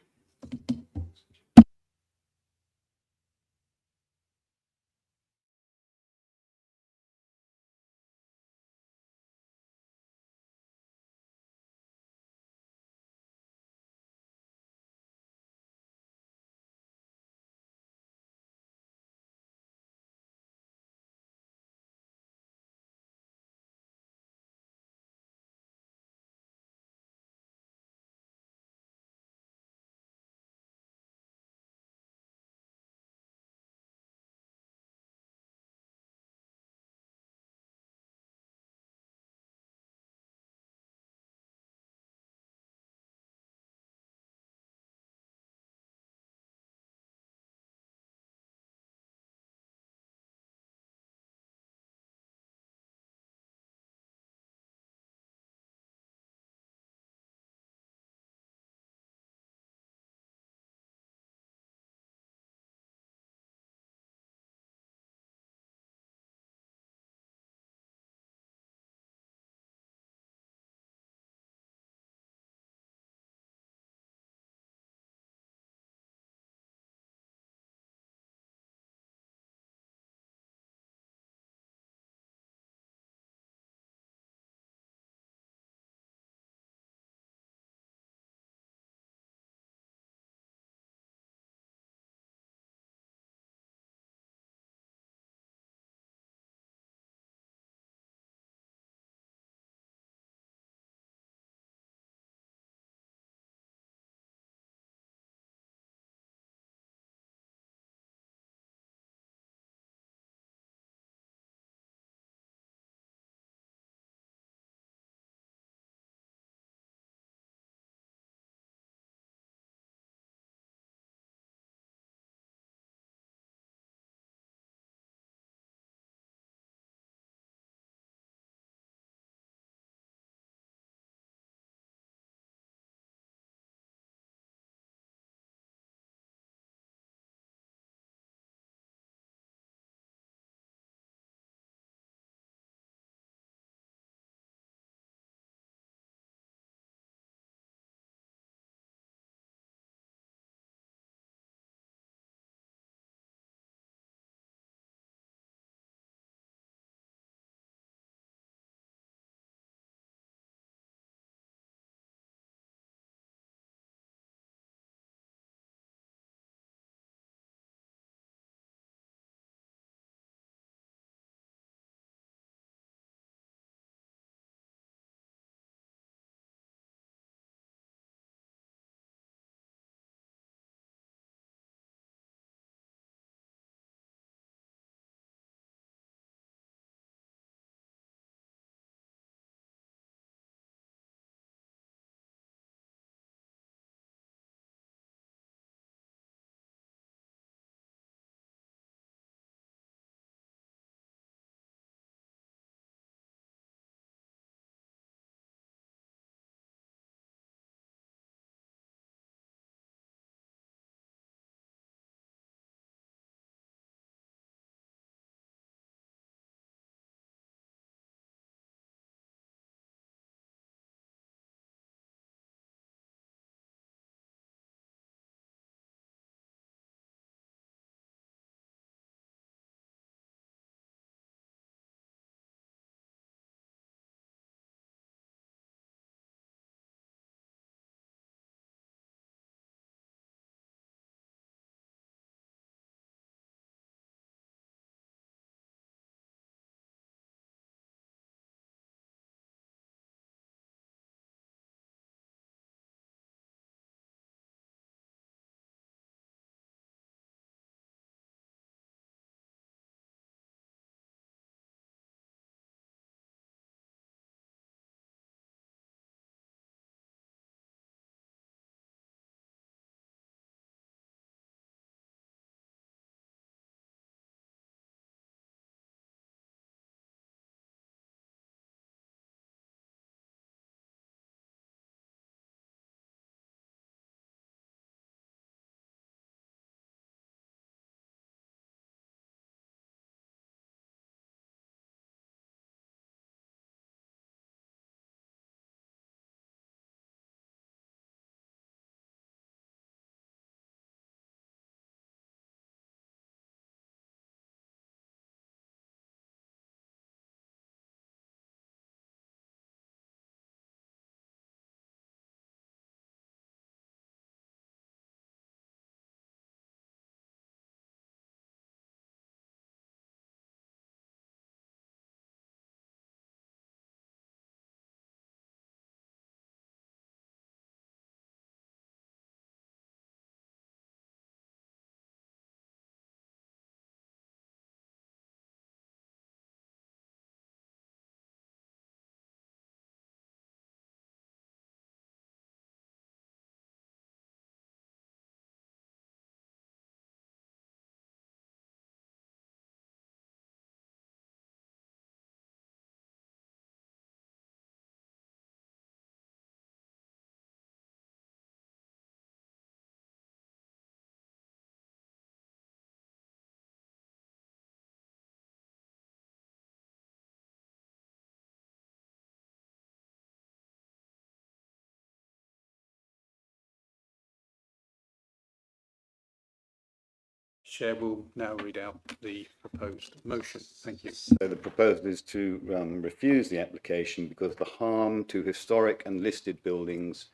Chair will now read out the proposed motion. Thank you. So the proposal is to refuse the application because the harm to historic and listed buildings,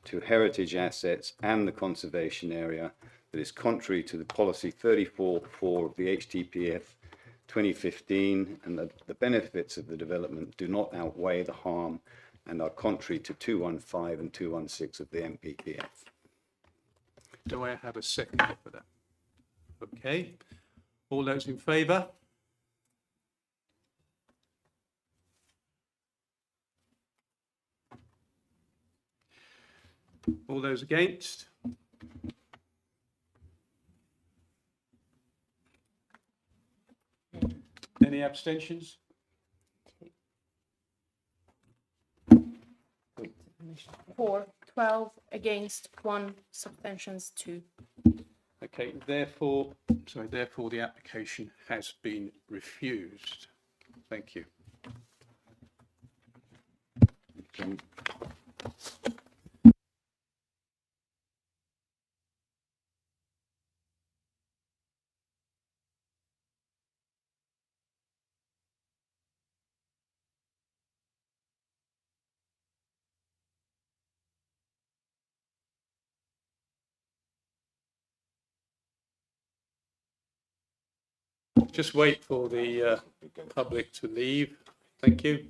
to heritage assets and the conservation area that is contrary to the policy 34.4 of the HTPF 2015, and that the benefits of the development do not outweigh the harm and are contrary to 215 and 216 of the MPPF. Do I have a second for that? Okay. All those in favour? All those against? Any abstentions? 4, 12 against, 1 abstentions, 2. Okay, therefore the application has been refused. Thank you. Just wait for the public to leave. Thank you.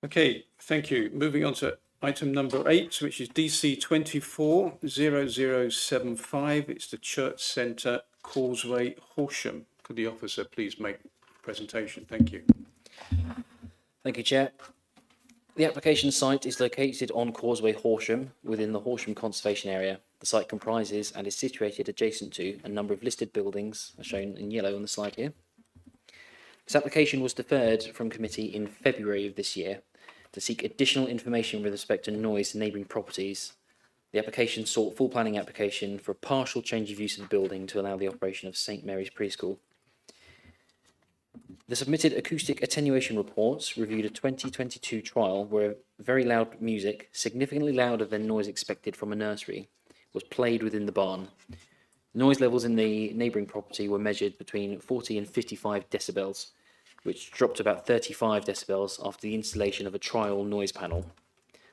Okay, thank you. Moving on to item number 8, which is DC 240075. It's the Church Centre, Causeway, Horsham. Could the officer please make presentation? Thank you. Thank you, Chair. The application site is located on Causeway, Horsham, within the Horsham Conservation Area. The site comprises and is situated adjacent to a number of listed buildings, as shown in yellow on the slide here. This application was deferred from committee in February of this year to seek additional information with respect to noise to neighbouring properties. The application sought full planning application for a partial change of use of the building to allow the operation of St Mary's Preschool. The submitted acoustic attenuation reports reviewed a 2022 trial where very loud music, significantly louder than noise expected from a nursery, was played within the barn. Noise levels in the neighbouring property were measured between 40 and 55 decibels, which dropped to about 35 decibels after the installation of a trial noise panel,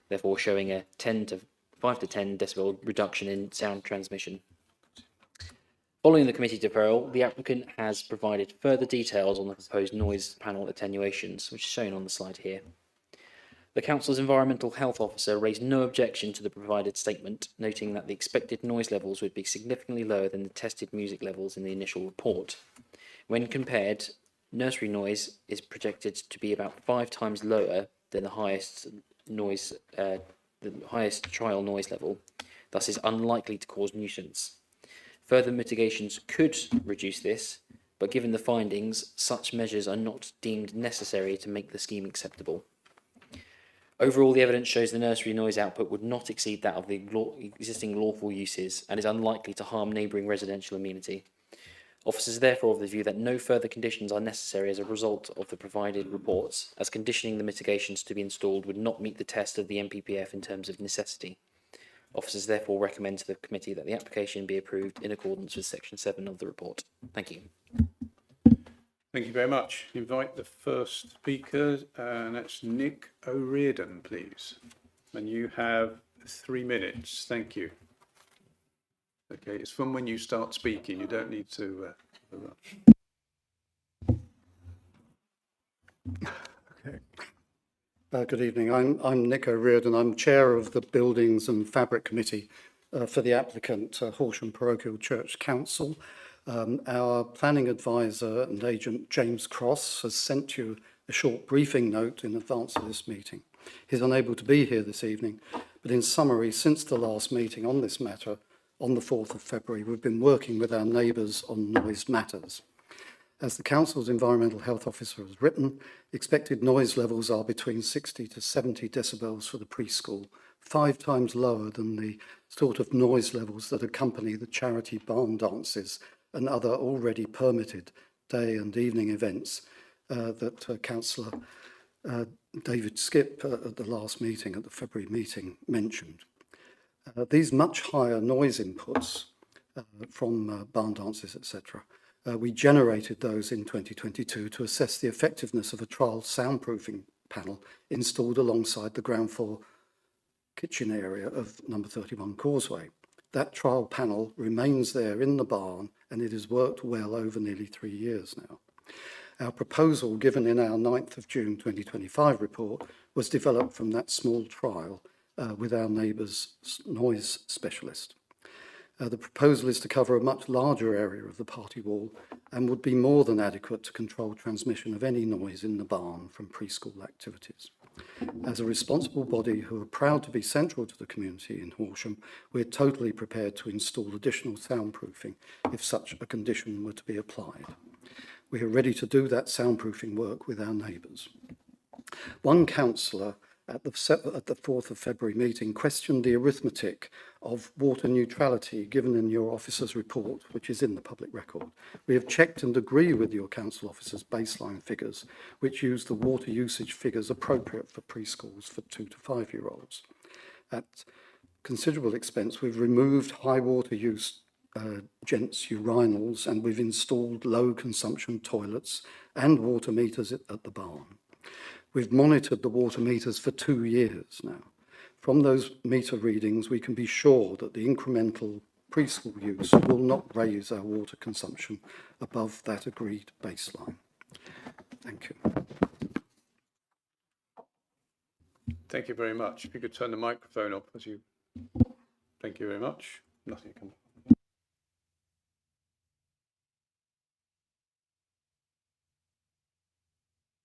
therefore showing a 5 to 10 decibel reduction in sound transmission. Following the committee deferral, the applicant has provided further details on the proposed noise panel attenuations, which is shown on the slide here. The Council's Environmental Health Officer raised no objection to the provided statement, noting that the expected noise levels would be significantly lower than the tested music levels in the initial report. When compared, nursery noise is projected to be about 5 times lower than the highest trial noise level, thus is unlikely to cause nuisance. Further mitigations could reduce this, but given the findings, such measures are not deemed necessary to make the scheme acceptable. Overall, the evidence shows the nursery noise output would not exceed that of the existing lawful uses and is unlikely to harm neighbouring residential amenity. Officers are therefore of the view that no further conditions are necessary as a result of the provided reports, as conditioning the mitigations to be installed would not meet the test of the MPPF in terms of necessity. Officers therefore recommend to the committee that the application be approved in accordance with section 7 of the report. Thank you. Thank you very much. Invite the first speaker, and that's Nick O'Riordan, please. And you have 3 minutes. Thank you. Okay, it's from when you start speaking. You don't need to rush. Okay. Good evening. I'm Nick O'Riordan. I'm chair of the Buildings and Fabric Committee for the applicant, Horsham Parochial Church Council. Our planning advisor and agent, James Cross, has sent you a short briefing note in advance of this meeting. He's unable to be here this evening, but in summary, since the last meeting on this matter, on the 4th of February, we've been working with our neighbours on noise matters. As the Council's Environmental Health Officer has written, expected noise levels are between 60 to 70 decibels for the preschool, 5 times lower than the sort of noise levels that accompany the charity barn dances and other already permitted day and evening events that Councillor David Skipp at the last meeting, at the February meeting, mentioned. These much higher noise inputs from barn dances, etc., we generated those in 2022 to assess the effectiveness of a trial soundproofing panel installed alongside the ground floor kitchen area of number 31 Causeway. That trial panel remains there in the barn, and it has worked well over nearly 3 years now. Our proposal, given in our 9th of June 2025 report, was developed from that small trial with our neighbour's noise specialist. The proposal is to cover a much larger area of the party wall and would be more than adequate to control transmission of any noise in the barn from preschool activities. As a responsible body who are proud to be central to the community in Horsham, we're totally prepared to install additional soundproofing if such a condition were to be applied. We are ready to do that soundproofing work with our neighbours. One councillor at the 4th of February meeting questioned the arithmetic of water neutrality given in your officer's report, which is in the public record. We have checked and agree with your council officer's baseline figures, which use the water usage figures appropriate for preschools for 2 to 5 year olds. At considerable expense, we've removed high water use gents urinals, and we've installed low consumption toilets and water meters at the barn. We've monitored the water meters for 2 years now. From those meter readings, we can be sure that the incremental preschool use will not raise our water consumption above that agreed baseline. Thank you. Thank you very much. If you could turn the microphone up as you... Thank you very much. Nothing can...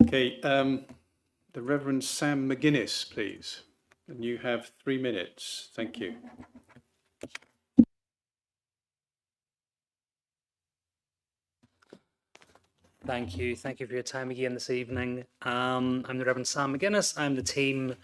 Okay, the Reverend Sam McGuinness, please. And you have 3 minutes. Thank you. Thank you. Thank you for your time again this evening. I'm the Reverend Sam McGuinness. I'm the team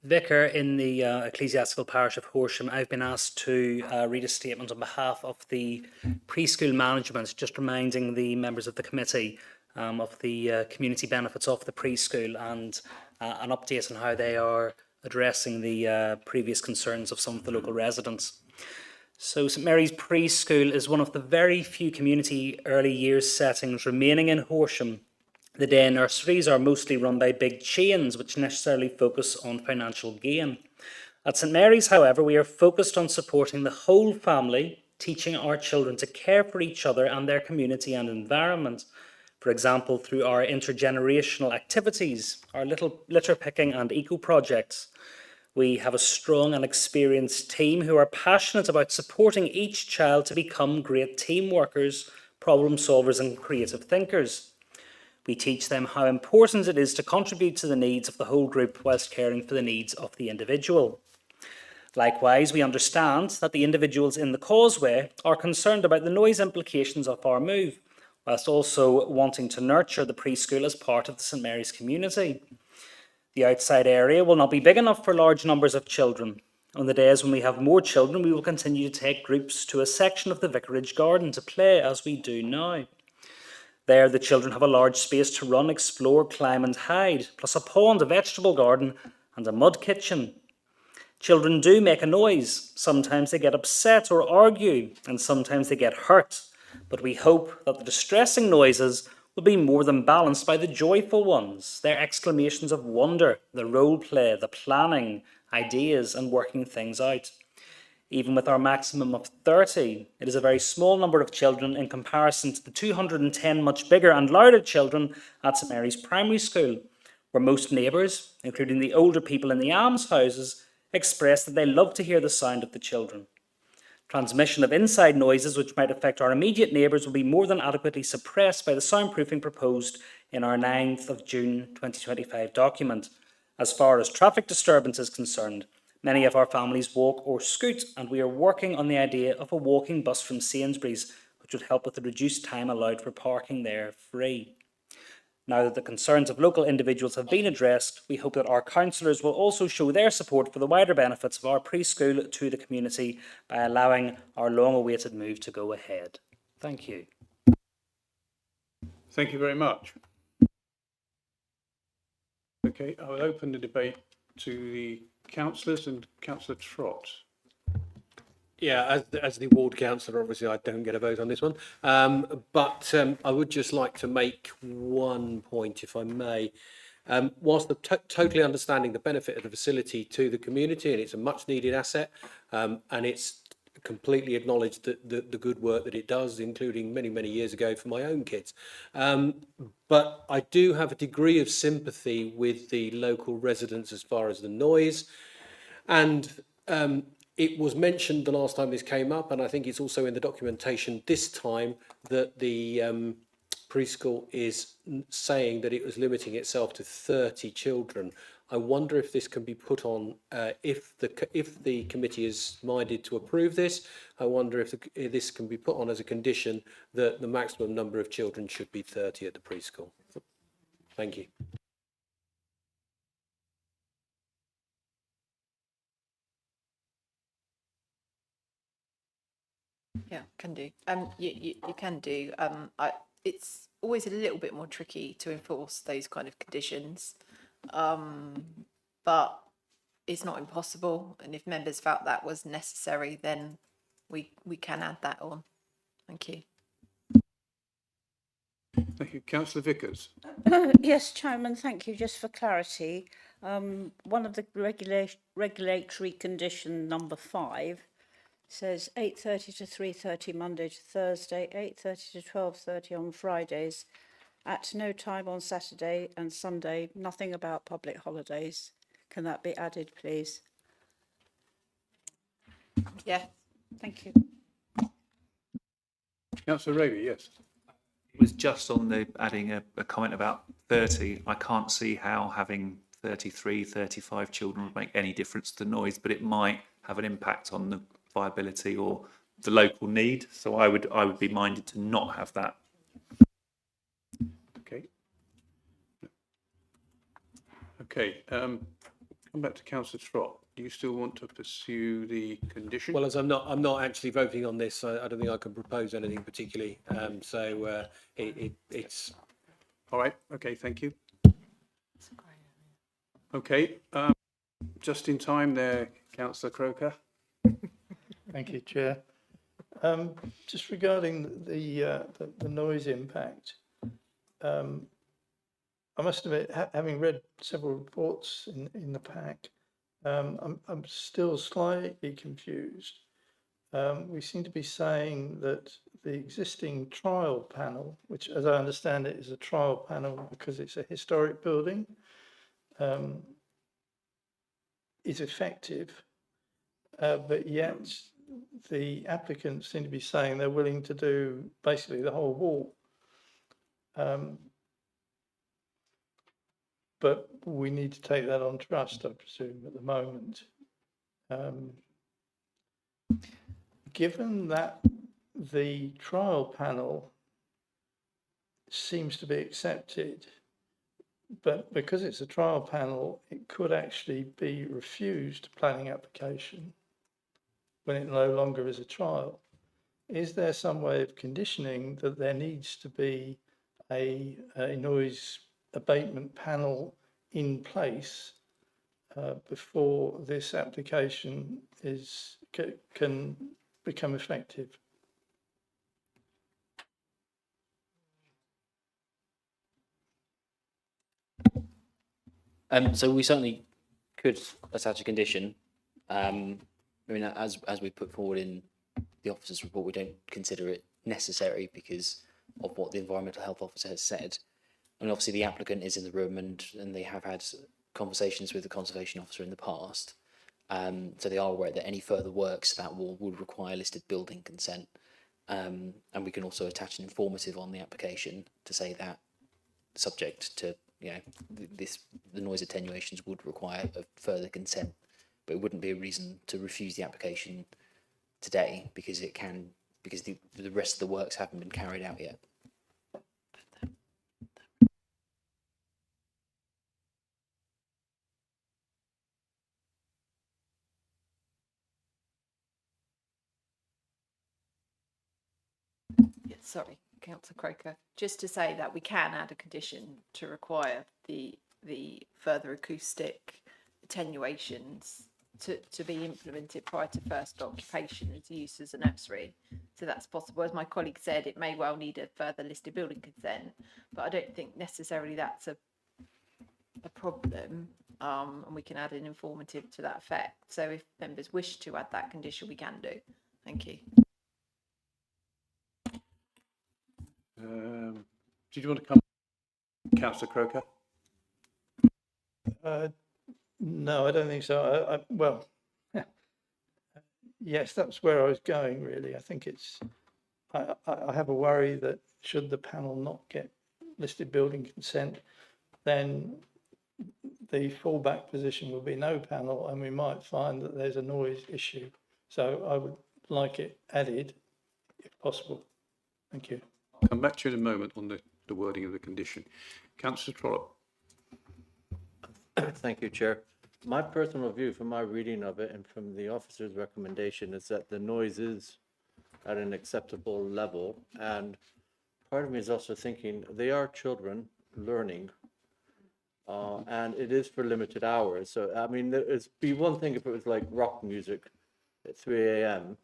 vicar in the ecclesiastical parish of Horsham. I've been asked to read a statement on behalf of the preschool management, just reminding the members of the committee of the community benefits of the preschool and an update on how they are addressing the previous concerns of some of the local residents. So St Mary's Preschool is one of the very few community early years settings remaining in Horsham. The day nurseries are mostly run by big chains which necessarily focus on financial gain. At St Mary's, however, we are focused on supporting the whole family, teaching our children to care for each other and their community and environment. For example, through our intergenerational activities, our little litter picking and eco projects. We have a strong and experienced team who are passionate about supporting each child to become great team workers, problem solvers and creative thinkers. We teach them how important it is to contribute to the needs of the whole group whilst caring for the needs of the individual. Likewise, we understand that the individuals in the Causeway are concerned about the noise implications of our move, whilst also wanting to nurture the preschool as part of the St Mary's community. The outside area will not be big enough for large numbers of children. On the days when we have more children, we will continue to take groups to a section of the vicarage garden to play as we do now. There, the children have a large space to run, explore, climb and hide, plus a pond, a vegetable garden and a mud kitchen. Children do make a noise. Sometimes they get upset or argue, and sometimes they get hurt. But we hope that the distressing noises will be more than balanced by the joyful ones, their exclamations of wonder, the role play, the planning, ideas and working things out. Even with our maximum of 30, it is a very small number of children in comparison to the 210 much bigger and louder children at St Mary's Primary School, where most neighbours, including the older people in the almshouses, express that they love to hear the sound of the children. Transmission of inside noises which might affect our immediate neighbours will be more than adequately suppressed by the soundproofing proposed in our 9th of June 2025 document. As far as traffic disturbance is concerned, many of our families walk or scoot, and we are working on the idea of a walking bus from Sainsbury's, which would help with the reduced time allowed for parking there free. Now that the concerns of local individuals have been addressed, we hope that our councillors will also show their support for the wider benefits of our preschool to the community by allowing our long-awaited move to go ahead. Thank Thank you. Thank you very much. Okay, I will open the debate to the councillors and Councillor Trott. Yeah, as the ward councillor, obviously I don't get a vote on this one. But I would just like to make one point, if I may. Whilst totally understanding the benefit of the facility to the community, and it's a much needed asset, and it's completely acknowledged that the good work that it does, including many, many years ago for my own kids. But I do have a degree of sympathy with the local residents as far as the noise. And it was mentioned the last time this came up, and I think it's also in the documentation this time, that the preschool is saying that it was limiting itself to 30 children. I wonder if this can be put on, if the committee is minded to approve this, I wonder if this can be put on as a condition that the maximum number of children should be 30 at the preschool. Thank you. Yeah, can do. You can do. It's always a little bit more tricky to enforce those kind of conditions, but it's not impossible. And if members felt that was necessary, then we can add that on. Thank you. Thank you. Councillor Vickers. Yes, Chairman, thank you. Just for clarity, one of the regulatory condition number 5 says 8:30 to 3:30 Monday to Thursday, 8:30 to 12:30 on Fridays, at no time on Saturday and Sunday, nothing about public holidays. Can that be added, please? Yeah. Thank you. Councillor Raby, yes. It was just on the adding a comment about 30. I can't see how having 33, 35 children would make any difference to the noise, but it might have an impact on the viability or the local need. So I would be minded to not have that. Okay. Okay. Come back to Councillor Trott. Do you still want to pursue the condition? Well, as I'm not actually voting on this, I don't think I can propose anything particularly. It's all right. Okay, thank you. Okay, just in time there, Councillor Croker. Thank you, Chair. Just regarding the noise impact, I must admit, having read several reports in the pack, I'm still slightly confused. We seem to be saying that the existing trial panel, which as I understand it is a trial panel because it's a historic building, is effective, but yet the applicants seem to be saying they're willing to do basically the whole wall. But we need to take that on trust, I presume, at the moment. Given that the trial panel seems to be accepted, but because it's a trial panel, it could actually be refused a planning application when it no longer is a trial. Is there some way of conditioning that there needs to be a noise abatement panel in place before this application can become effective? So we certainly could attach a condition. I mean, as we put forward in the officer's report, we don't consider it necessary because of what the environmental health officer has said. And obviously the applicant is in the room and they have had conversations with the conservation officer in the past. So they are aware that any further works to that wall would require listed building consent. And we can also attach an informative on the application to say that subject to, you know, the noise attenuations would require a further consent, but it wouldn't be a reason to refuse the application today because the rest of the works haven't been carried out yet. Sorry, Councillor Croker, just to say that we can add a condition to require the further acoustic attenuations to be implemented prior to first occupation as use as a nursery. So that's possible. As my colleague said, it may well need a further listed building consent, but I don't think necessarily that's a problem. And we can add an informative to that effect. So if members wish to add that condition, we can do. Thank you. Did you want to come, Councillor Croker? No, I don't think so. Well, yes, that's where I was going, really. I think it's, I have a worry that should the panel not get listed building consent, then the fallback position will be no panel, and we might find that there's a noise issue. So I would like it added, if possible. Thank you. I'll come back to you in a moment on the wording of the condition. Councillor Trollope. Thank you, Chair. My personal view from my reading of it and from the officer's recommendation is that the noise is at an acceptable level. And part of me is also thinking they are children learning, and it is for limited hours. So, I mean, it'd be one thing if it was like rock music at 3 a.m.,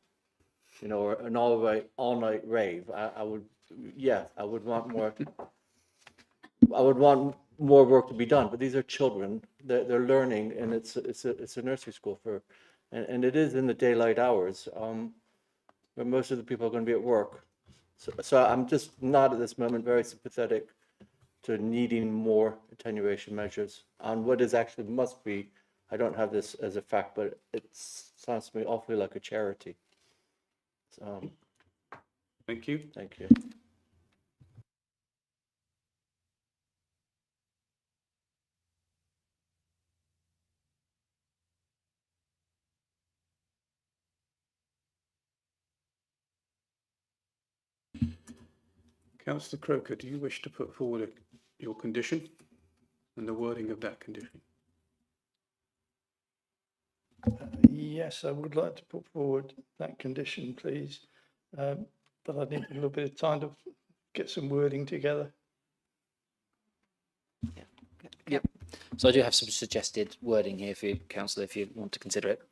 you know, or an all-night rave. I would want more. I would want more work to be done, but these are children. They're learning, and it's a nursery school and it is in the daylight hours, where most of the people are going to be at work. So I'm just not at this moment very sympathetic to needing more attenuation measures on what is actually must be. I don't have this as a fact, but it sounds to me awfully like a charity. So, thank you. Thank you. Councillor Croker, do you wish to put forward your condition and the wording of that condition? Yes, I would like to put forward that condition, please. But I need a little bit of time to get some wording together. Yep. So I do have some suggested wording here for you, Councillor, if you want to consider it.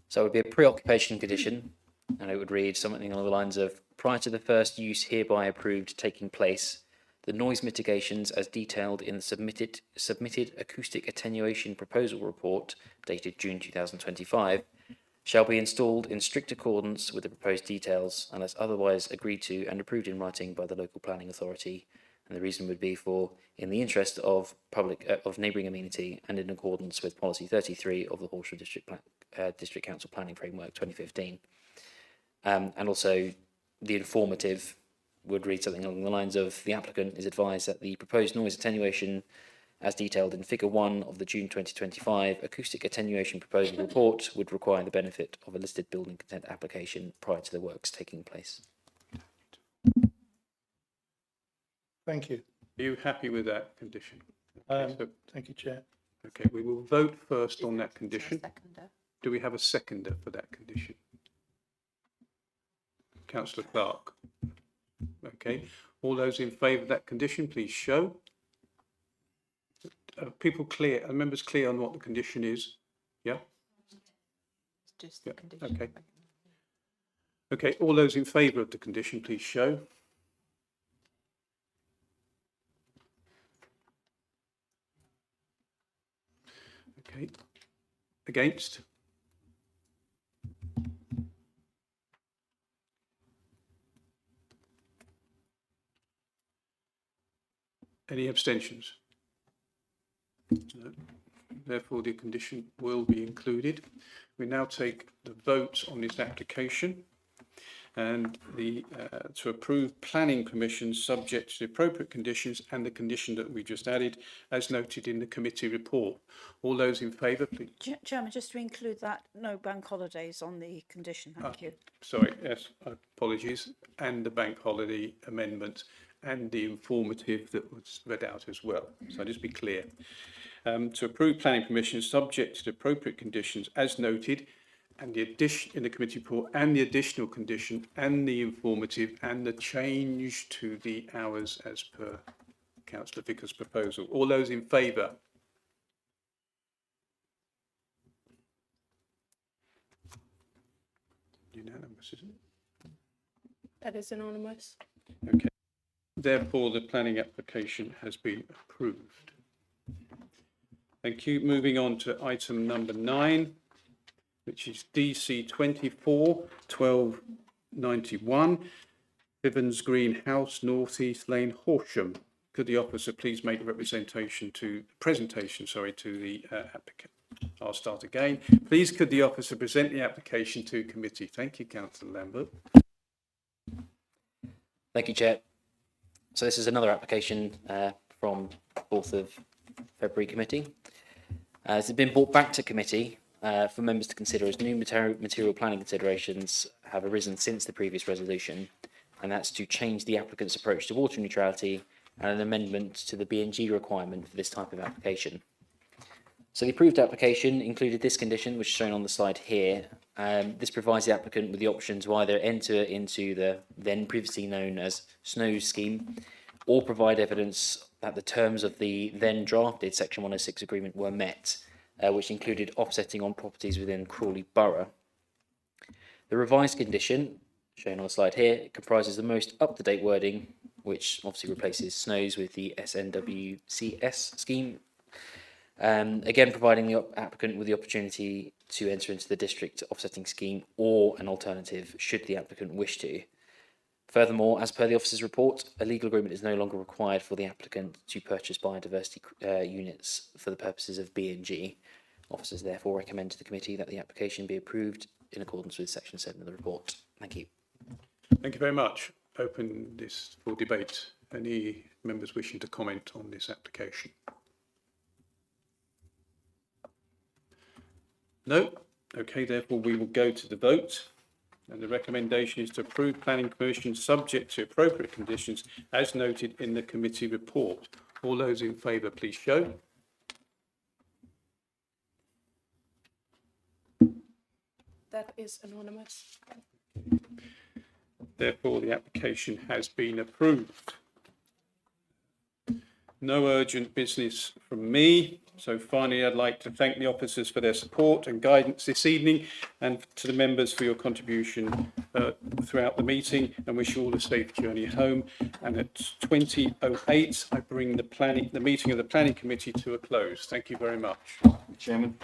So it would be a pre-occupation condition, and it would read something along the lines of, prior to the first use hereby approved taking place, the noise mitigations as detailed in the submitted acoustic attenuation proposal report dated June 2025 shall be installed in strict accordance with the proposed details unless otherwise agreed to and approved in writing by the local planning authority. And the reason would be for, in the interest of of neighbouring amenity and in accordance with policy 33 of the Horsham District Council Planning Framework 2015. And also the informative would read something along the lines of, the applicant is advised that the proposed noise attenuation as detailed in figure 1 of the June 2025 acoustic attenuation proposal report would require the benefit of a listed building consent application prior to the works taking place. Thank you. Are you happy with that condition? Okay, thank you, Chair. Okay, we will vote first on that condition. Do we have a seconder for that condition? Councillor Clark. Okay, all those in favour of that condition, please show. People clear, are members clear on what the condition is? Yeah? It's just the condition. Okay. Okay, all those in favour of the condition, please show. Okay. Against? Any abstentions? No. Therefore, the condition will be included. We now take the vote on this application and to approve planning permission subject to the appropriate conditions and the condition that we just added as noted in the committee report. All those in favour, please. Chairman, just to include that, no bank holidays on the condition, thank you. Sorry, yes, apologies. And the bank holiday amendment and the informative that was read out as well. So just be clear. To approve planning permission subject to the appropriate conditions as noted and the addition in the committee report, and the additional condition, and the informative, and the change to the hours as per Councillor Vickers' proposal. All those in favour? Unanimous, isn't it? That is anonymous. Okay. Therefore, the planning application has been approved. Thank you. Moving on to item number 9, which is DC 24 1291, Bivens Green House, North East Lane, Horsham. Could the officer please make a presentation to the applicant? I'll start again. Please could the officer present the application to committee? Thank you, Councillor Lambert. Thank you, Chair. So this is another application from 4th of February committee. This has been brought back to committee for members to consider as new material planning considerations have arisen since the previous resolution, and that's to change the applicant's approach to water neutrality and an amendment to the B&G requirement for this type of application. So the approved application included this condition, which is shown on the slide here. This provides the applicant with the option to either enter into the then previously known as SNOWS scheme, or provide evidence that the terms of the then drafted Section 106 agreement were met, which included offsetting on properties within Crawley Borough. The revised condition, shown on the slide here, comprises the most up-to-date wording, which obviously replaces SNOWS with the SNWCS scheme. Again, providing the applicant with the opportunity to enter into the district offsetting scheme or an alternative should the applicant wish to. Furthermore, as per the officer's report, a legal agreement is no longer required for the applicant to purchase biodiversity units for the purposes of B&G. Officers therefore recommend to the committee that the application be approved in accordance with section 7 of the report. Thank you. Thank you very much. Open this for debate. Any members wishing to comment on this application? No? Okay, therefore we will go to the vote. And the recommendation is to approve planning permission subject to appropriate conditions as noted in the committee report. All those in favour, please show. That is anonymous. Therefore, the application has been approved. No urgent business from me. So finally, I'd like to thank the officers for their support and guidance this evening, and to the members for your contribution throughout the meeting, and wish you all a safe journey home. And at 20:08, I bring the meeting of the Planning Committee to a close. Thank you very much. Chairman.